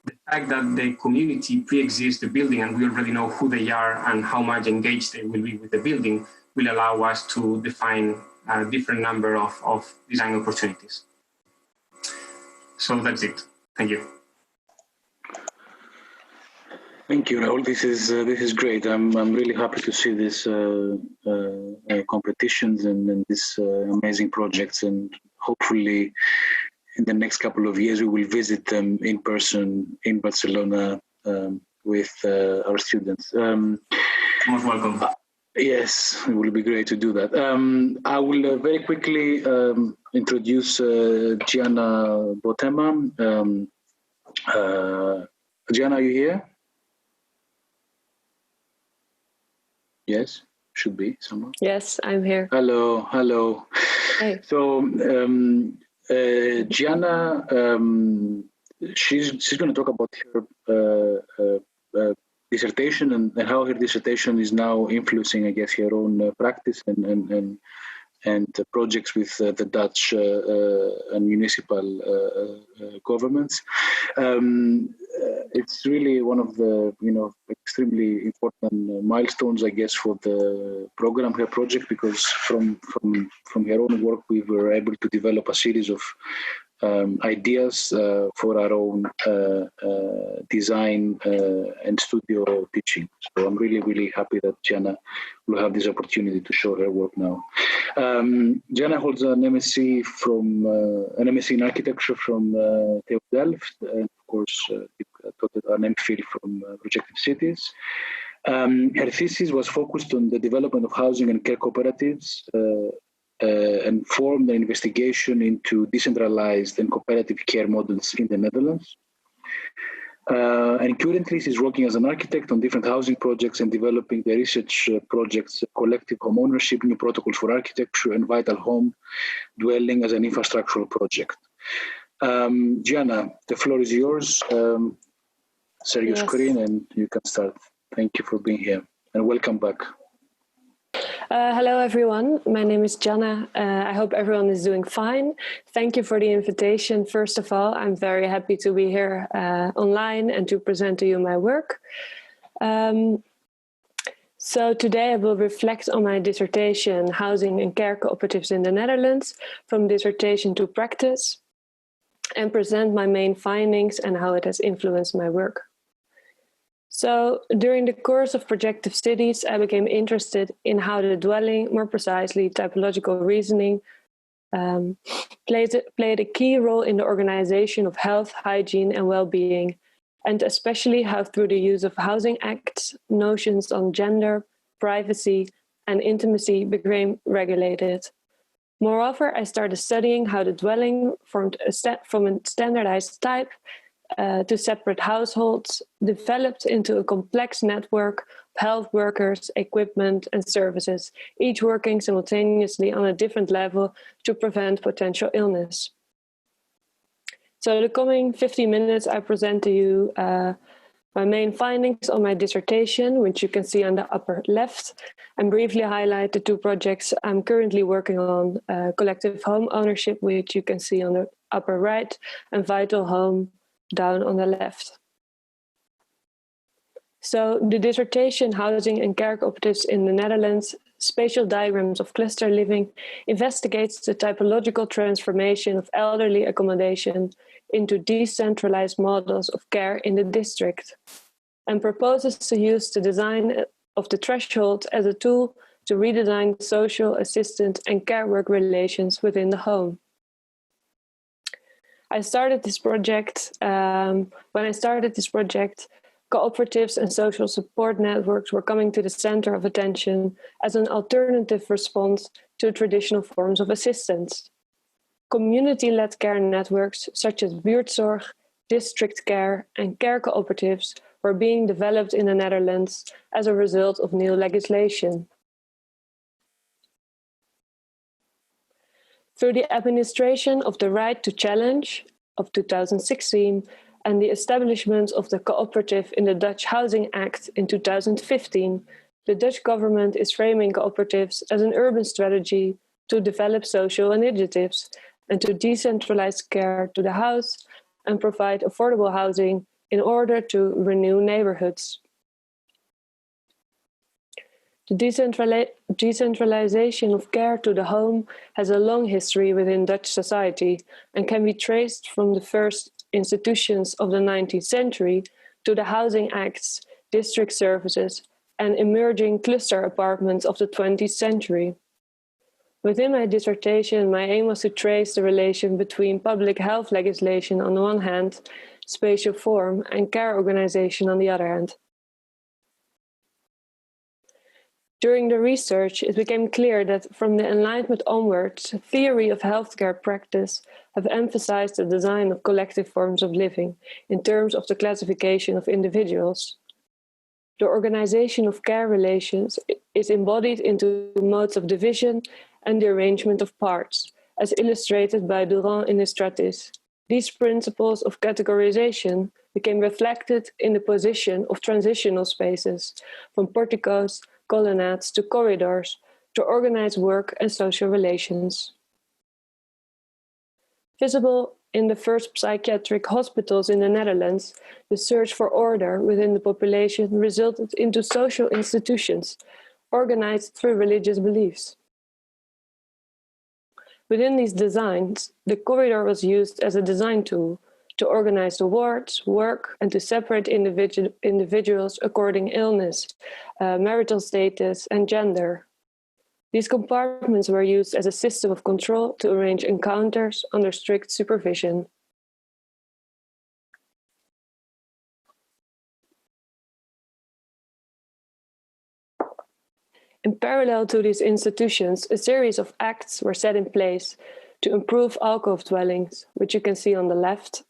the fact that the community pre-exists the building and we already know who they are and how much engaged they will be with the building will allow us to define a different number of design opportunities. So that's it. Thank you. Thank you, Raul. This is great. I'm really happy to see these competitions and these amazing projects, and hopefully in the next couple of years we will visit them in person in Barcelona with our students. Most welcome. Yes, it will be great to do that. I will very quickly introduce Gianna Botema. Gianna, are you here? Yes, should be someone. Yes, I'm here. Hello, hello. Hey. So Gianna, she's going to talk about her dissertation and how her dissertation is now influencing, I guess, her own practice and projects with the Dutch and municipal governments. It's really one of the extremely important milestones, I guess, for the program, her project, because from her own work we were able to develop a series of ideas for our own design and studio teaching. So I'm really happy that Gianna will have this opportunity to show her work now. Gianna holds an MSc in architecture from TU Delft, and of course taught an MPhil from Projective Cities. Her thesis was focused on the development of housing and care cooperatives and formed an investigation into decentralized and cooperative care models in the Netherlands. And currently she's working as an architect on different housing projects and developing the research projects, collective home ownership, new protocols for architecture, and vital home dwelling as an infrastructural project. Gianna, the floor is yours. Share your screen and you can start. Thank you for being here and welcome back. Hello, everyone. My name is Gianna. I hope everyone is doing fine. Thank you for the invitation. First of all, I'm very happy to be here online and to present to you my work. So today I will reflect on my dissertation, Housing and Care Cooperatives in the Netherlands, from dissertation to practice, and present my main findings and how it has influenced my work. So during the course of Projective Cities, I became interested in how the dwelling, more precisely typological reasoning, played a key role in the organization of health, hygiene, and well-being, and especially how through the use of housing acts, notions on gender, privacy, and intimacy became regulated. Moreover, I started studying how the dwelling from a standardized type to separate households, developed into a complex network of health workers, equipment, and services, each working simultaneously on a different level to prevent potential illness. So the coming 50 minutes, I present to you my main findings on my dissertation, which you can see on the upper left, and briefly highlight the 2 projects I'm currently working on, collective home ownership, which you can see on the upper right, and vital home, down on the left. So the dissertation, Housing and Care Cooperatives in the Netherlands, Spatial Diagrams of Cluster Living, investigates the typological transformation of elderly accommodation into decentralized models of care in the district, and proposes to use the design of the threshold as a tool to redesign social, assistant, and care work relations within the home. When I started this project, cooperatives and social support networks were coming to the center of attention as an alternative response to traditional forms of assistance. Community-led care networks such as buurtzorg, district care, and care cooperatives were being developed in the Netherlands as a result of new legislation. Through the administration of the right to challenge of 2016 and the establishment of the cooperative in the Dutch Housing Act in 2015, the Dutch government is framing cooperatives as an urban strategy to develop social initiatives and to decentralize care to the house and provide affordable housing in order to renew neighborhoods. The decentralization of care to the home has a long history within Dutch society and can be traced from the first institutions of the 19th century to the housing acts, district services, and emerging cluster apartments of the 20th century. Within my dissertation, my aim was to trace the relation between public health legislation on the one hand, spatial form, and care organization on the other hand. During the research, it became clear that from the Enlightenment onwards, theory of healthcare practice have emphasized the design of collective forms of living in terms of the classification of individuals. The organization of care relations is embodied into modes of division and the arrangement of parts, as illustrated by Durand in his treatise. These principles of categorization became reflected in the position of transitional spaces, from porticos, colonnades to corridors, to organize work and social relations. Visible in the first psychiatric hospitals in the Netherlands, the search for order within the population resulted into social institutions, organized through religious beliefs. Within these designs, the corridor was used as a design tool to organize the wards, work, and to separate individuals according illness, marital status, and gender. These compartments were used as a system of control to arrange encounters under strict supervision. In parallel to these institutions, a series of acts were set in place to improve alcove dwellings, which you can see on the left.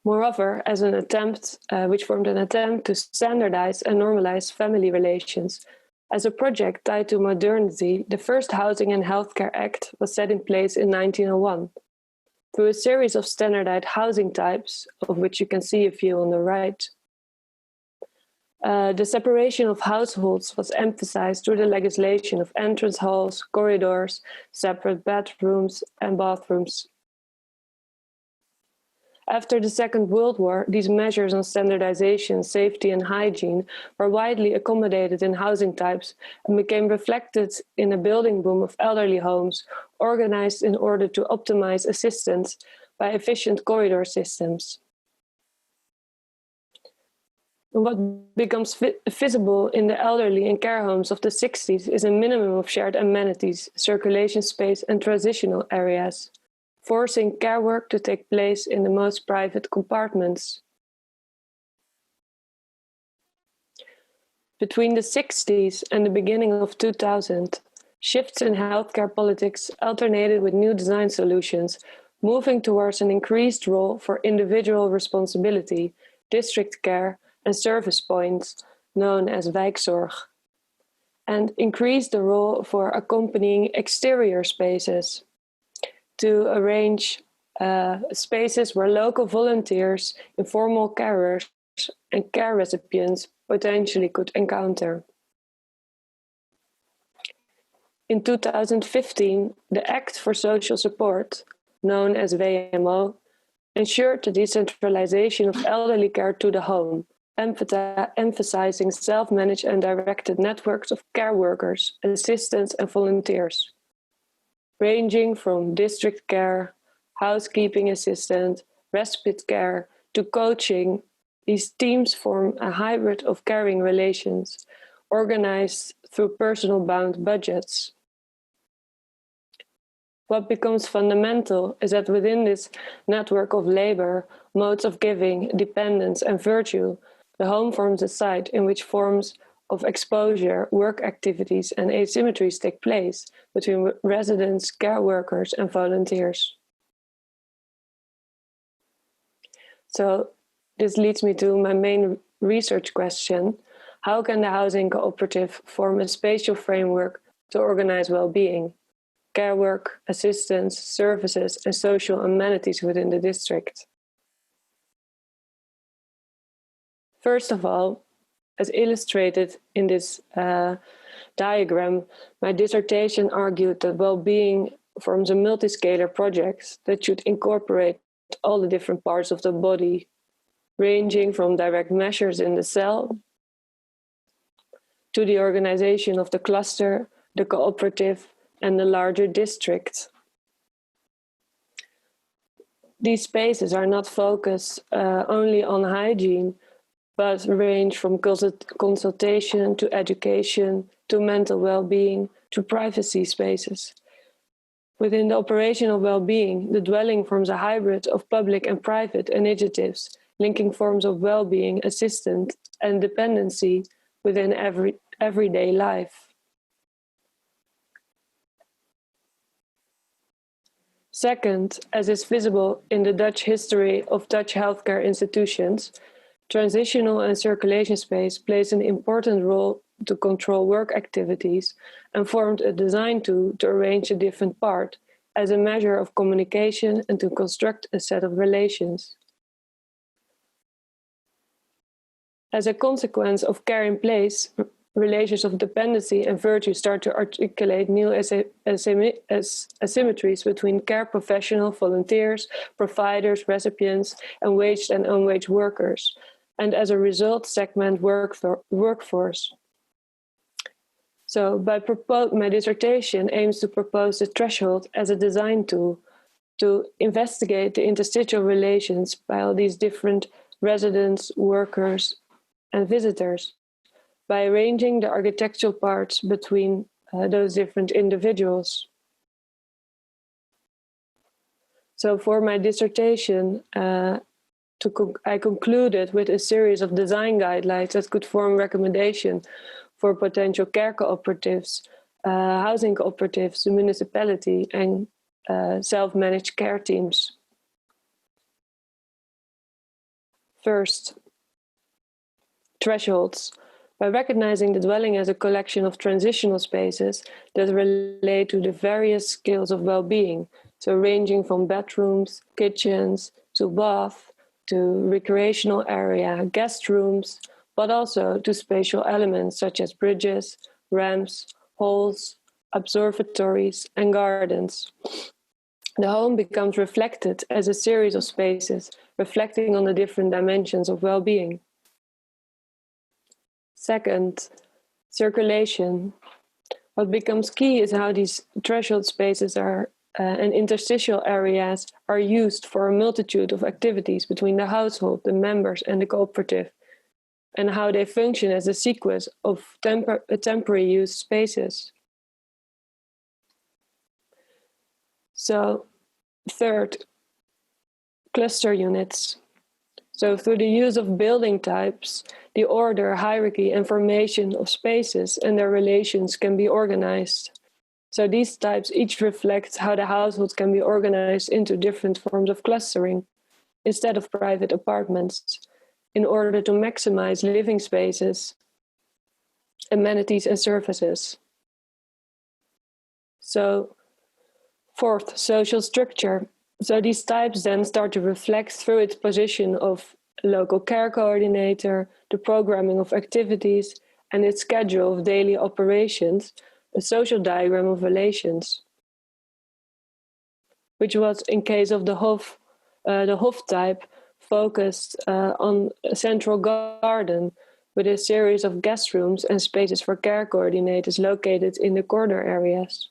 Moreover, as an attempt, which formed an attempt to standardize and normalize family relations. As a project tied to modernity, the first Housing and Healthcare Act was set in place in 1901. Through a series of standardized housing types, of which you can see a few on the right, the separation of households was emphasized through the legislation of entrance halls, corridors, separate bedrooms, and bathrooms. After the Second World War, these measures on standardization, safety, and hygiene were widely accommodated in housing types and became reflected in a building boom of elderly homes, organized in order to optimize assistance by efficient corridor systems. And what becomes visible in the elderly and care homes of the 60s is a minimum of shared amenities, circulation space, and transitional areas, forcing care work to take place in the most private compartments. Between the 60s and the beginning of 2000, shifts in healthcare politics alternated with new design solutions, moving towards an increased role for individual responsibility, district care, and service points, known as wijkzorg, and increased the role for accompanying exterior spaces, to arrange spaces where local volunteers, informal carers, and care recipients potentially could encounter. In 2015, the Act for Social Support, known as WMO, ensured the decentralization of elderly care to the home, emphasizing self-managed and directed networks of care workers, assistants, and volunteers, ranging from district care, housekeeping assistant, respite care, to coaching. These teams form a hybrid of caring relations, organized through personal bound budgets. What becomes fundamental is that within this network of labor, modes of giving, dependence, and virtue, the home forms a site in which forms of exposure, work activities, and asymmetries take place between residents, care workers, and volunteers. So this leads me to my main research question. How can the housing cooperative form a spatial framework to organize well-being, care work, assistance, services, and social amenities within the district? First of all, as illustrated in this diagram, my dissertation argued that well-being forms a multiscalar project that should incorporate all the different parts of the body, ranging from direct measures in the cell to the organization of the cluster, the cooperative, and the larger district. These spaces are not focused only on hygiene, but range from consultation to education to mental well-being to privacy spaces. Within the operation of well-being, the dwelling forms a hybrid of public and private initiatives, linking forms of well-being, assistance, and dependency within everyday life. Second, as is visible in the Dutch history of Dutch healthcare institutions, transitional and circulation space plays an important role to control work activities and formed a design tool to arrange a different part as a measure of communication and to construct a set of relations. As a consequence of care in place, relations of dependency and virtue start to articulate new asymmetries between care professional, volunteers, providers, recipients, and waged and unwaged workers, and as a result, segment workforce. So my dissertation aims to propose the threshold as a design tool to investigate the interstitial relations by all these different residents, workers, and visitors, by arranging the architectural parts between those different individuals. So for my dissertation, I concluded with a series of design guidelines that could form recommendation for potential care cooperatives, housing cooperatives, the municipality, and self-managed care teams. First, thresholds. By recognizing the dwelling as a collection of transitional spaces that relate to the various scales of well-being, so ranging from bedrooms, kitchens, to bath, to recreational area, guest rooms, but also to spatial elements such as bridges, ramps, halls, observatories, and gardens. The home becomes reflected as a series of spaces, reflecting on the different dimensions of well-being. Second, circulation. What becomes key is how these threshold spaces are and interstitial areas are used for a multitude of activities between the household, the members, and the cooperative, and how they function as a sequence of temporary use spaces. So, third, cluster units. So through the use of building types, the order, hierarchy, and formation of spaces and their relations can be organized. So these types each reflect how the household can be organized into different forms of clustering instead of private apartments in order to maximize living spaces, amenities, and services. So fourth, social structure. So these types then start to reflect through its position of local care coordinator, the programming of activities, and its schedule of daily operations, a social diagram of relations, which was, in case of the Hof type, focused on a central garden with a series of guest rooms and spaces for care coordinators located in the corner areas.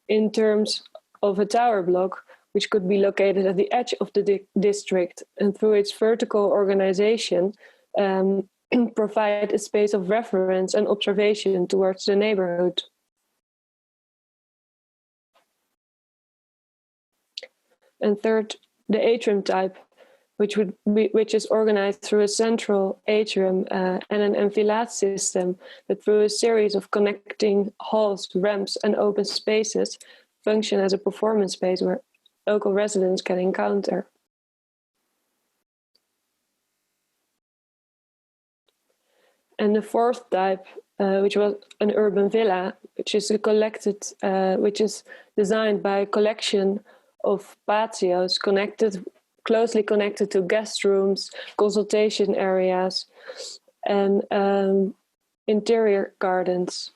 In terms of a tower block, which could be located at the edge of the district, and through its vertical organization, provide a space of reference and observation towards the neighborhood. And third, the atrium type, which is organized through a central atrium and an enfilade system that through a series of connecting halls, ramps, and open spaces function as a performance space where local residents can encounter. And the fourth type, which was an urban villa, which is which is designed by a collection of patios closely connected to guest rooms, consultation areas, and interior gardens.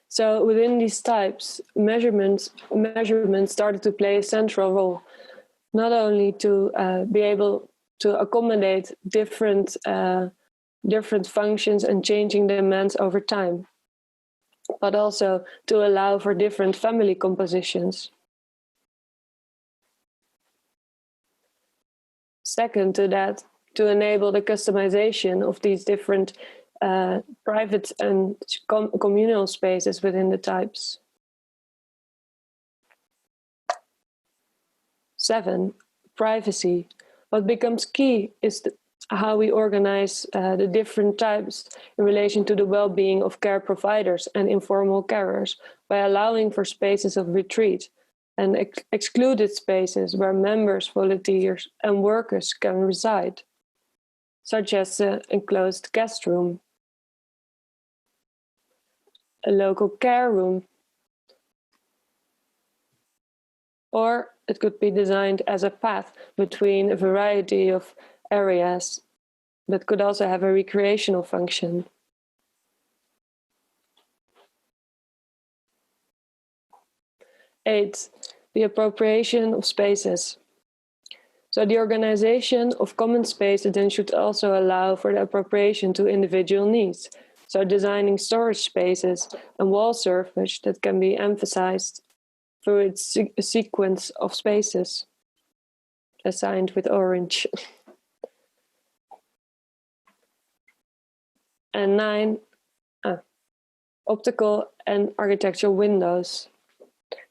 So within these types, measurements started to play a central role, not only to be able to accommodate different functions and changing demands over time, but also to allow for different family compositions. Second to that, to enable the customization of these different private and communal spaces within the types. 7, privacy. What becomes key is how we organize the different types in relation to the well-being of care providers and informal carers by allowing for spaces of retreat and excluded spaces where members, volunteers, and workers can reside, such as the enclosed guest room, a local care room, or it could be designed as a path between a variety of areas that could also have a recreational function. Eight, the appropriation of spaces. So the organization of common spaces then should also allow for the appropriation to individual needs. So designing storage spaces and wall surface that can be emphasized through its sequence of spaces, assigned with orange. And 9, optical and architectural windows.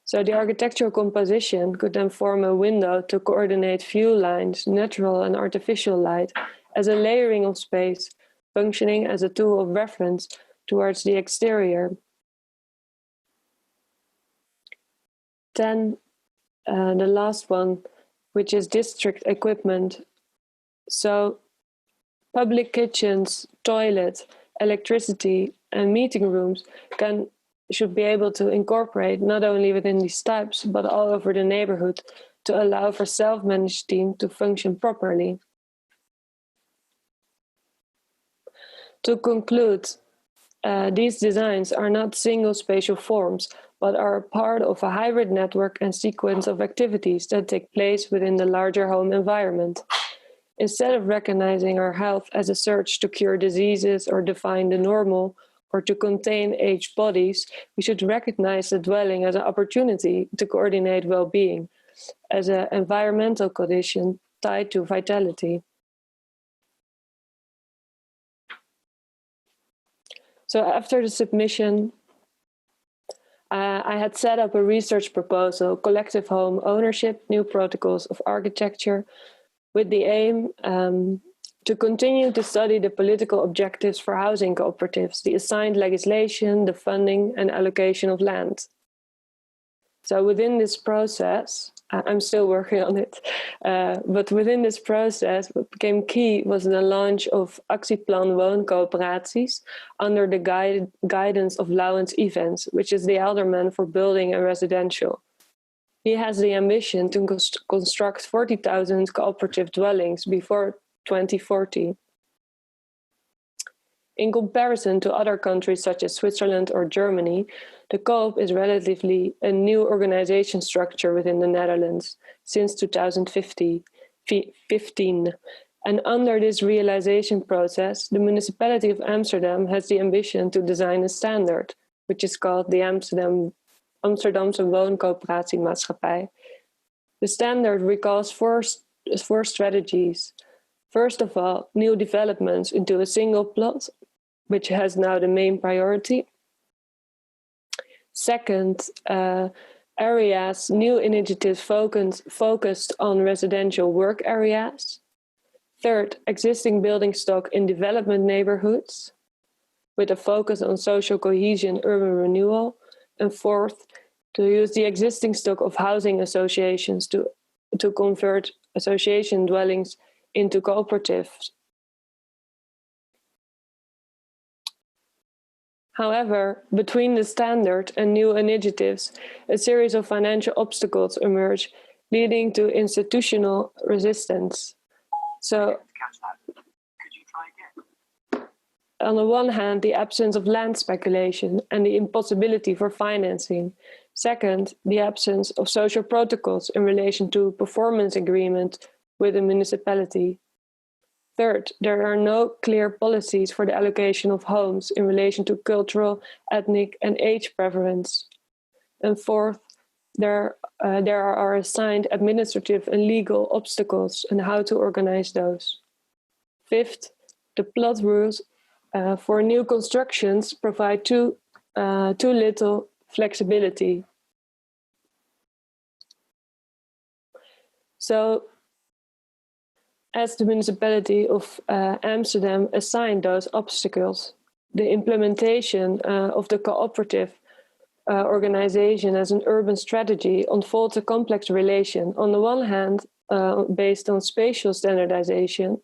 So the architectural composition could then form a window to coordinate view lines, natural and artificial light, as a layering of space, functioning as a tool of reference towards the exterior. 10, the last one, which is district equipment. So public kitchens, toilets, electricity, and meeting rooms should be able to incorporate not only within these types, but all over the neighborhood to allow for self-managed team to function properly. To conclude, these designs are not single spatial forms, but are part of a hybrid network and sequence of activities that take place within the larger home environment. Instead of recognizing our health as a search to cure diseases or define the normal or to contain aged bodies, we should recognize the dwelling as an opportunity to coordinate well-being, as an environmental condition tied to vitality. So after the submission, I had set up a research proposal, Collective Home Ownership, New Protocols of Architecture, with the aim to continue to study the political objectives for housing cooperatives, the assigned legislation, the funding and allocation of land. So within this process, I'm still working on it, but within this process, what became key was the launch of Actieplan Wooncoöperaties under the guidance of Laurens Evans, which is the alderman for building and residential. He has the ambition to construct 40,000 cooperative dwellings before 2040. In comparison to other countries such as Switzerland or Germany, the Co-op is relatively a new organization structure within the Netherlands since 2015. And under this realization process, the municipality of Amsterdam has the ambition to design a standard, which is called the Amsterdamse Wooncoöperatiemaatschappij. The standard recalls 4 strategies. First of all, new developments into a single plot, which has now the main priority. Second, areas, new initiatives focused on residential work areas. Third, existing building stock in development neighborhoods with a focus on social cohesion, urban renewal. And fourth, to use the existing stock of housing associations to convert association dwellings into cooperatives. However, between the standard and new initiatives, a series of financial obstacles emerge, leading to institutional resistance. So, on the one hand, the absence of land speculation and the impossibility for financing. Second, the absence of social protocols in relation to performance agreement with a municipality. Third, there are no clear policies for the allocation of homes in relation to cultural, ethnic, and age preference. And fourth, there are assigned administrative and legal obstacles and how to organize those. Fifth, the plot rules for new constructions provide too little flexibility. So, as the municipality of Amsterdam assigned those obstacles, the implementation of the cooperative organization as an urban strategy unfolds a complex relation. On the one hand, based on spatial standardization,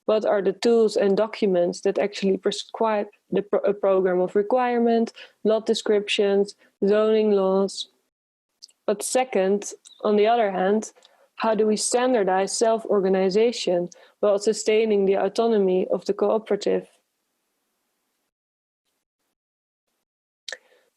what are the tools and documents that actually prescribe a program of requirement, lot descriptions, zoning laws? But second, on the other hand, how do we standardize self-organization while sustaining the autonomy of the cooperative?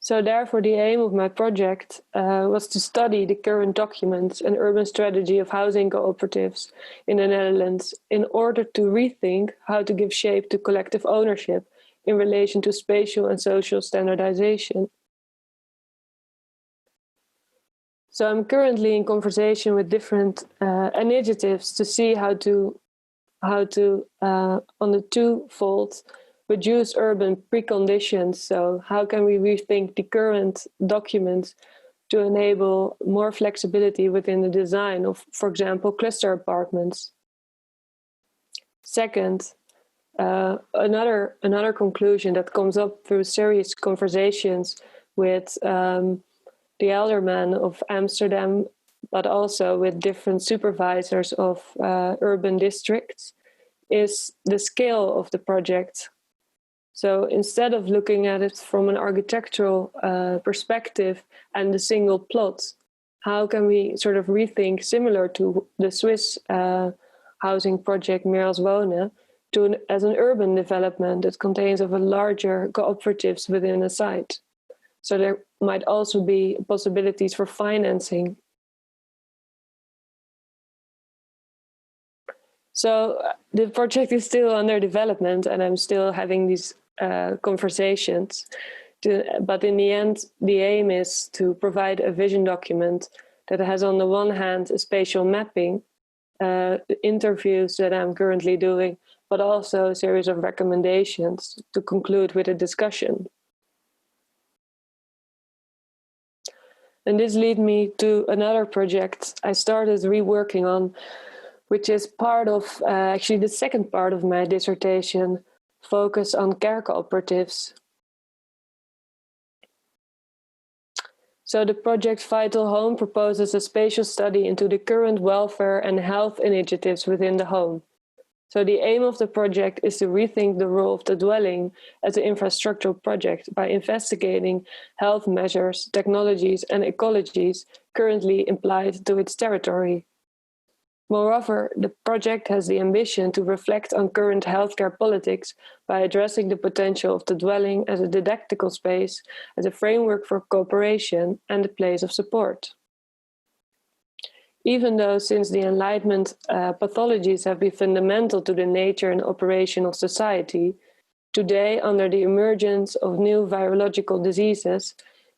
So therefore, the aim of my project was to study the current documents and urban strategy of housing cooperatives in the Netherlands in order to rethink how to give shape to collective ownership in relation to spatial and social standardization. So I'm currently in conversation with different initiatives to see how to on the twofold reduce urban preconditions. So how can we rethink the current documents to enable more flexibility within the design of, for example, cluster apartments? Second, another conclusion that comes up through serious conversations with the alderman of Amsterdam, but also with different supervisors of urban districts, is the scale of the project. So instead of looking at it from an architectural perspective and the single plot, how can we sort of rethink, similar to the Swiss housing project Meerls Wonen, as an urban development that contains of a larger cooperatives within a site? So there might also be possibilities for financing. So the project is still under development and I'm still having these conversations. But in the end, the aim is to provide a vision document that has on the one hand a spatial mapping, interviews that I'm currently doing, but also a series of recommendations to conclude with a discussion. And this leads me to another project I started reworking on, which is part of, actually the second part of my dissertation, focus on care cooperatives. So the project Vital Home proposes a spatial study into the current welfare and health initiatives within the home. So the aim of the project is to rethink the role of the dwelling as an infrastructural project by investigating health measures, technologies, and ecologies currently applied to its territory. Moreover, the project has the ambition to reflect on current healthcare politics by addressing the potential of the dwelling as a didactical space, as a framework for cooperation, and a place of support. Even though since the Enlightenment pathologies have been fundamental to the nature and operation of society, today under the emergence of new virological diseases,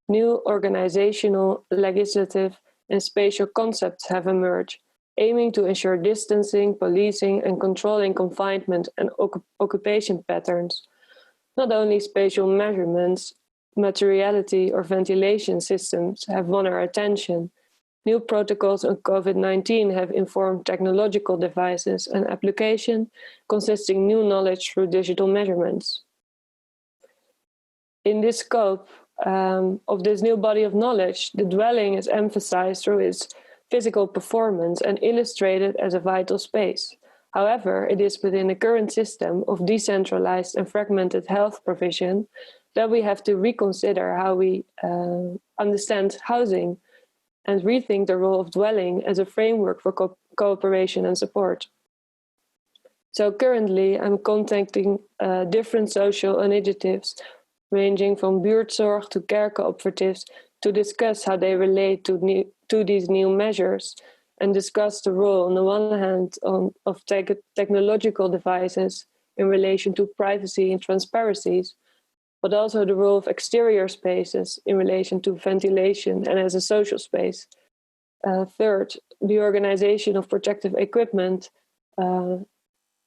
new organizational, legislative and spatial concepts have emerged aiming to ensure distancing, policing, and controlling confinement and occupation patterns. Not only spatial measurements, materiality or ventilation systems have won our attention. New protocols on COVID-19 have informed technological devices and application, consisting new knowledge through digital measurements. In this scope of this new body of knowledge, the dwelling is emphasized through its physical performance and illustrated as a vital space. However, it is within the current system of decentralized and fragmented health provision that we have to reconsider how we understand housing and rethink the role of dwelling as a framework for cooperation and support. So currently, I'm contacting different social initiatives ranging from buurtzorg to care cooperatives to discuss how they relate to these new measures and discuss the role, on the one hand, of technological devices in relation to privacy and transparencies, but also the role of exterior spaces in relation to ventilation and as a social space. Third, the organization of protective equipment,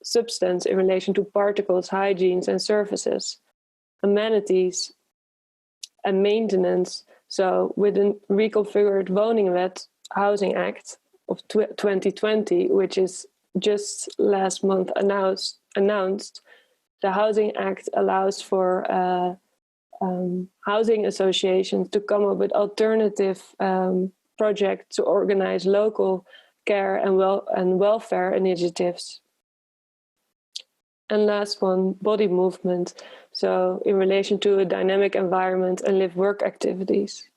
substance in relation to particles, hygienes and surfaces, amenities and maintenance. So with a reconfigured Woningwet Housing Act of 2020, which is just last month announced, the Housing Act allows for housing associations to come up with alternative projects to organize local care and welfare initiatives. And last one, body movement. So in relation to a dynamic environment and live-work activities.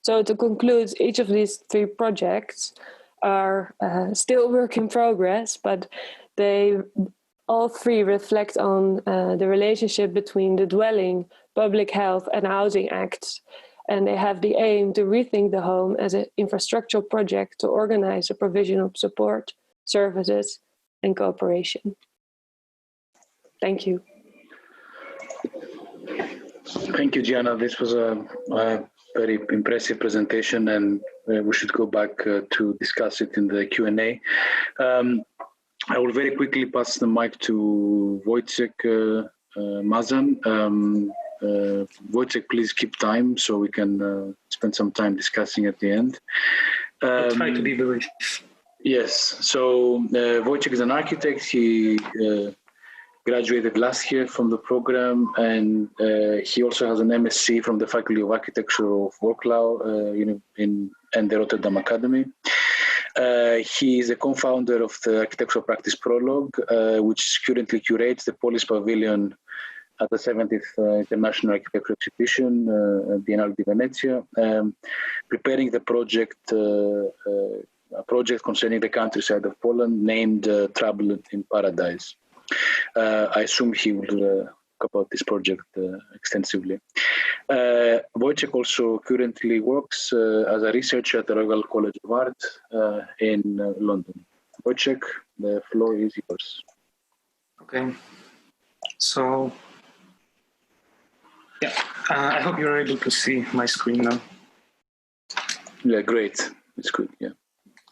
So to conclude, each of these three projects are still work in progress, but they all three reflect on the relationship between the dwelling, public health and housing acts. And they have the aim to rethink the home as an infrastructural project to organize the provision of support, services and cooperation. Thank you. Thank you, Gianna. This was a very impressive presentation, and we should go back to discuss it in the Q&A. I will very quickly pass the mic to Wojciech Mazan. Wojciech, please keep time so we can spend some time discussing at the end. I'll try to be brief. Yes, so Wojciech is an architect. He graduated last year from the program, and he also has an MSc from the Faculty of Architecture of Wrocław and the Rotterdam Academy. He is a co-founder of the Architectural Practice Prologue, which currently curates the Polish Pavilion at the 70th International Architecture Exhibition, Biennale di Venezia, preparing the project, a project concerning the countryside of Poland named Trouble in Paradise. I assume he will talk about this project extensively. Wojciech also currently works as a researcher at the Royal College of Art in London. Wojciech, the floor is yours. Okay, so yeah, I hope you're able to see my screen now. Yeah, great. It's good, yeah.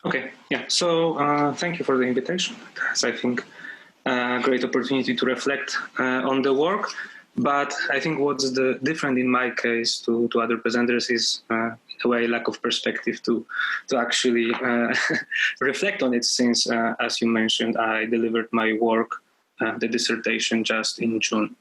Okay, yeah, so thank you for the invitation. It's, I think, a great opportunity to reflect on the work, but I think what's different in my case to other presenters is in a way lack of perspective to actually reflect on it, since, as you mentioned, I delivered my work, the dissertation, just in June.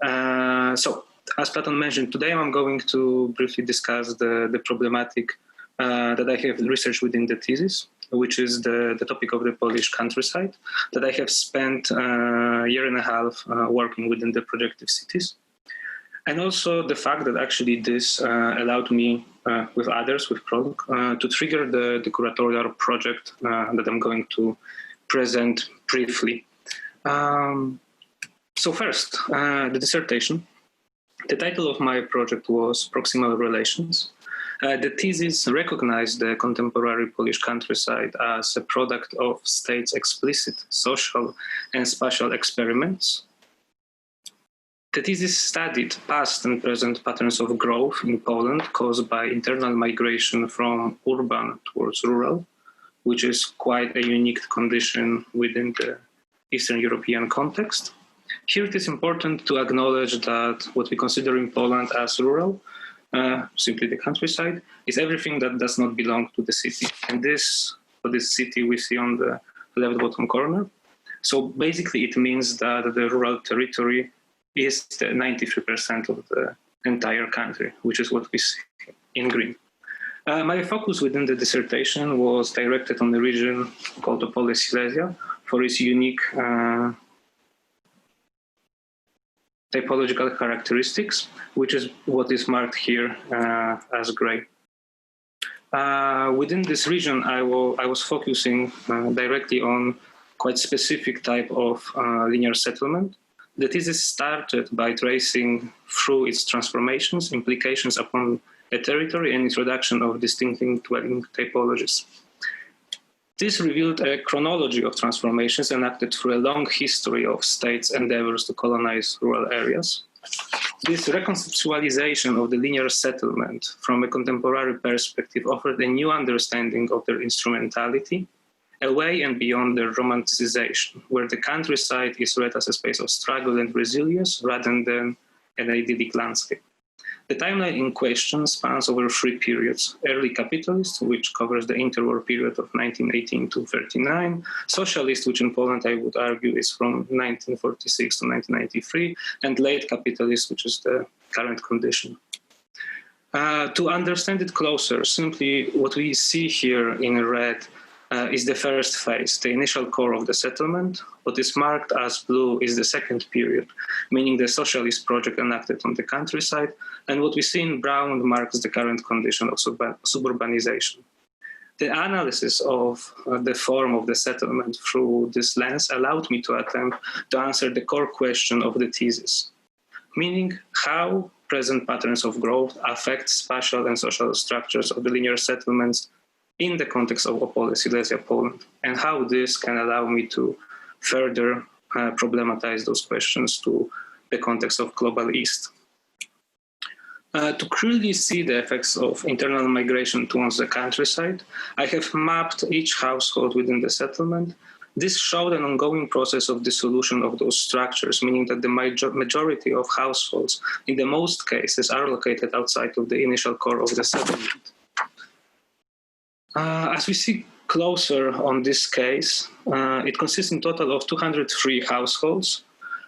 So, as Platon mentioned, today I'm going to briefly discuss the problematic that I have researched within the thesis, which is the topic of the Polish countryside, that I have spent a year and a half working within the projective cities. And also the fact that actually this allowed me, with others, with Prolog, to trigger the curatorial project that I'm going to present briefly. So first, the dissertation. The title of my project was Proximal Relations. The thesis recognized the contemporary Polish countryside as a product of state's explicit social and spatial experiments. The thesis studied past and present patterns of growth in Poland caused by internal migration from urban towards rural, which is quite a unique condition within the Eastern European context. Here it is important to acknowledge that what we consider in Poland as rural, simply the countryside, is everything that does not belong to the city. And this, for this city, we see on the left bottom corner. So basically it means that the rural territory is the 93% of the entire country, which is what we see in green. My focus within the dissertation was directed on the region called Opole Silesia for its unique typological characteristics, which is what is marked here as gray. Within this region, I was focusing directly on quite specific type of linear settlement. The thesis started by tracing through its transformations, implications upon a territory, and introduction of distinctive dwelling typologies. This revealed a chronology of transformations enacted through a long history of states' endeavors to colonize rural areas. This reconceptualization of the linear settlement from a contemporary perspective offered a new understanding of their instrumentality, away and beyond their romanticization, where the countryside is read as a space of struggle and resilience rather than an idyllic landscape. The timeline in question spans over 3 periods: early capitalist, which covers the interwar period of 1918 to 1939, socialist, which in Poland I would argue is from 1946 to 1993, and late capitalist, which is the current condition. To understand it closer, simply what we see here in red is the first phase, the initial core of the settlement. What is marked as blue is the second period, meaning the socialist project enacted on the countryside, and what we see in brown marks the current condition of suburbanization. The analysis of the form of the settlement through this lens allowed me to attempt to answer the core question of the thesis, meaning how present patterns of growth affect spatial and social structures of the linear settlements in the context of Opole Silesia, Poland, and how this can allow me to further problematize those questions to the context of Global East. To clearly see the effects of internal migration towards the countryside, I have mapped each household within the settlement. This showed an ongoing process of dissolution of those structures, meaning that the majority of households, in the most cases, are located outside of the initial core of the settlement. As we see closer on this case, it consists in total of 203 households,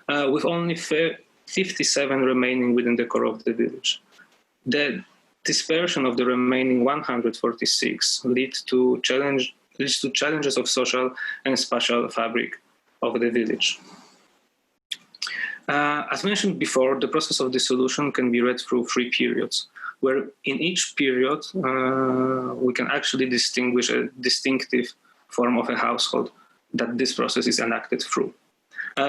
with only 57 remaining within the core of the village. The dispersion of the remaining 146 leads to challenges of social and spatial fabric of the village. As mentioned before, the process of dissolution can be read through 3 periods, where in each period we can actually distinguish a distinctive form of a household that this process is enacted through.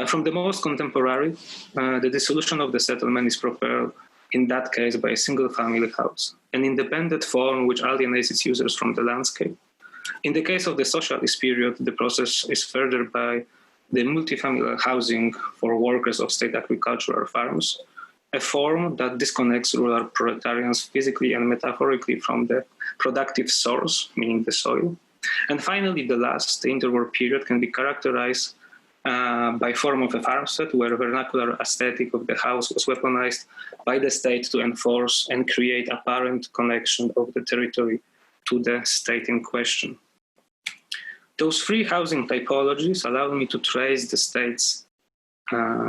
From the most contemporary, the dissolution of the settlement is propelled in that case by a single family house, an independent form which alienates its users from the landscape. In the case of the socialist period, the process is furthered by the multifamily housing for workers of state agricultural farms, a form that disconnects rural proletarians physically and metaphorically from the productive source, meaning the soil. And finally, the last, the interwar period, can be characterized by form of a farmstead where vernacular aesthetic of the house was weaponized by the state to enforce and create apparent connection of the territory to the state in question. Those 3 housing typologies allow me to trace the state's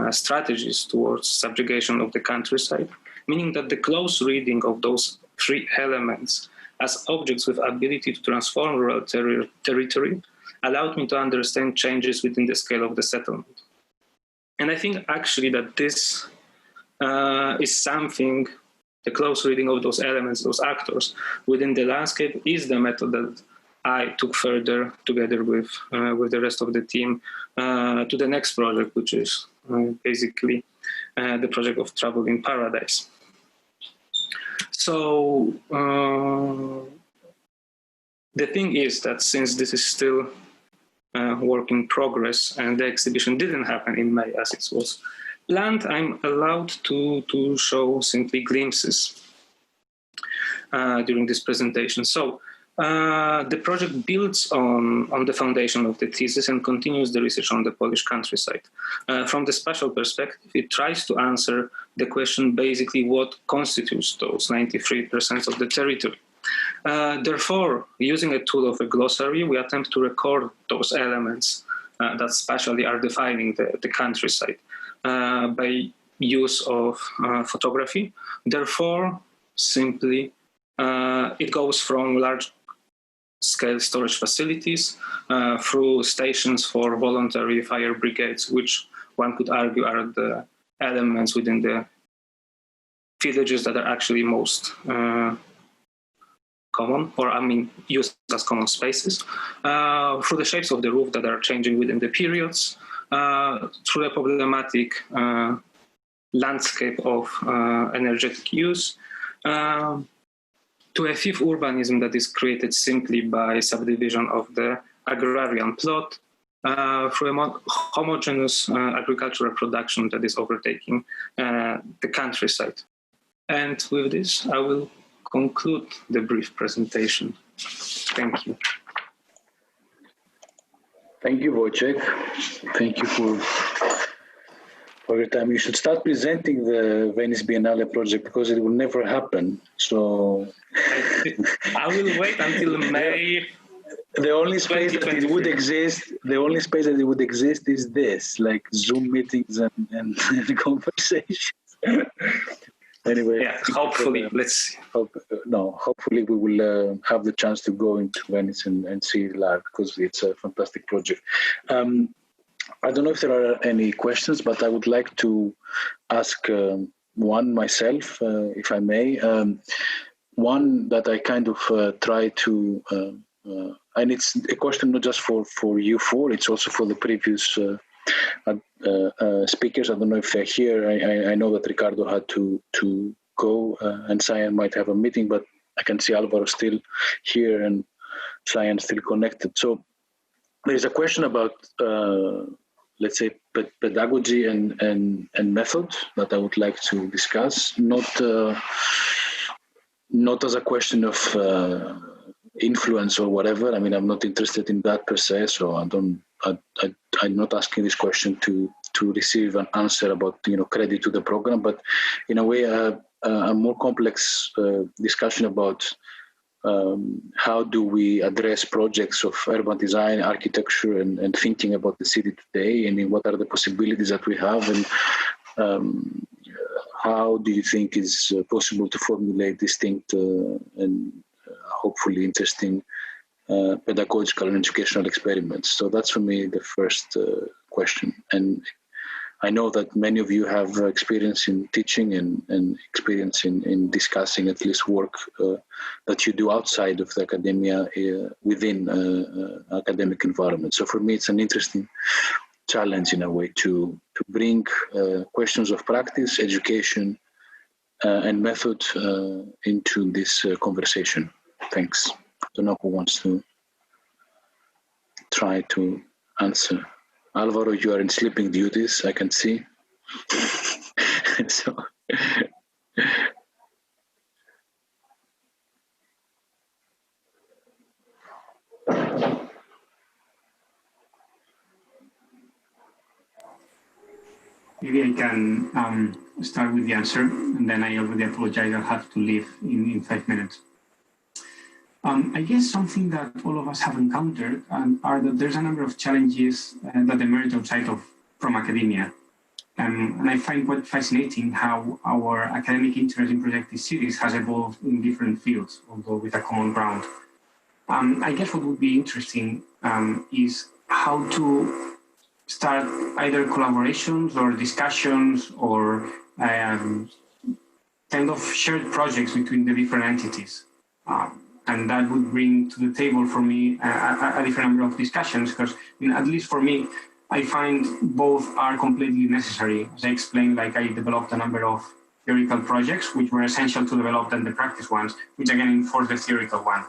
strategies towards subjugation of the countryside, meaning that the close reading of those 3 elements as objects with ability to transform rural territory allowed me to understand changes within the scale of the settlement. And I think actually that this is something, the close reading of those elements, those actors within the landscape is the method that I took further together with the rest of the team to the next project, which is basically the project of Travel in Paradise. So the thing is that since this is still work in progress and the exhibition didn't happen in May as it was planned, I'm allowed to show simply glimpses during this presentation. So The project builds on the foundation of the thesis and continues the research on the Polish countryside. From the spatial perspective, it tries to answer the question basically what constitutes those 93% of the territory. Therefore, using a tool of a glossary, we attempt to record those elements that spatially are defining the countryside by use of photography. Therefore, simply, it goes from large-scale storage facilities through stations for voluntary fire brigades, which one could argue are the elements within the villages that are actually most common, or used as common spaces, through the shapes of the roof that are changing within the periods, through the problematic landscape of energetic use, to a fifth urbanism that is created simply by subdivision of the agrarian plot, through a homogeneous agricultural production that is overtaking the countryside. And with this, I will conclude the brief presentation. Thank you. Thank you, Wojciech. Thank you for your time. You should start presenting the Venice Biennale project because it will never happen. So I will wait until May. The only space that it would exist, is this, like Zoom meetings and conversations. Anyway, yeah, hopefully, let's see. Hopefully we will have the chance to go into Venice and see it live because it's a fantastic project. I don't know if there are any questions, but I would like to ask one myself, if I may. One that I kind of try to, and it's a question not just for you four, it's also for the previous speakers. I don't know if they're here. I know that Ricardo had to go and Cyan might have a meeting, but I can see Alvaro still here and Cyan still connected. So there's a question about, let's say, pedagogy and method that I would like to discuss, not as a question of influence or whatever. I mean, I'm not interested in that per se, so I'm not asking this question to receive an answer about credit to the program, but in a way a more complex discussion about how do we address projects of urban design, architecture, and thinking about the city today, and what are the possibilities that we have, and how do you think is possible to formulate distinct and hopefully interesting pedagogical and educational experiments. So that's for me the first question. And I know that many of you have experience in teaching and experience in discussing at least work that you do outside of the academia within academic environment. So for me, it's an interesting challenge in a way to bring questions of practice, education, and method into this conversation. Thanks. I don't know who wants to try to answer. Alvaro, you are in sleeping duties, I can see. So. Maybe I can start with the answer, and then I already apologize, I'll have to leave in 5 minutes. I guess something that all of us have encountered are that there's a number of challenges that emerge outside from academia. And I find quite fascinating how our academic interest in projective cities has evolved in different fields, although with a common ground. I guess what would be interesting is how to start either collaborations or discussions or kind of shared projects between the different entities. And that would bring to the table for me a different number of discussions, because at least for me, I find both are completely necessary. As I explained, like I developed a number of theoretical projects, which were essential to develop then the practice ones, which again enforce the theoretical one.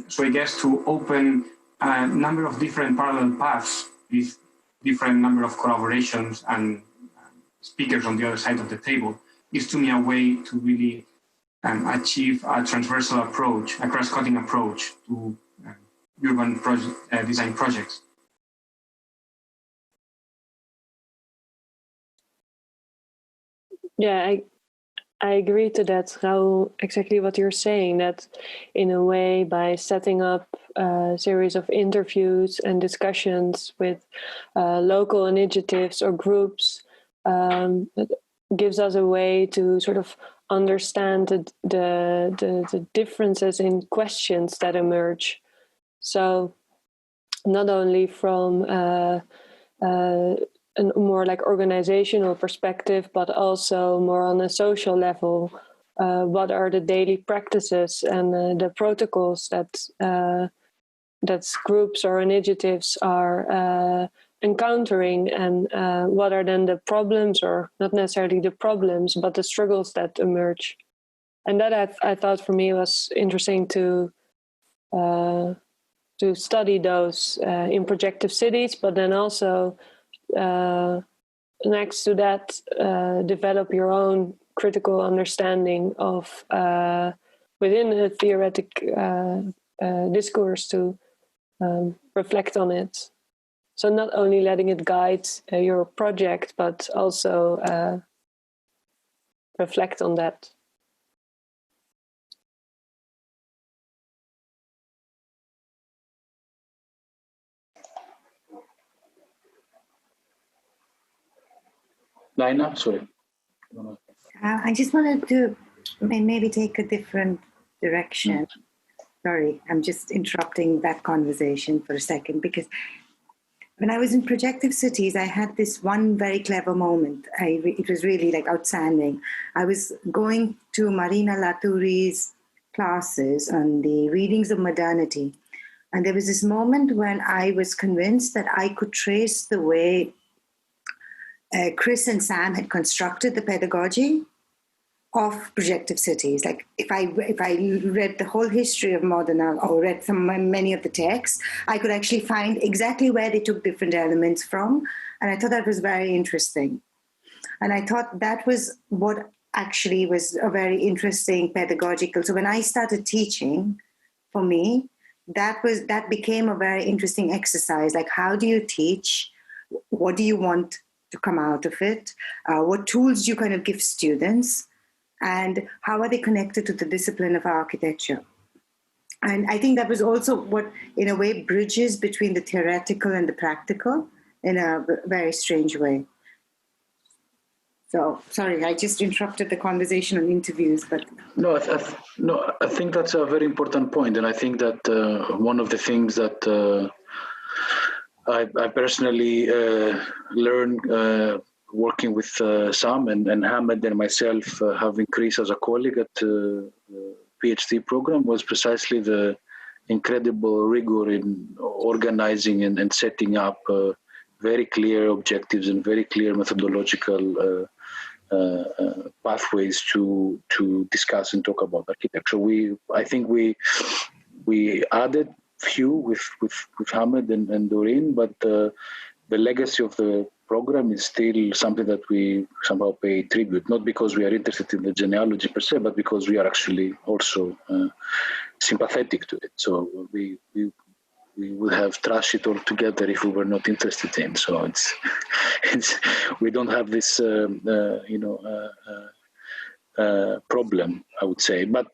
So I guess to open a number of different parallel paths with different number of collaborations and speakers on the other side of the table is to me a way to really achieve a transversal approach, a cross-cutting approach to urban design projects. Yeah, I agree to that, Raul, exactly what you're saying, that in a way, by setting up a series of interviews and discussions with local initiatives or groups, it gives us a way to sort of understand the differences in questions that emerge. So not only from a more like organizational perspective, but also more on a social level. What are the daily practices and the protocols that groups or initiatives are encountering, and what are then the problems, or not necessarily the problems, but the struggles that emerge. And that I thought for me was interesting to study those in Projective Cities, but then also next to that, develop your own critical understanding of within a theoretic discourse to reflect on it. So not only letting it guide your project, but also reflect on that. Laina, sorry. I just wanted to maybe take a different direction. Sorry, I'm just interrupting that conversation for a second, because when I was in Projective Cities, I had this one very clever moment. It was really like outstanding. I was going to Marina Latoury's classes on the readings of modernity. And there was this moment when I was convinced that I could trace the way Chris and Sam had constructed the pedagogy of Projective Cities. Like if I read the whole history of modern art or read many of the texts, I could actually find exactly where they took different elements from. And I thought that was very interesting. And I thought that was what actually was a very interesting pedagogical. So when I started teaching, for me, that became a very interesting exercise. Like, how do you teach? What do you want to come out of it? What tools do you kind of give students? And how are they connected to the discipline of architecture? And I think that was also what, in a way, bridges between the theoretical and the practical in a very strange way. So, sorry, I just interrupted the conversation on interviews, but... No, I think that's a very important point. And I think that one of the things that I personally learned working with Sam and Hamed and myself, having Chris as a colleague at the PhD program, was precisely the incredible rigor in organizing and setting up very clear objectives and very clear methodological pathways to discuss and talk about architecture. I think we added few with Hamed and Doreen, but the legacy of the program is still something that we somehow pay tribute, not because we are interested in the genealogy per se, but because we are actually also sympathetic to it. So we would have trashed it all together if we were not interested in. So it's we don't have this problem, I would say. But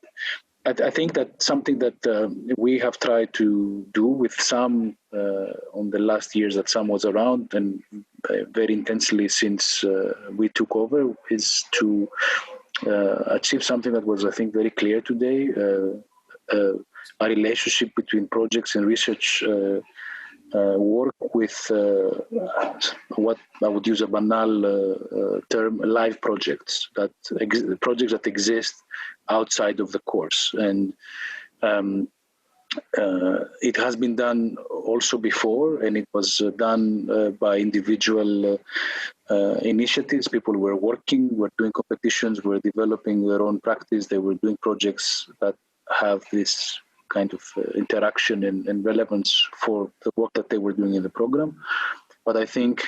I think that something that we have tried to do with Sam on the last years that Sam was around, and very intensely since we took over, is to achieve something that was, I think, very clear today, a relationship between projects and research work with what I would use a banal term, live projects, projects that exist outside of the course. And it has been done also before, and it was done by individual initiatives. People were working, were doing competitions, were developing their own practice. They were doing projects that have this kind of interaction and relevance for the work that they were doing in the program. But I think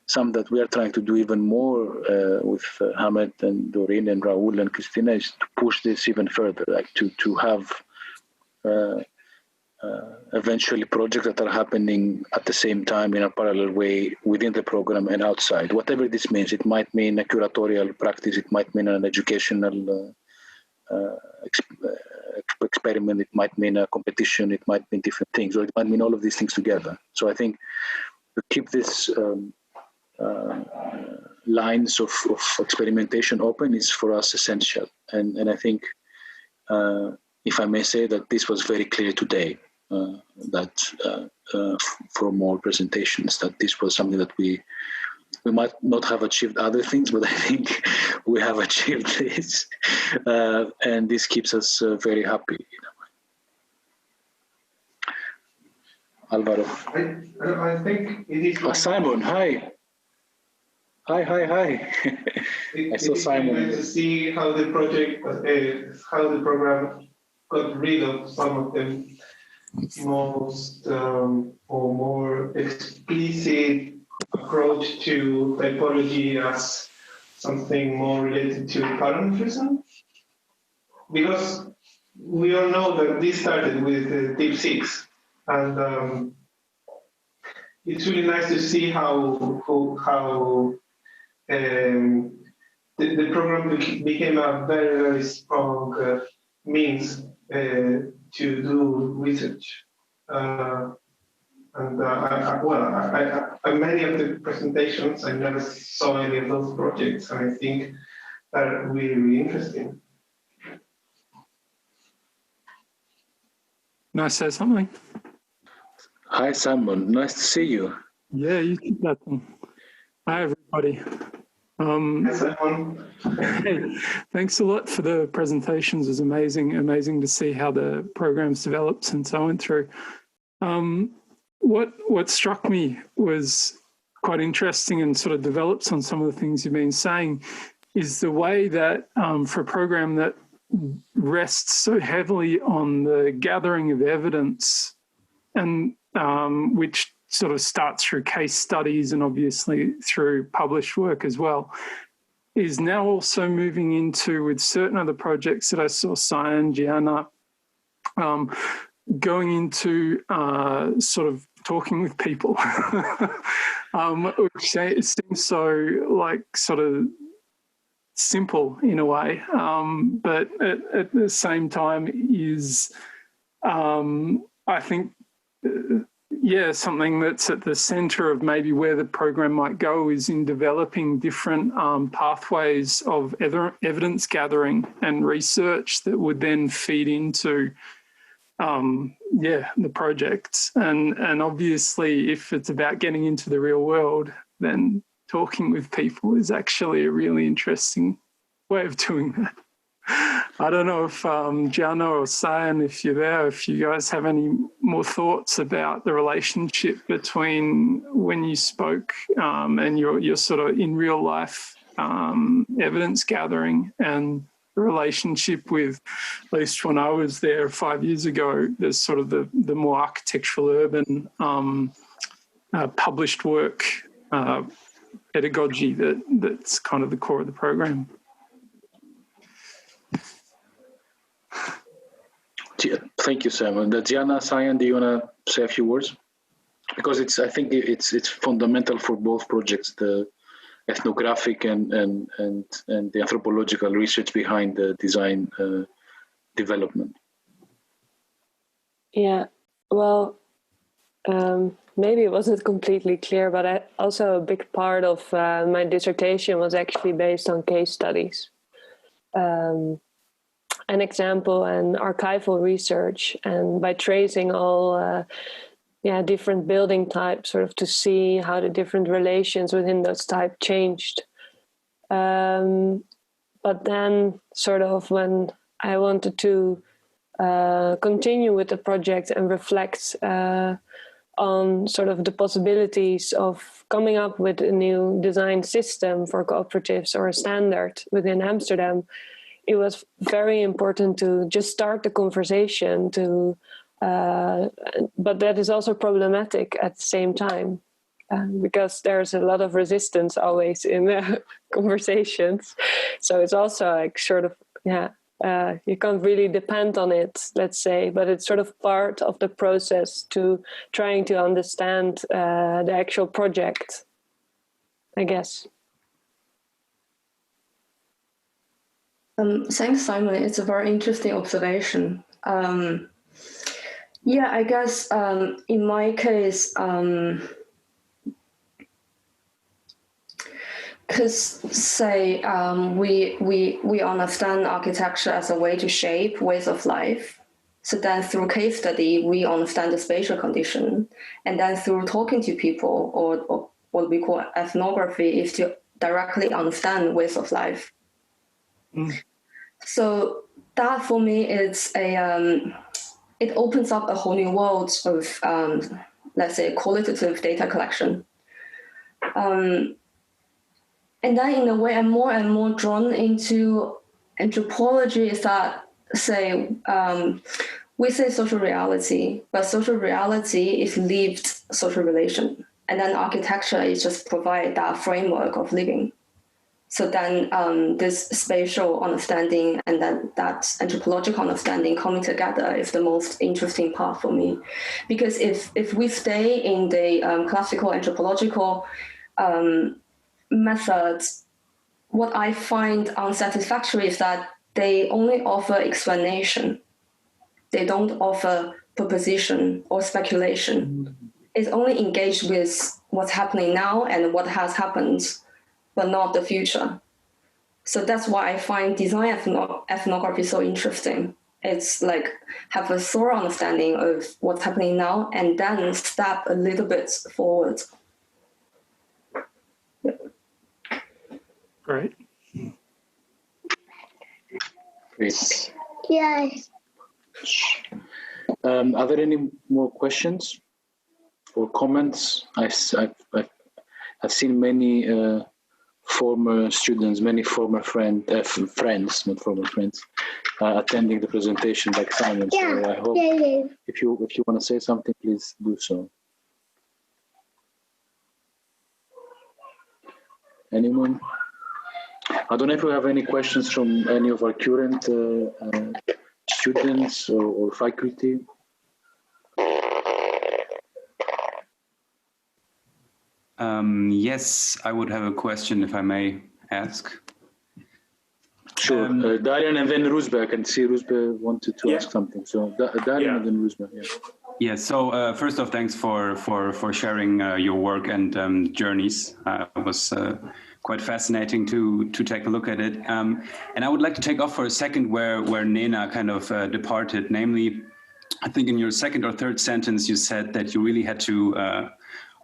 some that we are trying to do even more with Hamed and Doreen and Raul and Christina is to push this even further, like to have eventually projects that are happening at the same time in a parallel way within the program and outside. Whatever this means, it might mean a curatorial practice, it might mean an educational experiment, it might mean a competition, it might mean different things, or it might mean all of these things together. So I think to keep this lines of experimentation open is for us essential. And I think, if I may say, that this was very clear today, that from all presentations, that this was something that we might not have achieved other things, but I think we have achieved this, and this keeps us very happy. Alvaro. I think it is. Simon, hi. Hi. I saw Simon. To see how the project, how the program got rid of some of the most or more explicit approach to typology as something more related to parametrism, because we all know that this started with Deep 6, and it's really nice to see how the program became a very, very strong means to do research. Many of the presentations, I never saw any of those projects, and I think are really, really interesting. Can I say something? Hi, Simon. Nice to see you. Yeah, you keep that thing. Hi, everybody. Hey, thanks a lot for the presentations. It was amazing to see how the programs developed since I went through. What struck me was quite interesting and sort of develops on some of the things you've been saying is the way that for a program that rests so heavily on the gathering of evidence and which sort of starts through case studies and obviously through published work as well, is now also moving into, with certain other projects that I saw, Cyan, Gianna, going into sort of talking with people, which seems so like sort of simple in a way, but at the same time is, I think, something that's at the center of maybe where the program might go is in developing different pathways of evidence gathering and research that would then feed into the projects. And obviously if it's about getting into the real world, then talking with people is actually a really interesting way of doing that. I don't know if Gianna or Cyan, if you're there, if you guys have any more thoughts about the relationship between when you spoke and your sort of in real life evidence gathering and the relationship with, at least when I was there 5 years ago, there's sort of the more architectural urban published work pedagogy that's kind of the core of the program. Thank you, Simon. Diana, Cyan, do you want to say a few words? Because I think it's fundamental for both projects, the ethnographic and the anthropological research behind the design development. Yeah, well, maybe it wasn't completely clear, but also a big part of my dissertation was actually based on case studies. An example and archival research, and by tracing all different building types, sort of to see how the different relations within those types changed. But then sort of when I wanted to continue with the project and reflect on sort of the possibilities of coming up with a new design system for cooperatives or a standard within Amsterdam, it was very important to just start the conversation but that is also problematic at the same time. because there's a lot of resistance always in conversations. So it's also like sort of, you can't really depend on it, let's say, but it's sort of part of the process to trying to understand the actual project, I guess. Thanks, Simon. It's a very interesting observation. Yeah, I guess in my case, because say we understand architecture as a way to shape ways of life. So then through case study, we understand the spatial condition. And then through talking to people, or what we call ethnography, is to directly understand ways of life. So that for me is it opens up a whole new world of, let's say, qualitative data collection. And then in a way, I'm more and more drawn into anthropology is that, say, we say social reality, but social reality is lived social relation. And then architecture is just provide that framework of living. So then this spatial understanding and then that anthropological understanding coming together is the most interesting part for me. Because if we stay in the classical anthropological methods, what I find unsatisfactory is that they only offer explanation. They don't offer proposition or speculation. It's only engaged with what's happening now and what has happened, but not the future. So that's why I find design ethnography so interesting. It's like have a thorough understanding of what's happening now and then step a little bit forward. Great. Great. Yes. Are there any more questions or comments? I've seen many former students, many former friends, not former friends, attending the presentation like Simon. So I hope if you want to say something, please do so. Anyone? I don't know if we have any questions from any of our current students or faculty. Yes, I would have a question if I may ask. Sure. Darian and then Rusbe. I can see Rusbe wanted to ask something. So Darian and then Rusbe. Yeah. So first off, thanks for sharing your work and journeys. It was quite fascinating to take a look at it. And I would like to take off for a second where Nena kind of departed. Namely, I think in your second or third sentence, you said that you really had to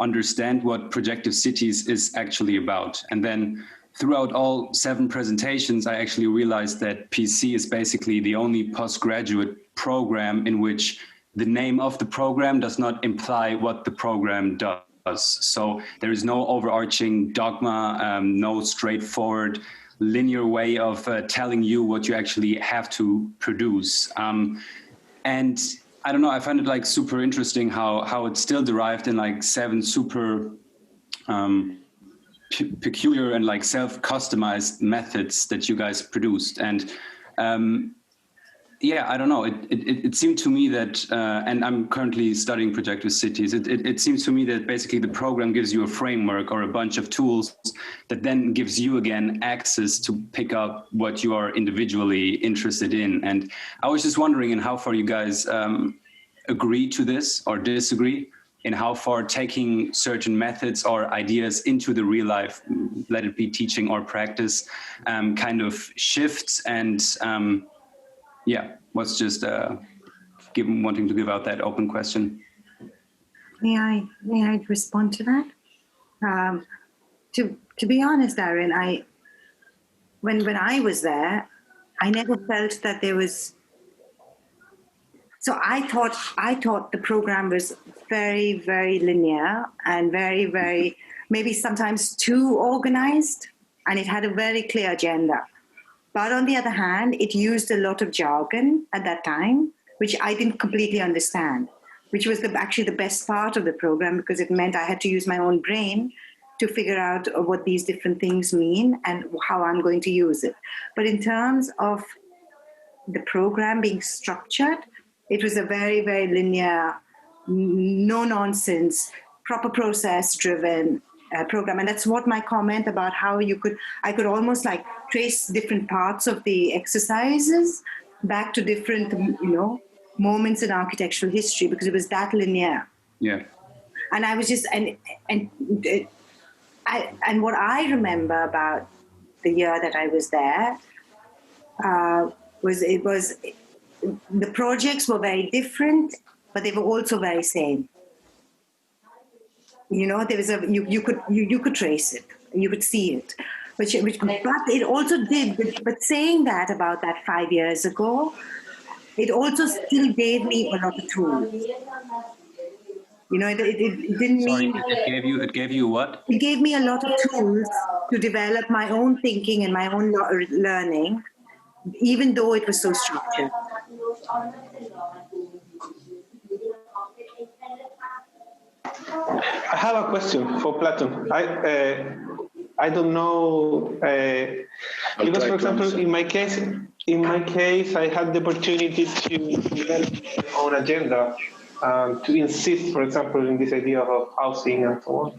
understand what Projective Cities is actually about. And then throughout all 7 presentations, I actually realized that PC is basically the only postgraduate program in which the name of the program does not imply what the program does. So there is no overarching dogma, no straightforward linear way of telling you what you actually have to produce. And I don't know, I find it like super interesting how it's still derived in like 7 super peculiar and like self-customized methods that you guys produced. And yeah, I don't know, it seemed to me that, and I'm currently studying Projective Cities, it seems to me that basically the program gives you a framework or a bunch of tools that then gives you again access to pick up what you are individually interested in. And I was just wondering in how far you guys agree to this or disagree, in how far taking certain methods or ideas into the real life, let it be teaching or practice, kind of shifts and yeah, was just wanting to give out that open question. May I respond to that? To be honest, Aaron, when I was there, I never felt that there was. So I thought the program was very, very linear and very, very maybe sometimes too organized, and it had a very clear agenda. But on the other hand, it used a lot of jargon at that time, which I didn't completely understand. which was actually the best part of the program, because it meant I had to use my own brain to figure out what these different things mean and how I'm going to use it. But in terms of the program being structured, it was a very, very linear, no nonsense, proper process driven program. And that's what my comment about how I could almost like trace different parts of the exercises back to different, moments in architectural history, because it was that linear. Yeah. And I was just, and what I remember about the year that I was there was the projects were very different, but they were also very same. There was you could trace it, you could see it, but it also did. But saying that about that 5 years ago, it also still gave me a lot of tools. It didn't mean. It gave you what? It gave me a lot of tools to develop my own thinking and my own learning, even though it was so structured. I have a question for Platon. I don't know because, for example, in my case, I had the opportunity to develop my own agenda, to insist, for example, in this idea of housing and so on.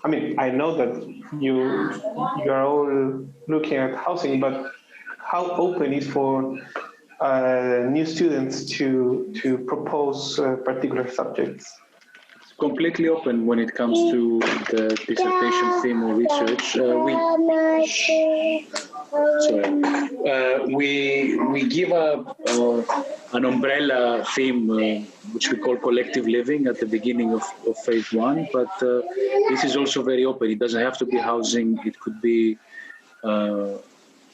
I mean, I know that you are all looking at housing, but how open is for new students to propose particular subjects? Completely open when it comes to the dissertation theme or research. We give an umbrella theme which we call collective living at the beginning of phase one, but this is also very open. It doesn't have to be housing. It could be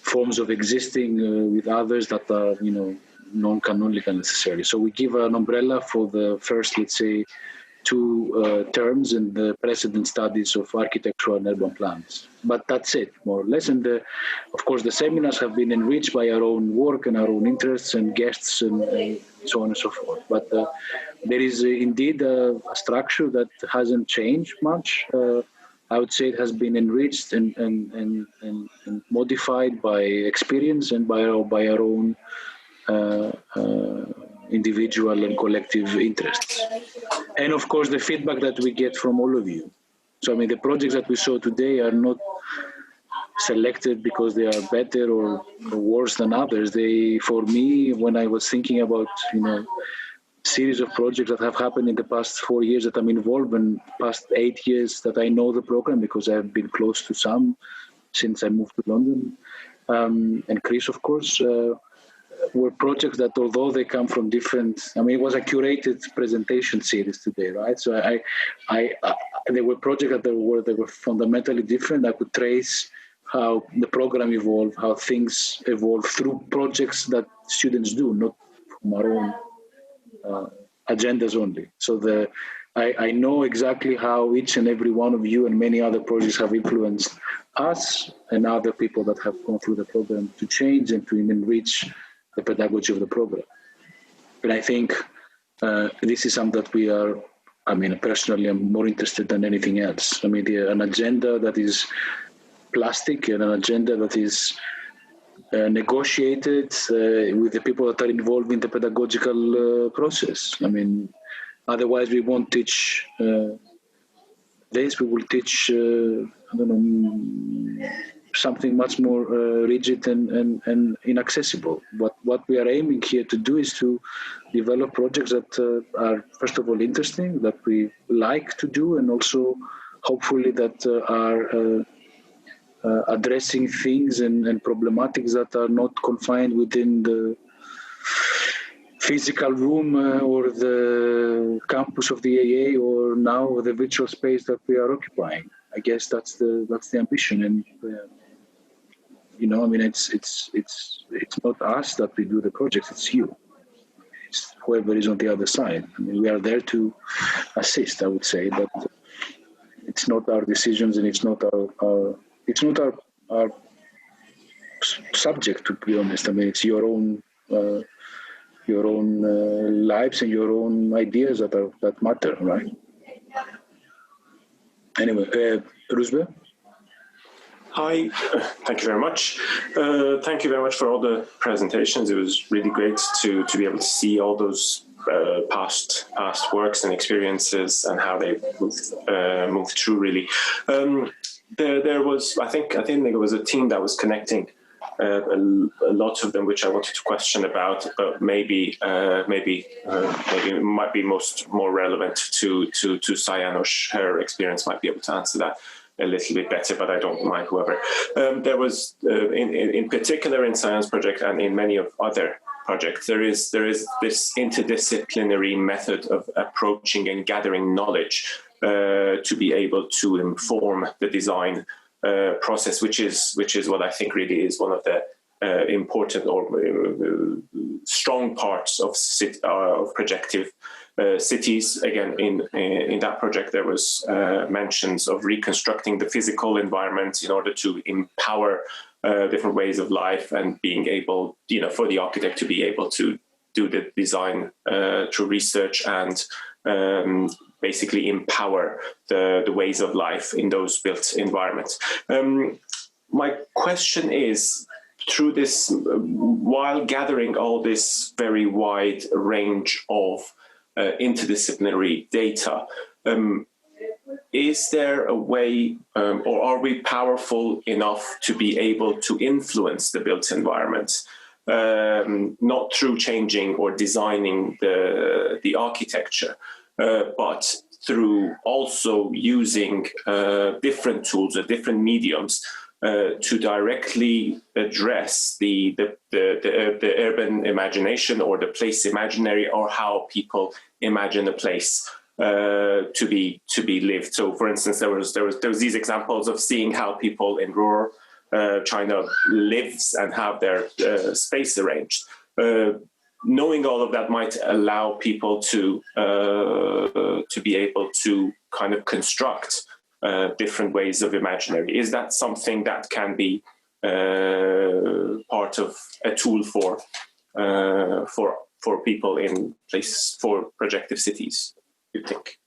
forms of existing with others that are, non-canonical necessarily. So we give an umbrella for the first, let's say, 2 terms in the precedent studies of architectural and urban plans. But that's it, more or less. And of course, the seminars have been enriched by our own work and our own interests and guests and so on and so forth. But there is indeed a structure that hasn't changed much. I would say it has been enriched and modified by experience and by our own individual and collective interests. And of course, the feedback that we get from all of you. So, I mean, the projects that we saw today are not selected because they are better or worse than others. For me, when I was thinking about, series of projects that have happened in the past 4 years that I'm involved in, past 8 years that I know the program because I've been close to some since I moved to London, and Chris, of course, were projects that, although they come from different, it was a curated presentation series today, right? So there were projects that they were fundamentally different. I could trace how the program evolved, how things evolve through projects that students do, not from our own agendas only. So I know exactly how each and every one of you and many other projects have influenced us and other people that have gone through the program to change and to enrich the pedagogy of the program. And I think this is something that we are, personally, I'm more interested than anything else. An agenda that is plastic and an agenda that is negotiated with the people that are involved in the pedagogical process. Otherwise we won't teach this, we will teach, something much more rigid and inaccessible. What we are aiming here to do is to develop projects that are, first of all, interesting, that we like to do, and also hopefully that are addressing things and problematics that are not confined within the physical room or the campus of the AA, or now the virtual space that we are occupying. I guess that's the ambition, and it's not us that we do the projects; it's you. It's whoever is on the other side. We are there to assist, I would say, but it's not our decisions, and it's not our subject, to be honest. It's your own your own lives and your own ideas that matter, right? Anyway, Ruzbe? Hi, thank you very much. Thank you very much for all the presentations. It was really great to be able to see all those past works and experiences and how they moved through. Really, there was I think there was a team that was connecting a lot of them, which I wanted to question about, but maybe it might be more relevant to Sayanosh. Her experience might be able to answer that a little bit better, but I don't mind whoever. There was, in particular in Science Project and in many of other projects, there is this interdisciplinary method of approaching and gathering knowledge to be able to inform the design process, which is what I think really is one of the important or strong parts of projective cities. Again, in that project, there was mentions of reconstructing the physical environment in order to empower different ways of life and being able, for the architect to be able to do the design through research and basically empower the ways of life in those built environments. My question is, through this, while gathering all this very wide range of interdisciplinary data, is there a way, or are we powerful enough to be able to influence the built environment, not through changing or designing the architecture, but through also using different tools or different mediums to directly address the urban imagination or the place imaginary, or how people imagine a place to be lived. So, for instance, there was these examples of seeing how people in rural China lives and have their space arranged. Knowing all of that might allow people to be able to kind of construct different ways of imaginary. Is that something that can be part of a tool for people in places, for projective cities, you think?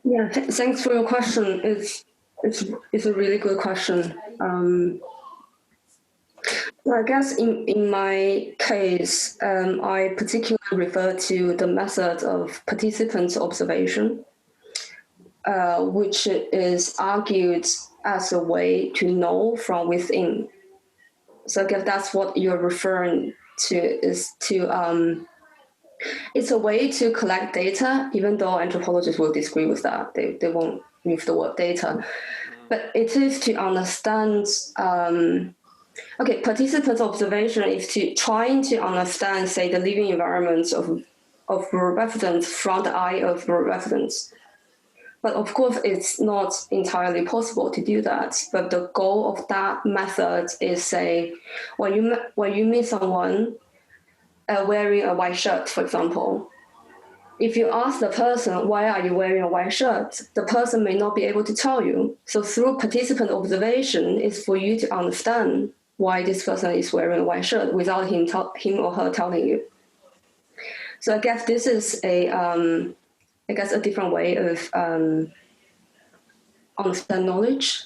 Yeah, thanks for your question. It's a really good question. I guess in my case, I particularly refer to the method of participant observation, which is argued as a way to know from within. So I guess that's what you're referring to, it's a way to collect data, even though anthropologists will disagree with that. They won't use the word data. But it is to understand, participant observation is trying to understand, say, the living environments of rural residents from the eye of rural residents. But of course, it's not entirely possible to do that. But the goal of that method is, say, when you meet someone wearing a white shirt, for example, if you ask the person, why are you wearing a white shirt? The person may not be able to tell you. So through participant observation is for you to understand why this person is wearing a white shirt without him or her telling you. So I guess this is a different way of understand knowledge,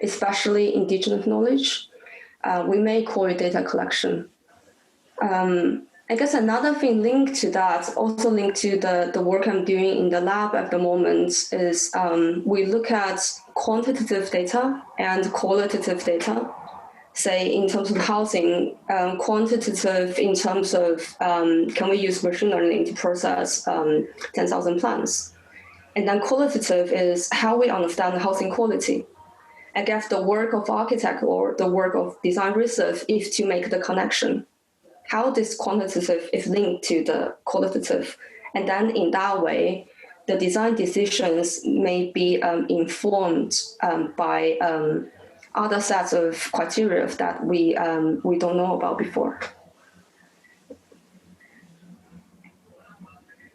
especially indigenous knowledge. We may call it data collection. I guess another thing linked to that, also linked to the work I'm doing in the lab at the moment, is we look at quantitative data and qualitative data. Say, in terms of housing, quantitative in terms of can we use machine learning to process 10,000 plans? And then qualitative is how we understand housing quality. I guess the work of architect or the work of design research is to make the connection, how this quantitative is linked to the qualitative. And then in that way, the design decisions may be informed by other sets of criteria that we don't know about before.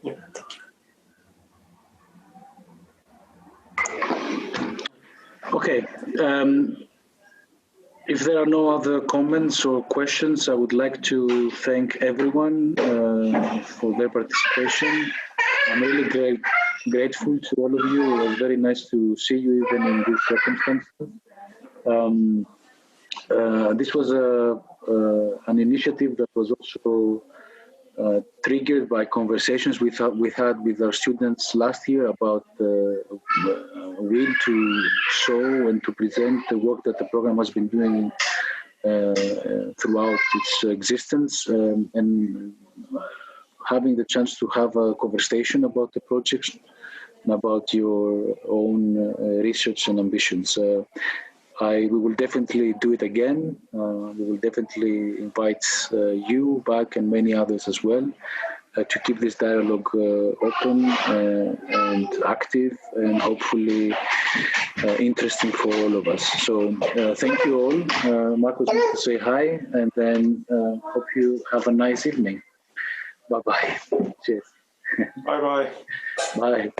Yeah, thank you. Okay. If there are no other comments or questions, I would like to thank everyone for their participation. I'm really grateful to all of you. It was very nice to see you even in these circumstances. This was an initiative that was also triggered by conversations we had with our students last year about the will to show and to present the work that the program has been doing throughout its existence, and having the chance to have a conversation about the projects and about your own research and ambitions. We will definitely do it again. We will definitely invite you back and many others as well to keep this dialogue open and active and hopefully interesting for all of us. So thank you all. Marcos wants to say hi, and then hope you have a nice evening. Bye-bye. Cheers. Bye-bye. Bye.